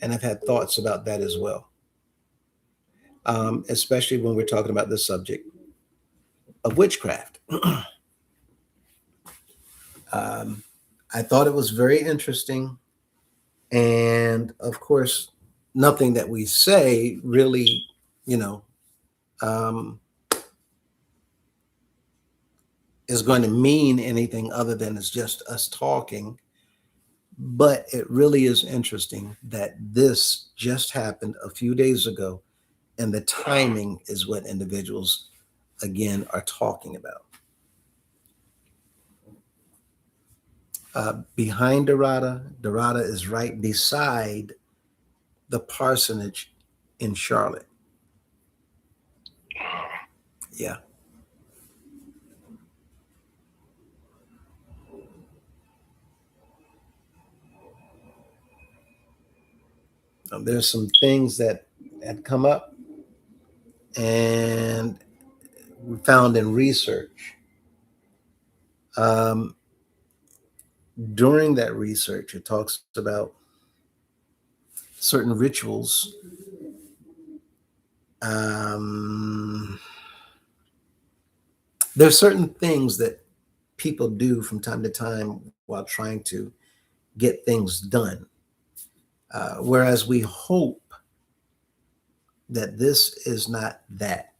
and I've had thoughts about that as well, especially when we're talking about the subject of witchcraft. I thought it was very interesting. And of course, nothing that we say really, you know, um, is going to mean anything other than it's just us talking. But it really is interesting that this just happened a few days ago, and the timing is what individuals, again, are talking about. Behind Dorada is right beside the parsonage in Charlotte. Yeah. There's some things that had come up and we found in research. Um, During that research, it talks about certain rituals. Um, there's certain things that people do from time to time while trying to get things done. Whereas we hope that this is not that.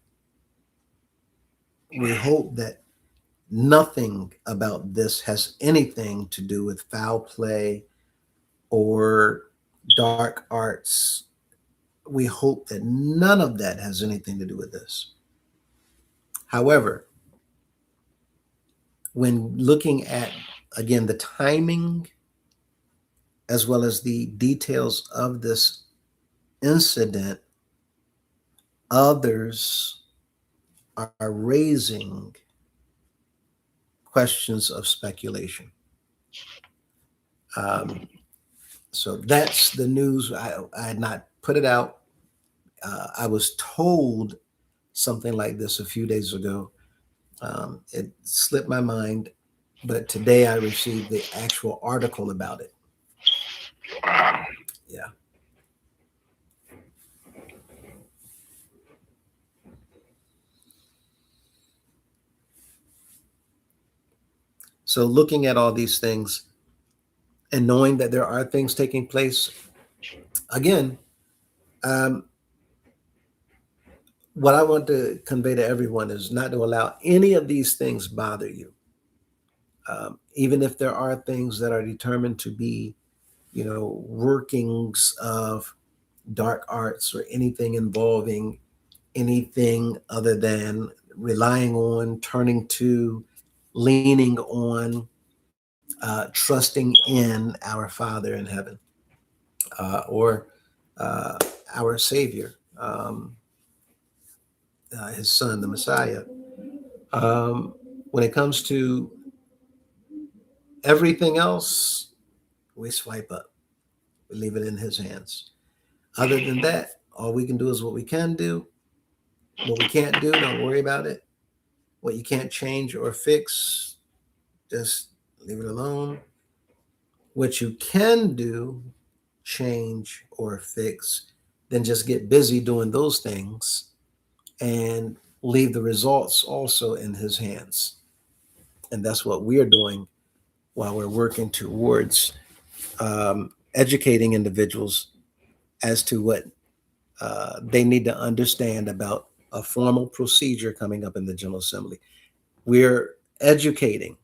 We hope that nothing about this has anything to do with foul play or dark arts. We hope that none of that has anything to do with this. However, when looking at, again, the timing as well as the details of this incident, others are raising questions of speculation. Um, so that's the news. I had not put it out. I was told something like this a few days ago. It slipped my mind, but today I received the actual article about it. Wow. Yeah. So looking at all these things and knowing that there are things taking place, again, um, what I want to convey to everyone is not to allow any of these things bother you. Even if there are things that are determined to be, workings of dark arts or anything involving anything other than relying on, turning to, leaning on, trusting in our Father in heaven, or uh, our Savior, His Son, the Messiah. When it comes to everything else, we swipe up. We leave it in His hands. Other than that, all we can do is what we can do. What we can't do, don't worry about it. What you can't change or fix, just leave it alone. What you can do, change or fix, then just get busy doing those things and leave the results also in His hands. And that's what we're doing while we're working towards educating individuals as to what they need to understand about a formal procedure coming up in the General Assembly. We're educating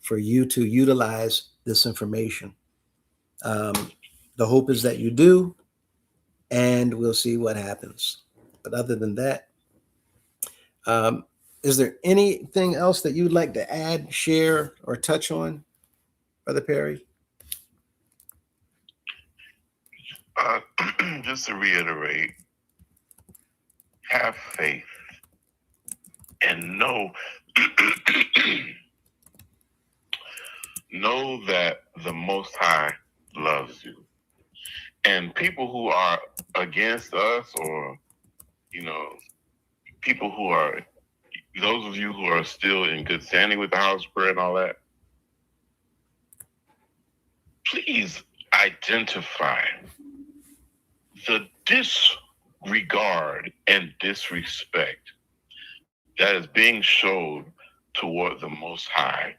for you to utilize this information. Um, the hope is that you do, and we'll see what happens. But other than that, um, is there anything else that you'd like to add, share, or touch on, Brother Perry? Just to reiterate, have faith and know know that the Most High loves you. And people who are against us, or people who are those of you who are still in good standing with the house prayer and all that, please identify the disregard and disrespect that is being shown toward the Most High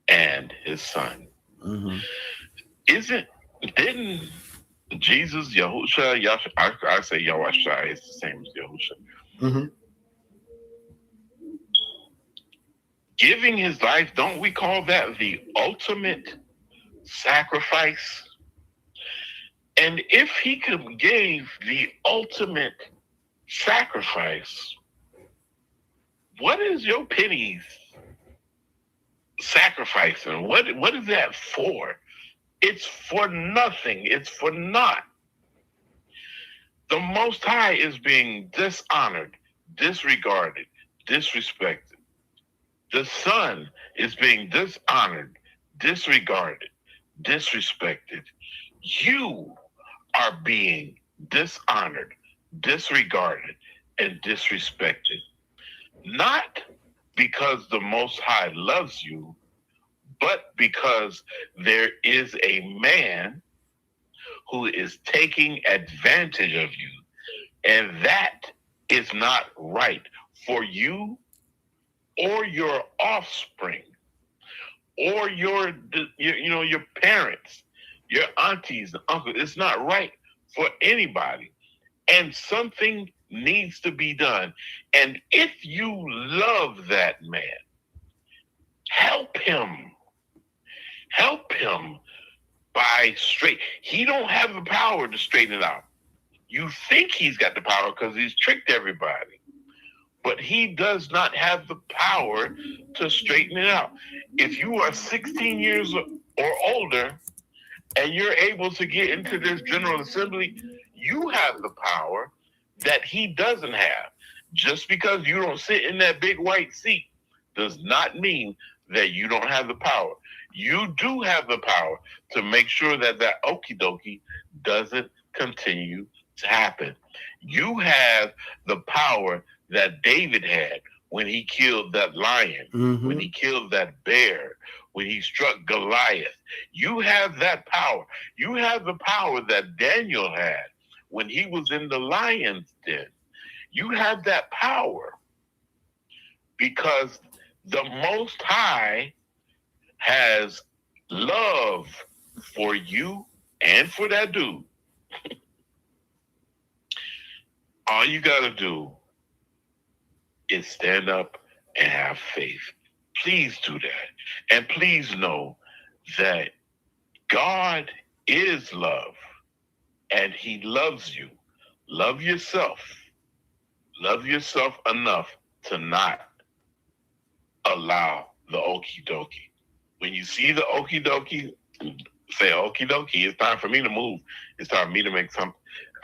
and His Son. Mm-hmm. Didn't Jesus, Yahusha, I say Yahusha, it's the same as Yahusha. Mm-hmm. Giving his life, don't we call that the ultimate sacrifice? And if he could give the ultimate sacrifice, what is your pennies sacrificing? What is that for? It's for nothing. It's for naught. The Most High is being dishonored, disregarded, disrespected. The Son is being dishonored, disregarded, disrespected. You are being dishonored, disregarded, and disrespected. Not because the Most High loves you, but because there is a man who is taking advantage of you. And that is not right for you or your offspring or your parents, your aunties and uncles. It's not right for anybody. And something needs to be done. And if you love that man, help him. Help him by he don't have the power to straighten it out. You think he's got the power because he's tricked everybody. But he does not have the power to straighten it out. If you are 16 years or older and you're able to get into this General Assembly, you have the power that he doesn't have. Just because you don't sit in that big white seat does not mean that you don't have the power. You do have the power to make sure that that okie dokie doesn't continue to happen. You have the power that David had when he killed that lion, Mm-hmm. when he killed that bear, when he struck Goliath. You have that power. You have the power that Daniel had when he was in the lion's den. You have that power because the Most High has love for you and for that dude. All you got to do is stand up and have faith. Please do that. And please know that God is love and he loves you. Love yourself. Love yourself enough to not allow the okie dokie. When you see the okie dokie, say okie dokie. It's time for me to move. It's time for me to make something.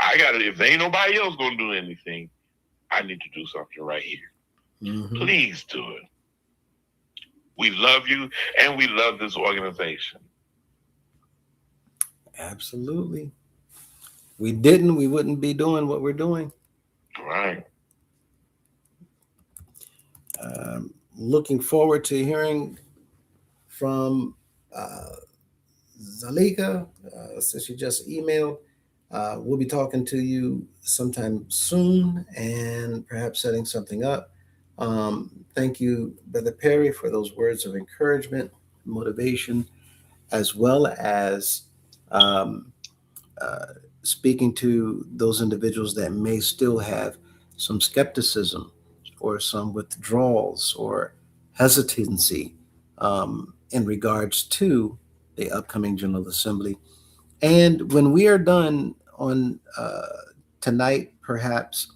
If there ain't nobody else gonna do anything, I need to do something right here. Mm-hmm. Please do it. We love you and we love this organization. Absolutely. We we wouldn't be doing what we're doing. Right. Looking forward to hearing from Zalika, since she just emailed. We'll be talking to you sometime soon and perhaps setting something up. Thank you, Brother Perry, for those words of encouragement, motivation, as well as speaking to those individuals that may still have some skepticism or some withdrawals or hesitancy in regards to the upcoming General Assembly. And when we are done on tonight, perhaps,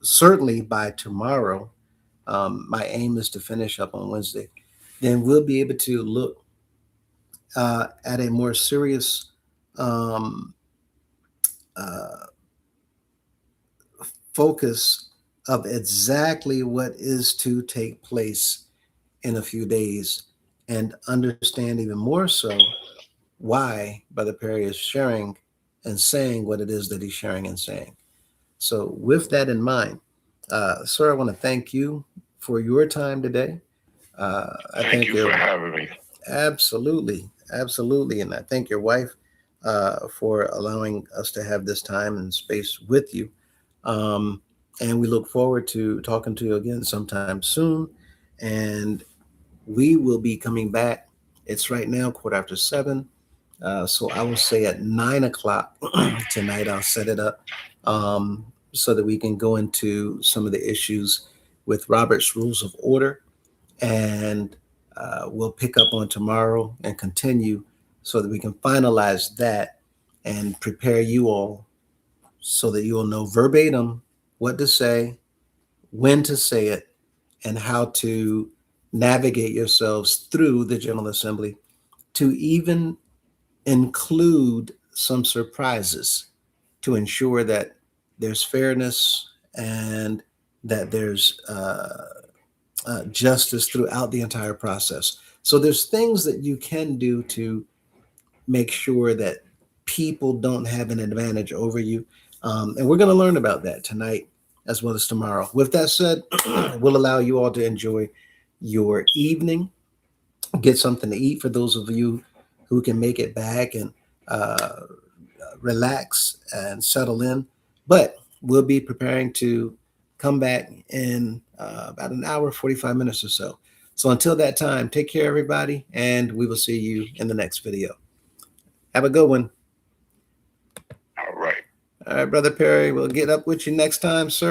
certainly by tomorrow, my aim is to finish up on Wednesday, then we'll be able to look at a more serious focus of exactly what is to take place in a few days and understand even more so why Brother Perry is sharing and saying what it is that he's sharing and saying. So with that in mind, sir, I want to thank you for your time today. I Thank you for having me. Absolutely, absolutely, and I thank your wife for allowing us to have this time and space with you. Um, and we look forward to talking to you again sometime soon. And we will be coming back. It's right now 7:15. So I will say at 9 o'clock tonight, I'll set it up so that we can go into some of the issues with Robert's Rules of Order. And we'll pick up on tomorrow and continue so that we can finalize that and prepare you all so that you will know verbatim what to say, when to say it, and how to navigate yourselves through the General Assembly to even include some surprises to ensure that there's fairness and that there's justice throughout the entire process. So there's things that you can do to make sure that people don't have an advantage over you. And we're going to learn about that tonight as well as tomorrow. With that said, we'll allow you all to enjoy your evening, get something to eat for those of you who can make it back and uh, relax and settle in. But we'll be preparing to come back in about an hour, 45 minutes or so. So until that time, take care, everybody, and we will see you in the next video. Have a good one. All right. All right, Brother Perry, we'll get up with you next time, sir.